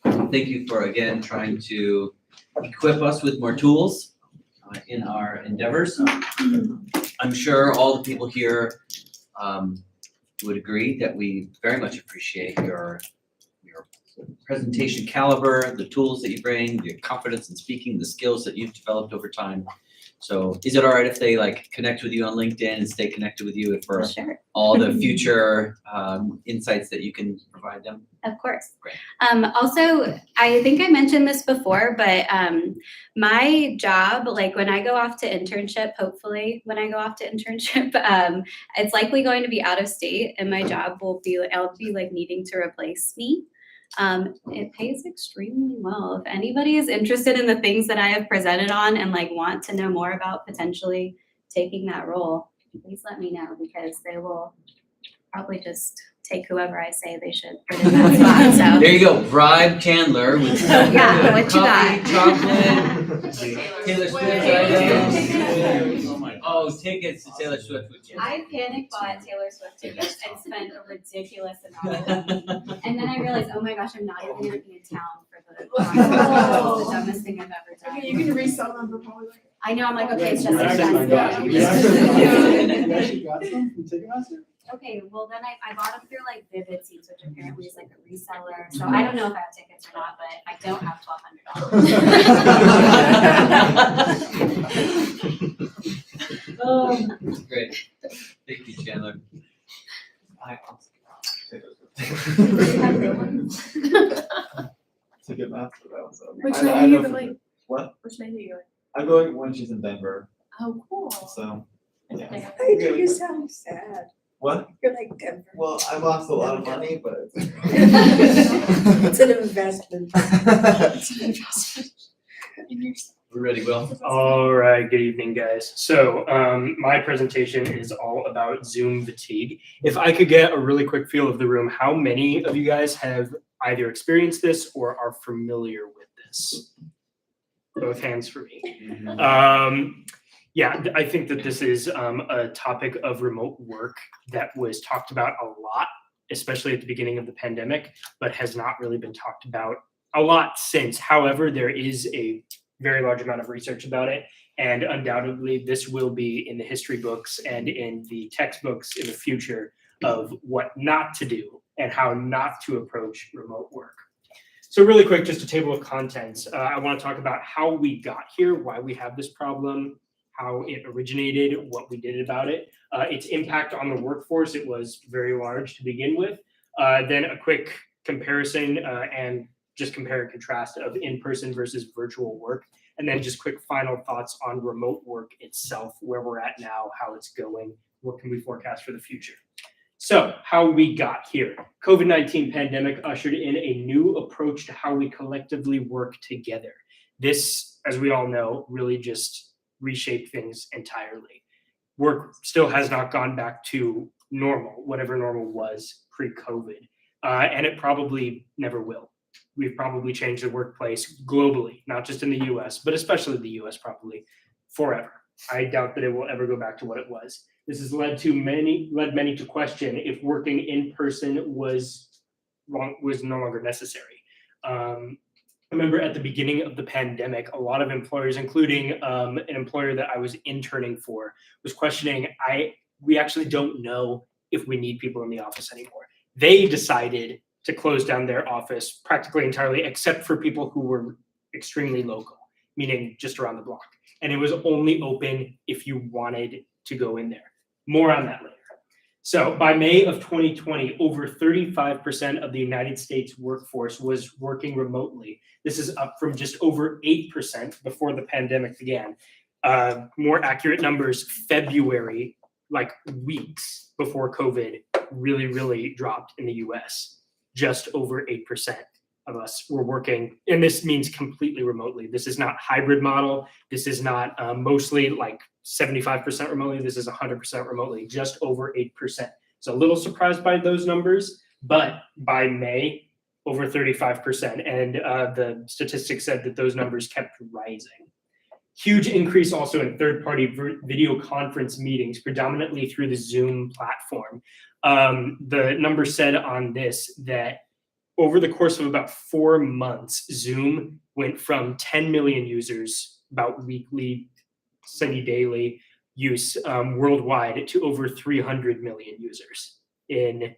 Thank you for, again, trying to equip us with more tools in our endeavors. I'm sure all the people here would agree that we very much appreciate your presentation caliber, the tools that you bring, your confidence in speaking, the skills that you've developed over time. So is it all right if they like connect with you on LinkedIn and stay connected with you for Sure. all the future insights that you can provide them? Of course. Great. Also, I think I mentioned this before, but my job, like when I go off to internship, hopefully when I go off to internship, it's likely going to be out of state, and my job will be, I'll be like needing to replace me. It pays extremely well. If anybody is interested in the things that I have presented on and like want to know more about potentially taking that role, please let me know, because they will probably just take whoever I say they should put in that spot. So There you go, bribe Chandler with Yeah, what you coffee, got? chocolate, Taylor Swift items. Oh, tickets to Taylor Swift with you. I panic bought Taylor Swift tickets and spent a ridiculous amount of money. And then I realized, oh my gosh, I'm not even gonna be in town for the concert. That was the dumbest thing I've ever done. Okay, you can resell them for probably like. I know, I'm like, okay, it's just You actually expensive. got- you actually got some from Ticketmaster? Okay, well then I bought them through like Vivid Seats, which apparently is like a reseller. So I don't know if I have tickets or not, but I don't have $1,200. Great, thank you, Chandler. Ticketmaster, that was. Which I night are you know going? for- What? Which night are you going? I'm going when she's in Denver, Oh, cool. so. Yeah. You sound sad. What? You're like Denver. Well, I lost a lot of money, but. It's an investment. We're ready, Will. All right, good evening, guys. So my presentation is all about Zoom fatigue. If I could get a really quick feel of the room, how many of you guys have either experienced this or are familiar with this? Both hands for me. Yeah, I think that this is a topic of remote work that was talked about a lot, especially at the beginning of the pandemic, but has not really been talked about a lot since. However, there is a very large amount of research about it, and undoubtedly this will be in the history books and in the textbooks in the future of what not to do and how not to approach remote work. So really quick, just a table of contents. I want to talk about how we got here, why we have this problem, how it originated, what we did about it, its impact on the workforce. It was very large to begin with. Then a quick comparison and just compare and contrast of in-person versus virtual work. And then just quick final thoughts on remote work itself, where we're at now, how it's going, what can we forecast for the future. So how we got here. COVID-19 pandemic ushered in a new approach to how we collectively work together. This, as we all know, really just reshaped things entirely. Work still has not gone back to normal, whatever normal was pre-COVID, and it probably never will. We've probably changed the workplace globally, not just in the US, but especially the US probably forever. I doubt that it will ever go back to what it was. This has led many to question if working in person was no longer necessary. I remember at the beginning of the pandemic, a lot of employers, including an employer that I was interning for, was questioning, we actually don't know if we need people in the office anymore. They decided to close down their office practically entirely, except for people who were extremely local, meaning just around the block. And it was only open if you wanted to go in there. More on that later. So by May of 2020, over 35% of the United States workforce was working remotely. This is up from just over 8% before the pandemic began. More accurate numbers, February, like weeks before COVID, really dropped in the US. Just over 8% of us were working, and this means completely remotely. This is not hybrid model. This is not mostly like 75% remotely. This is 100% remotely, just over 8%. So a little surprised by those numbers, but by May, over 35%. And the statistics said that those numbers kept rising. Huge increase also in third-party video conference meetings, predominantly through the Zoom platform. The number said on this that over the course of about 4 months, Zoom went from 10 million users, about weekly, semi-daily use worldwide, to over 300 million users in,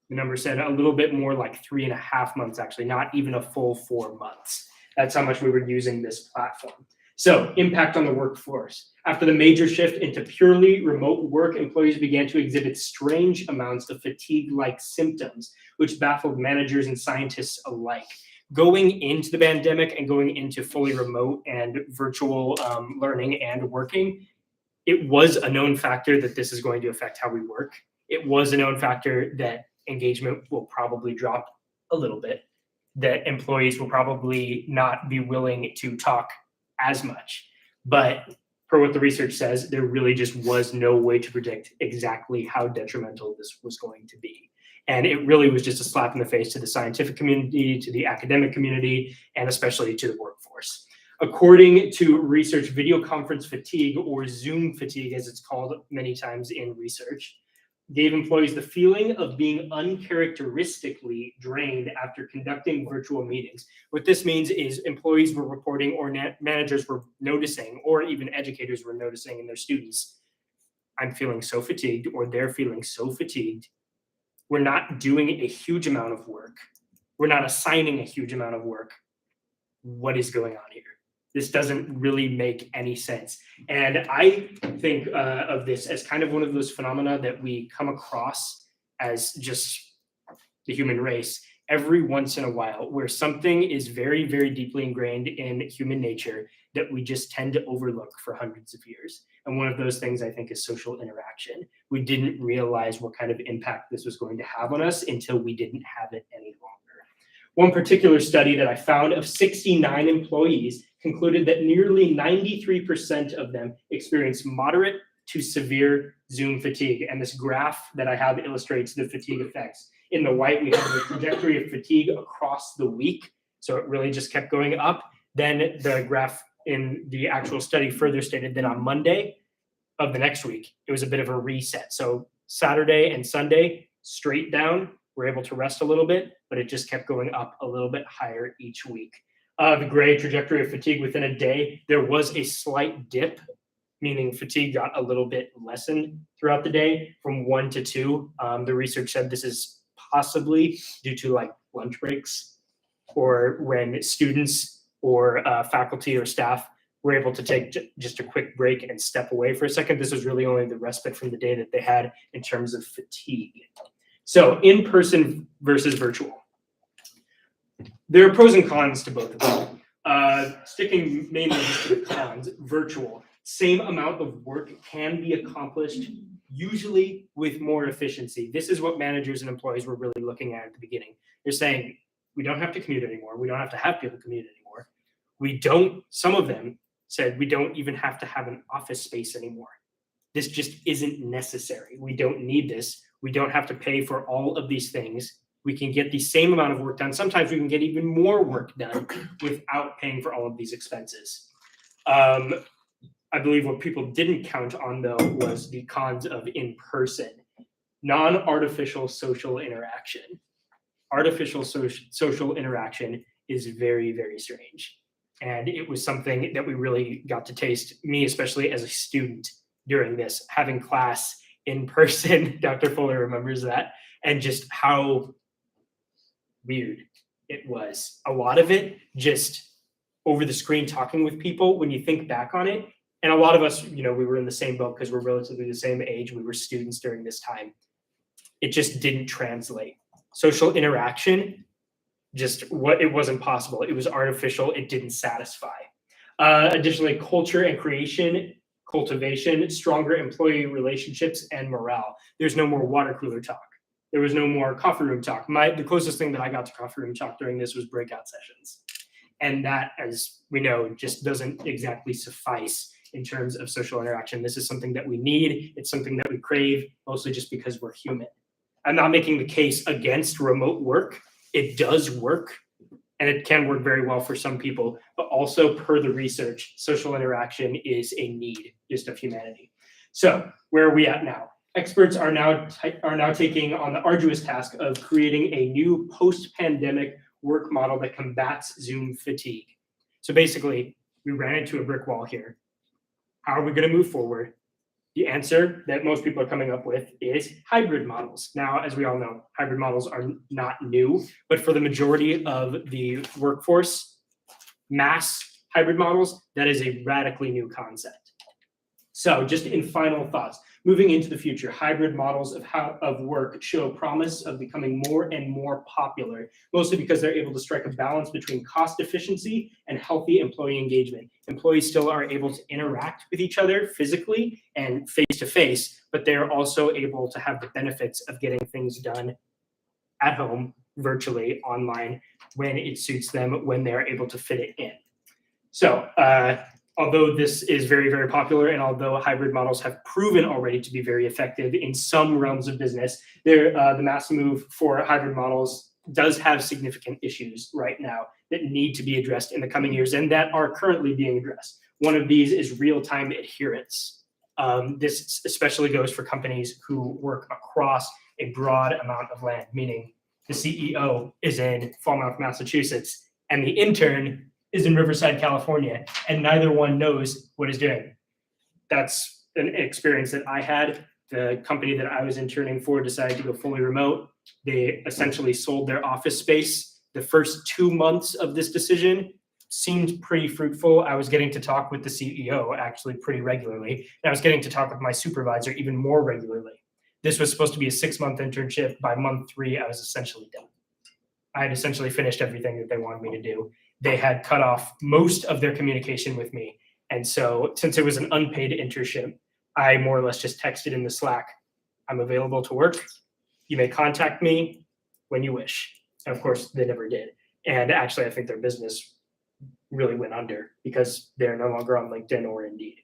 the number said a little bit more like 3.5 months, actually, not even a full 4 months. That's how much we were using this platform. So, impact on the workforce. After the major shift into purely remote work, employees began to exhibit strange amounts of fatigue-like symptoms, which baffled managers and scientists alike. Going into the pandemic and going into fully remote and virtual learning and working, it was a known factor that this is going to affect how we work. It was a known factor that engagement will probably drop a little bit, that employees will probably not be willing to talk as much. But per what the research says, there really just was no way to predict exactly how detrimental this was going to be. And it really was just a slap in the face to the scientific community, to the academic community, and especially to the workforce. According to research, video conference fatigue, or Zoom fatigue as it's called many times in research, gave employees the feeling of being uncharacteristically drained after conducting virtual meetings. What this means is employees were reporting, or managers were noticing, or even educators were noticing in their students, I'm feeling so fatigued, or they're feeling so fatigued. We're not doing a huge amount of work. We're not assigning a huge amount of work. What is going on here? This doesn't really make any sense. And I think of this as kind of one of those phenomena that we come across as just the human race every once in a while, where something is very, very deeply ingrained in human nature that we just tend to overlook for hundreds of years. And one of those things, I think, is social interaction. We didn't realize what kind of impact this was going to have on us until we didn't have it any longer. One particular study that I found of 69 employees concluded that nearly 93% of them experienced moderate to severe Zoom fatigue. And this graph that I have illustrates the fatigue effects. In the white, we have the trajectory of fatigue across the week. So it really just kept going up. Then the graph in the actual study further stated that on Monday of the next week, it was a bit of a reset. So Saturday and Sunday, straight down, we're able to rest a little bit, but it just kept going up a little bit higher each week. The gray trajectory of fatigue within a day, there was a slight dip, meaning fatigue got a little bit lessened throughout the day from 1 to 2. The research said this is possibly due to like lunch breaks, or when students or faculty or staff were able to take just a quick break and step away for a second. This was really only the respite from the day that they had in terms of fatigue. So in-person versus virtual. There are pros and cons to both of them. Sticking mainly to the cons, virtual, same amount of work can be accomplished, usually with more efficiency. This is what managers and employees were really looking at the beginning. They're saying, we don't have to commute anymore. We don't have to have people commute anymore. Some of them said, we don't even have to have an office space anymore. This just isn't necessary. We don't need this. We don't have to pay for all of these things. We can get the same amount of work done. Sometimes we can get even more work done without paying for all of these expenses. I believe what people didn't count on, though, was the cons of in-person, non-artificial social interaction. Artificial social interaction is very, very strange. And it was something that we really got to taste, me especially as a student during this, having class in person. Dr. Fuller remembers that, and just how weird it was. A lot of it just over the screen talking with people when you think back on it. And a lot of us, we were in the same boat because we're relatively the same age. We were students during this time. It just didn't translate. Social interaction, it wasn't possible. It was artificial. It didn't satisfy. Additionally, culture and cultivation, stronger employee relationships, and morale. There's no more water cooler talk. There was no more coffee room talk. The closest thing that I got to coffee room talk during this was breakout sessions. And that, as we know, just doesn't exactly suffice in terms of social interaction. This is something that we need. It's something that we crave, mostly just because we're human. I'm not making the case against remote work. It does work, and it can work very well for some people, but also per the research, social interaction is a need just of humanity. So where are we at now? Experts are now taking on the arduous task of creating a new post-pandemic work model that combats Zoom fatigue. So basically, we ran into a brick wall here. How are we going to move forward? The answer that most people are coming up with is hybrid models. Now, as we all know, hybrid models are not new, but for the majority of the workforce, mass hybrid models, that is a radically new concept. So just in final thoughts, moving into the future, hybrid models of work show promise of becoming more and more popular, mostly because they're able to strike a balance between cost efficiency and healthy employee engagement. Employees still are able to interact with each other physically and face-to-face, but they're also able to have the benefits of getting things done at home, virtually, online, when it suits them, when they're able to fit it in. So, although this is very, very popular, and although hybrid models have proven already to be very effective in some realms of business, the mass move for hybrid models does have significant issues right now that need to be addressed in the coming years and that are currently being addressed. One of these is real-time adherence. This especially goes for companies who work across a broad amount of land, meaning the CEO is in Falmouth, Massachusetts, and the intern is in Riverside, California, and neither one knows what he's doing. That's an experience that I had. The company that I was interning for decided to go fully remote. They essentially sold their office space. The first 2 months of this decision seemed pretty fruitful. I was getting to talk with the CEO actually pretty regularly, and I was getting to talk with my supervisor even more regularly. This was supposed to be a 6-month internship. By month 3, I was essentially done. I had essentially finished everything that they wanted me to do. They had cut off most of their communication with me. And so since it was an unpaid internship, I more or less just texted in the Slack, I'm available to work. You may contact me when you wish. And of course, they never did. And actually, I think their business really went under because they're no longer on LinkedIn or Indeed.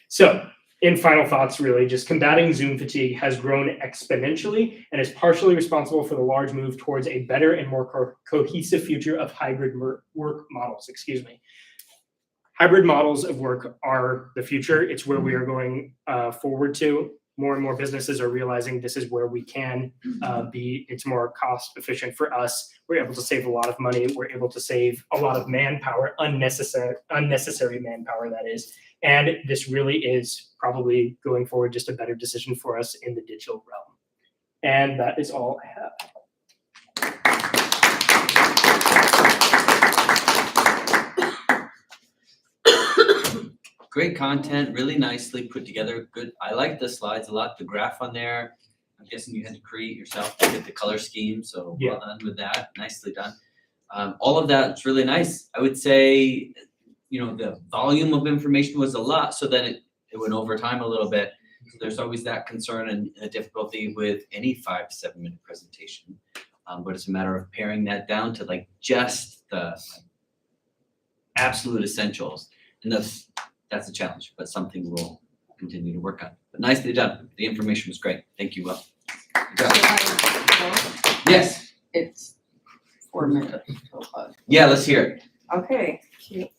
So in final thoughts, really, just combating Zoom fatigue has grown exponentially and is partially responsible for the large move towards a better and more cohesive future of hybrid work models. Hybrid models of work are the future. It's where we are going forward to. More and more businesses are realizing this is where we can be. It's more cost efficient for us. We're able to save a lot of money. We're able to save a lot of manpower, unnecessary manpower, that is. And this really is probably going forward just a better decision for us in the digital realm. And that is all I have. Great content, really nicely put together. Good. I like the slides a lot. The graph on there, I'm guessing you had to create yourself to get the color scheme. So well done with that. Nicely done. All of that's really nice. I would say, the volume of information was a lot, so then it went over time a little bit. So there's always that concern and a difficulty with any 5 to 7 minute presentation. But it's a matter of paring that down to just the absolute essentials. And that's a challenge, but something we'll continue to work on. But nicely done. The information was great. Thank you, Will. Good job. Yes. It's 4 minutes till 5. Yeah, let's hear it. Okay. Let's do it.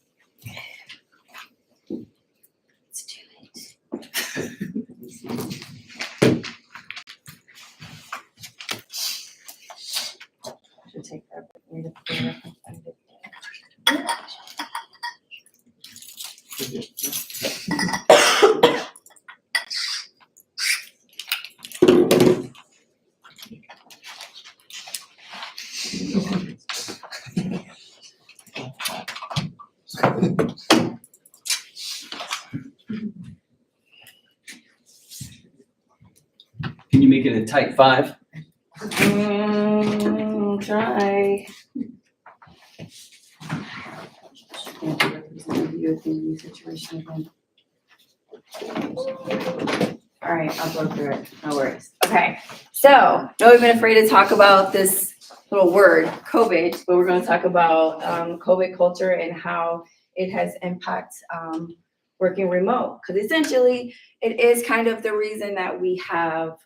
Should take that with me to clear up and find it. Can you make it a tight 5? Try. All right, I'll go through it, no worries. Okay, so, no, we've been afraid to talk about this little word, COVID, but we're gonna talk about COVID culture and how it has impacted working remote. Because essentially, it is kind of the reason that we have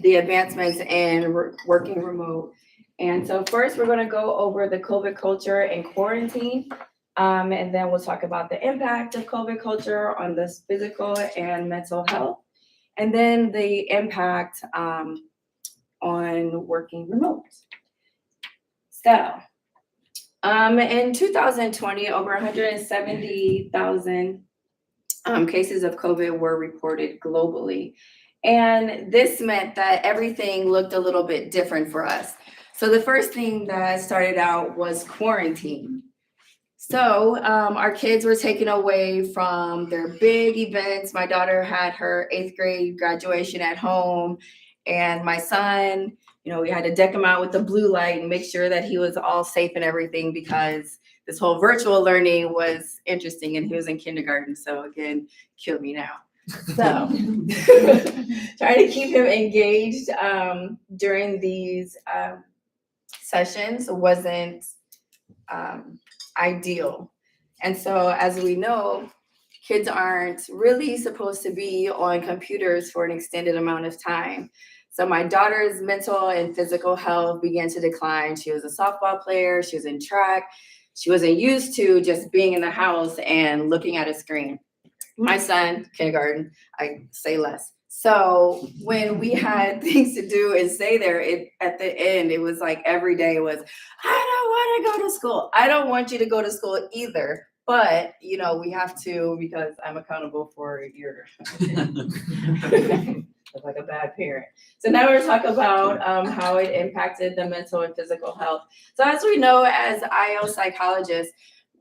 the advancements in working remote. And so first, we're gonna go over the COVID culture and quarantine. And then we'll talk about the impact of COVID culture on this physical and mental health. And then the impact on working remote. So, in 2020, over 170,000 cases of COVID were reported globally. And this meant that everything looked a little bit different for us. So the first thing that started out was quarantine. So our kids were taken away from their big events. My daughter had her 8th grade graduation at home, and my son, you know, we had to deck him out with the blue light and make sure that he was all safe and everything, because this whole virtual learning was interesting, and he was in kindergarten. So again, kill me now. So trying to keep him engaged during these sessions wasn't ideal. And so as we know, kids aren't really supposed to be on computers for an extended amount of time. So my daughter's mental and physical health began to decline. She was a softball player, she was in track. She wasn't used to just being in the house and looking at a screen. My son, kindergarten, I say less. So when we had things to do and stay there, at the end, it was like every day was, I don't want to go to school. I don't want you to go to school either. But, you know, we have to, because I'm accountable for your, like a bad parent. So now we're talking about how it impacted the mental and physical health. So as we know, as IO psychologists,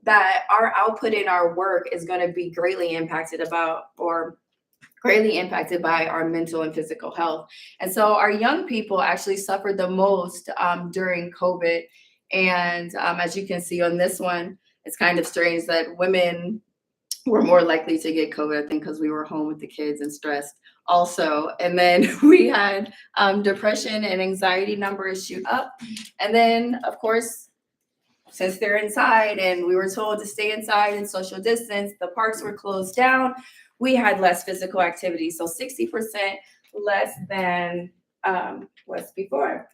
that our output in our work is going to be greatly impacted by our mental and physical health. And so our young people actually suffered the most during COVID. And as you can see on this one, it's kind of strange that women were more likely to get COVID, I think, because we were home with the kids and stressed also. And then we had depression and anxiety numbers shoot up. And then, of course, since they're inside and we were told to stay inside and social distance, the parks were closed down, we had less physical activity. So 60% less than was before.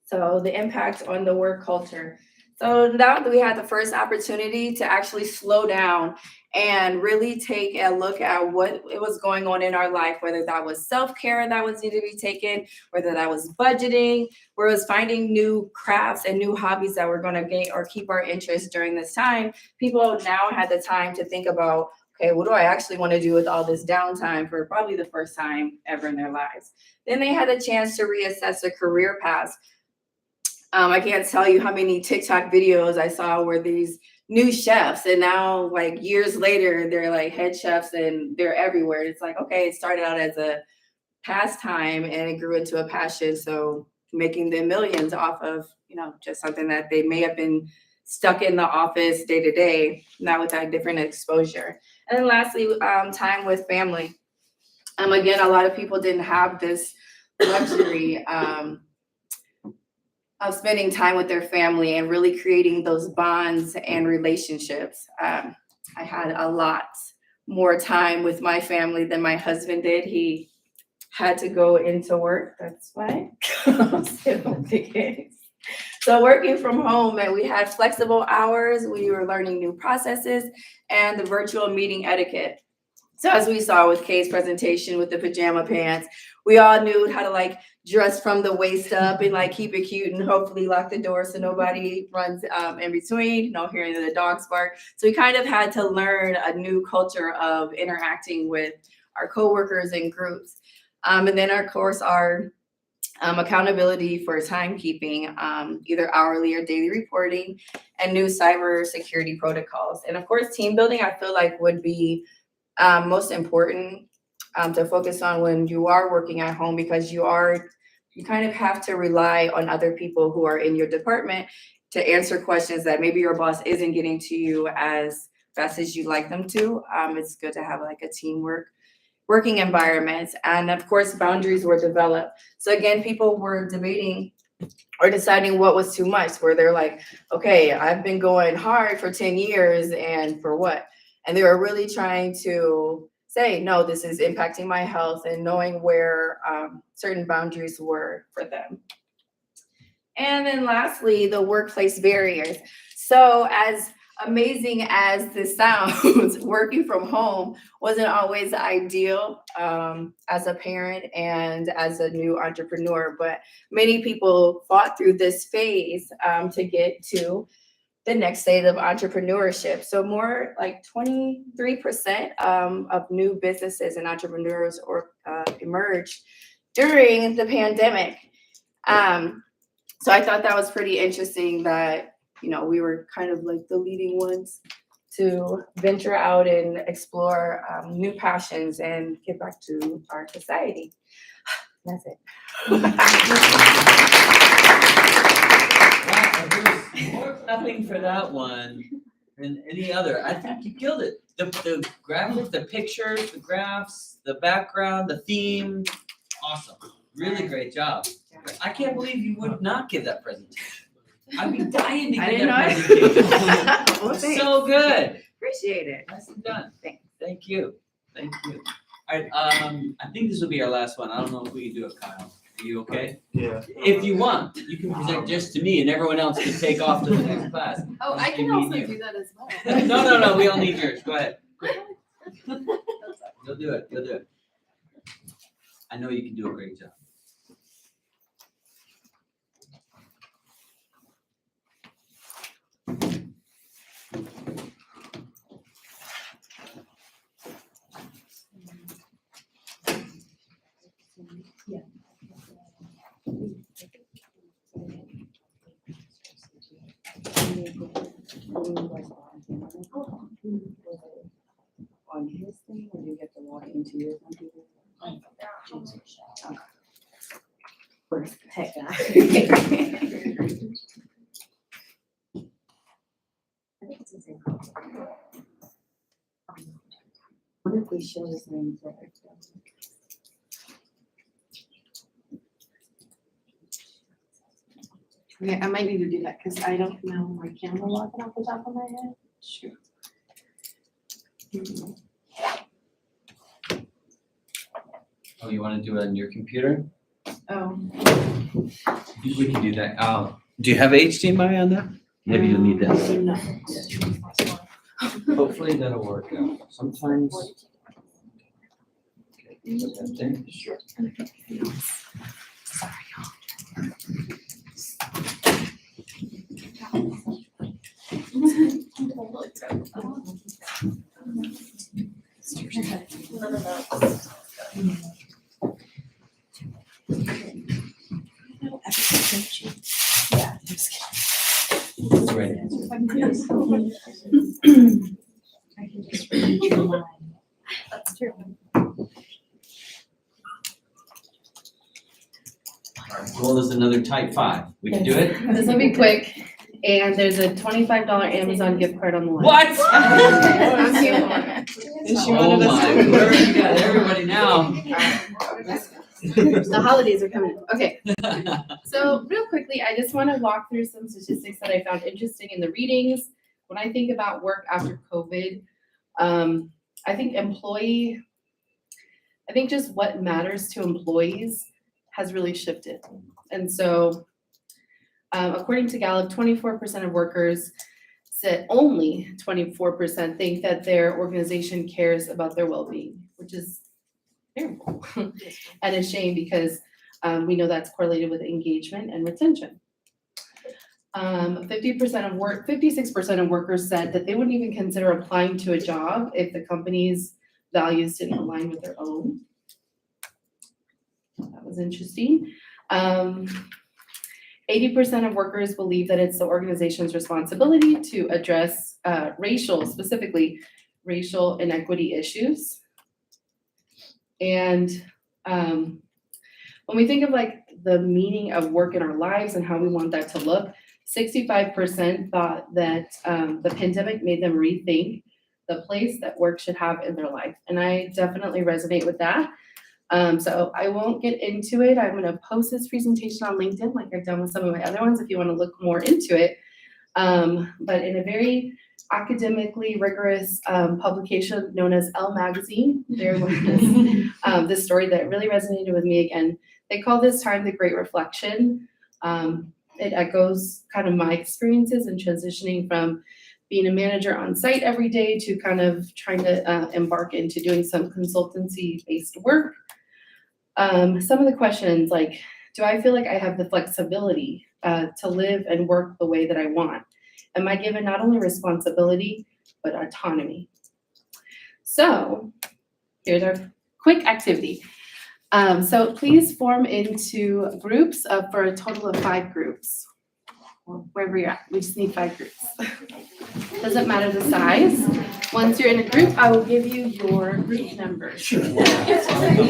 So the impact on the work culture. So now that we had the first opportunity to actually slow down and really take a look at what it was going on in our life, whether that was self-care that was needed to be taken, whether that was budgeting, where it was finding new crafts and new hobbies that were going to gain or keep our interest during this time, people now had the time to think about, okay, what do I actually want to do with all this downtime for probably the first time ever in their lives? Then they had a chance to reassess their career paths. I can't tell you how many TikTok videos I saw where these new chefs, and now like years later, they're like head chefs and they're everywhere. It's like, okay, it started out as a pastime and it grew into a passion. So making them millions off of, you know, just something that they may have been stuck in the office day to day, now with that different exposure. And then lastly, time with family. Again, a lot of people didn't have this luxury of spending time with their family and really creating those bonds and relationships. I had a lot more time with my family than my husband did. He had to go into work, that's why. So working from home, and we had flexible hours, we were learning new processes and the virtual meeting etiquette. So as we saw with Kay's presentation with the pajama pants, we all knew how to like dress from the waist up and like keep it cute and hopefully lock the door so nobody runs in between, no hearing the dogs bark. So we kind of had to learn a new culture of interacting with our coworkers and groups. And then of course our accountability for timekeeping, either hourly or daily reporting, and new cyber security protocols. And of course, team building, I feel like would be most important to focus on when you are working at home, because you kind of have to rely on other people who are in your department to answer questions that maybe your boss isn't getting to you as fast as you'd like them to. It's good to have like a teamwork working environment. And of course, boundaries were developed. So again, people were debating or deciding what was too much, where they're like, okay, I've been going hard for 10 years and for what? And they were really trying to say, no, this is impacting my health, and knowing where certain boundaries were for them. And then lastly, the workplace barriers. So as amazing as this sounds, working from home wasn't always ideal as a parent and as a new entrepreneur, but many people fought through this phase to get to the next stage of entrepreneurship. So more like 23% of new businesses and entrepreneurs emerged during the pandemic. So I thought that was pretty interesting that, you know, we were kind of like the leading ones to venture out and explore new passions and give back to our society. That's it. More clapping for that one than any other. I think you killed it. The graphics, the pictures, the graphs, the background, the theme, awesome. Really great job. I can't believe you would not give that presentation. I'd be dying to I give didn't that know. presentation. Well, It's thanks. so good. Appreciate it. Nicely done. Thank you. Thank you. All right, I think this will be our last one. I don't know if we can do it, Kyle. Are you okay? Yeah. If you want, you can present just to me and everyone else can take off to the next class. Oh, I Just can me and also you. do that as well. No, we all need yours. Go ahead. You'll do it. You'll do it. I know you can do a great job. On his thing, or do you get to walk into your computer? Where's the tech guy? What if we show his name to her? Okay, I might need to do that because I don't know my camera login off the top of my head. Shoot. Oh, you want to do it on your computer? Oh. We can do that. Do you have HDMI on that? Maybe you'll need that. Hopefully that'll work out. Sometimes. Okay, put that there. Sure. Yeah, I'm just kidding. That's the right answer. I can just read your line. That's true. Our goal is another type 5. We can do it? This will be quick, and there's a $25 Amazon gift card on the line. What? I'm here. And she Oh wanted us my to- word, you got everybody now. The holidays are coming. Okay. So real quickly, I just want to walk through some statistics that I found interesting in the readings. When I think about work after COVID, I think just what matters to employees has really shifted. And so according to Gallup, 24% of workers said only 24% think that their organization cares about their well-being, which is terrible and a shame because we know that's correlated with engagement and retention. 56% of workers said that they wouldn't even consider applying to a job if the company's values didn't align with their own. That was interesting. 80% of workers believe that it's the organization's responsibility to address specifically racial inequity issues. And when we think of like the meaning of work in our lives and how we want that to look, 65% thought that the pandemic made them rethink the place that work should have in their life. And I definitely resonate with that. So I won't get into it. I'm gonna post this presentation on LinkedIn like I've done with some of my other ones if you wanna look more into it. But in a very academically rigorous publication known as Elle Magazine, there was this story that really resonated with me again. They call this time the Great Reflection. It echoes kind of my experiences in transitioning from being a manager on site every day to kind of trying to embark into doing some consultancy-based work. Some of the questions like, do I feel like I have the flexibility to live and work the way that I want? Am I given not only responsibility, but autonomy? So here's our quick activity. So please form into groups for a total of 5 groups. Or wherever you're at, we just need 5 groups. Doesn't matter the size. Once you're in a group, I will give you your group number. Sure. Are you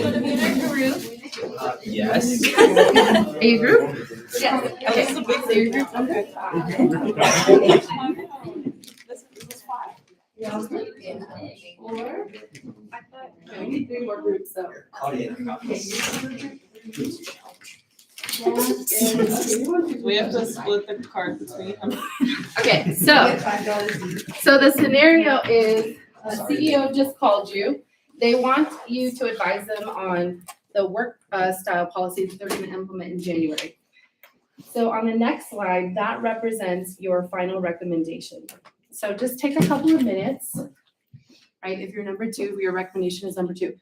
gonna be in a group? Yes. Are you group? Yes. Okay, so your group number 5. We need 3 more groups, so. We have to split the card between them. Okay, so the scenario is the CEO just called you. They want you to advise them on the work style policies they're going to implement in January. So on the next slide, that represents your final recommendation. So just take a couple of minutes, right? If you're number 2, your recommendation is number 2.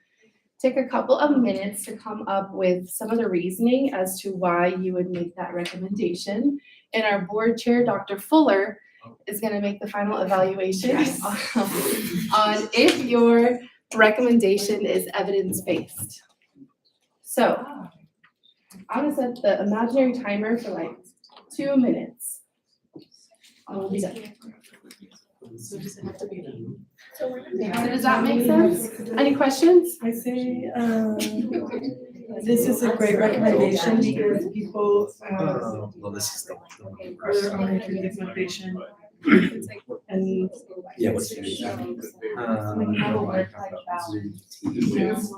Take a couple of minutes to come up with some of the reasoning as to why you would make that recommendation. And our board chair, Dr. Fuller, is going to make the final evaluation on if your recommendation is evidence-based. So I'm going to set the imaginary timer for like 2 minutes. We'll be done. So does it have to be done? So does that make sense? Any questions? I say, this is a great recommendation because people, Well, this is the are their own intrinsic motivation. And yeah. What's the how to work life balance. use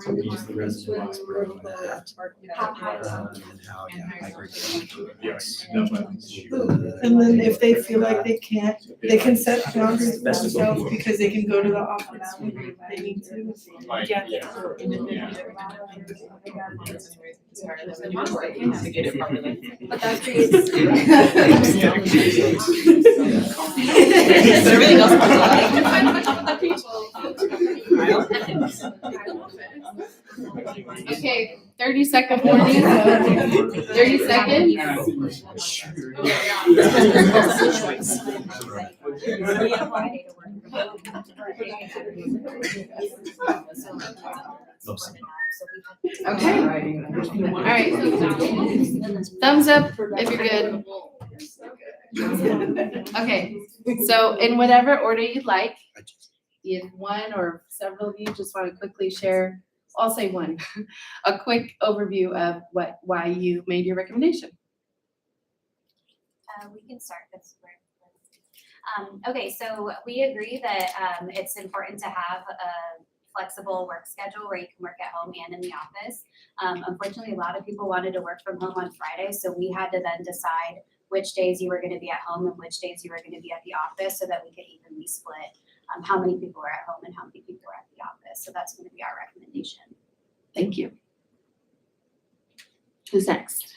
the reservoirs program that and how Yes. And then if they feel like they can't, they can set boundaries for themselves because they can go to the office when they need to. Yeah. But that creates. Okay, 30-second warning. 30 seconds. Okay. All right. Thumbs up if you're good. Okay, so in whatever order you'd like, if one or several of you just want to quickly share, I'll say one, a quick overview of why you made your recommendation. We can start this. Okay, so we agree that it's important to have a flexible work schedule where you can work at home and in the office. Unfortunately, a lot of people wanted to work from home on Friday, so we had to then decide which days you were going to be at home and which days you were going to be at the office so that we could evenly split how many people are at home and how many people are at the office. So that's going to be our recommendation. Thank you. Who's next?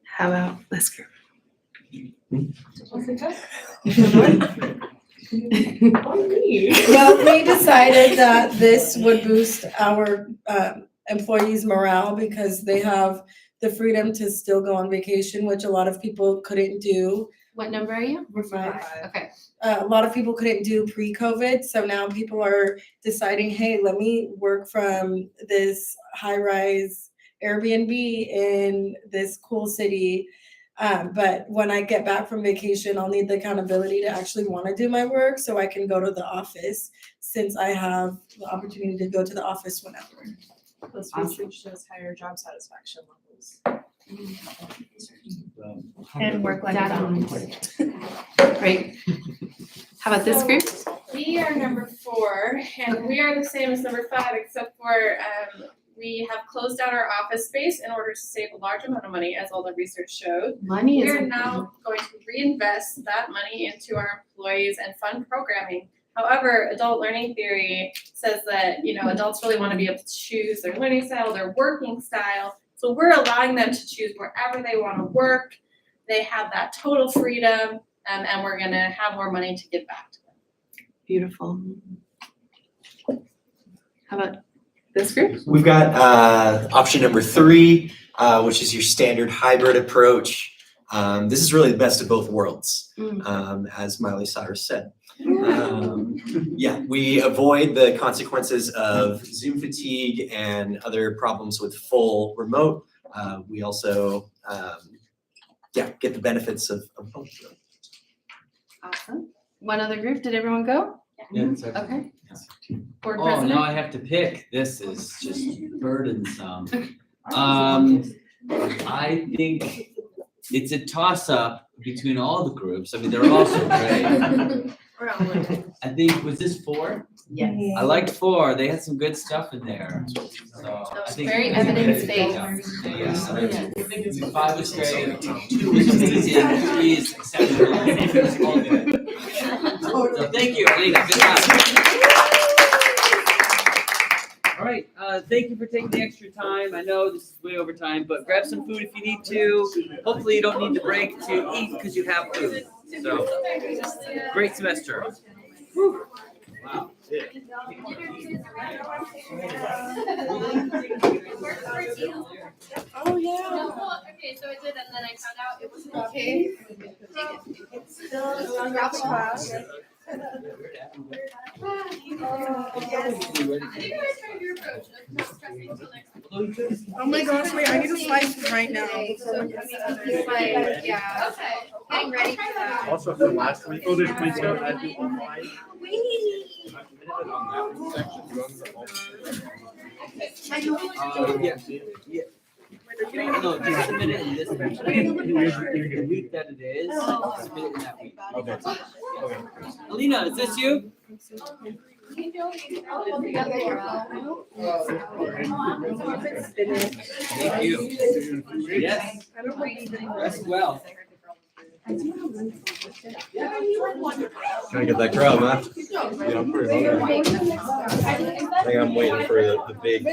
How about this group? Well, we decided that this would boost our employees' morale because they have the freedom to still go on vacation, which a lot of people couldn't do. What number are you? We're 5. Okay. A lot of people couldn't do pre-COVID, so now people are deciding, hey, let me work from this high-rise Airbnb in this cool city. But when I get back from vacation, I'll need the accountability to actually want to do my work so I can go to the office, since I have the opportunity to go to the office whenever. This research shows higher job satisfaction levels. And work-life balance. Great. How about this group? We are number 4, and we are the same as number 5, except for we have closed down our office space in order to save a large amount of money, as all the research showed. Money is We're now going to reinvest that money into our employees and fund programming. However, adult learning theory says that, adults really want to be able to choose their learning style, their working style. So we're allowing them to choose wherever they want to work. They have that total freedom, and we're going to have more money to give back to them. Beautiful. How about this group? We've got option number 3, which is your standard hybrid approach. This is really the best of both worlds, as Miley Cyrus said. Yeah, we avoid the consequences of Zoom fatigue and other problems with full remote. We also, get the benefits of both. Awesome. One other group, did everyone go? Yeah, Okay. Board Oh, president? now I have to pick. This is just burdensome. I think it's a toss-up between all the groups. I mean, they're all so great. I think, was this 4? Yes. I liked 4. They had some good stuff in there. So I think very evidence-based. Yes, I think 5 was great, 2 was amazing, 3 is exceptional. It's all good. So thank you, Alina. Good job. All right, thank you for taking the extra time. I know this is way over time, but grab some food if you need to. Hopefully you don't need the break to eat because you have food. So, great semester. Whew. Wow. Oh, yeah. Okay, so I did, and then I found out it was okay. It's still on the class. Oh my gosh, wait, I need a slice right now. Yeah. Okay. Getting ready for that. Also from last week. Oh, there's please go ahead. No, just submit it in this week. The week that it is, submit it in that week. Okay. Okay. Alina, is this you? Thank you. Yes. Rest well. Trying to get that crowd, man. Yeah, I'm pretty hungry. I think I'm waiting for the big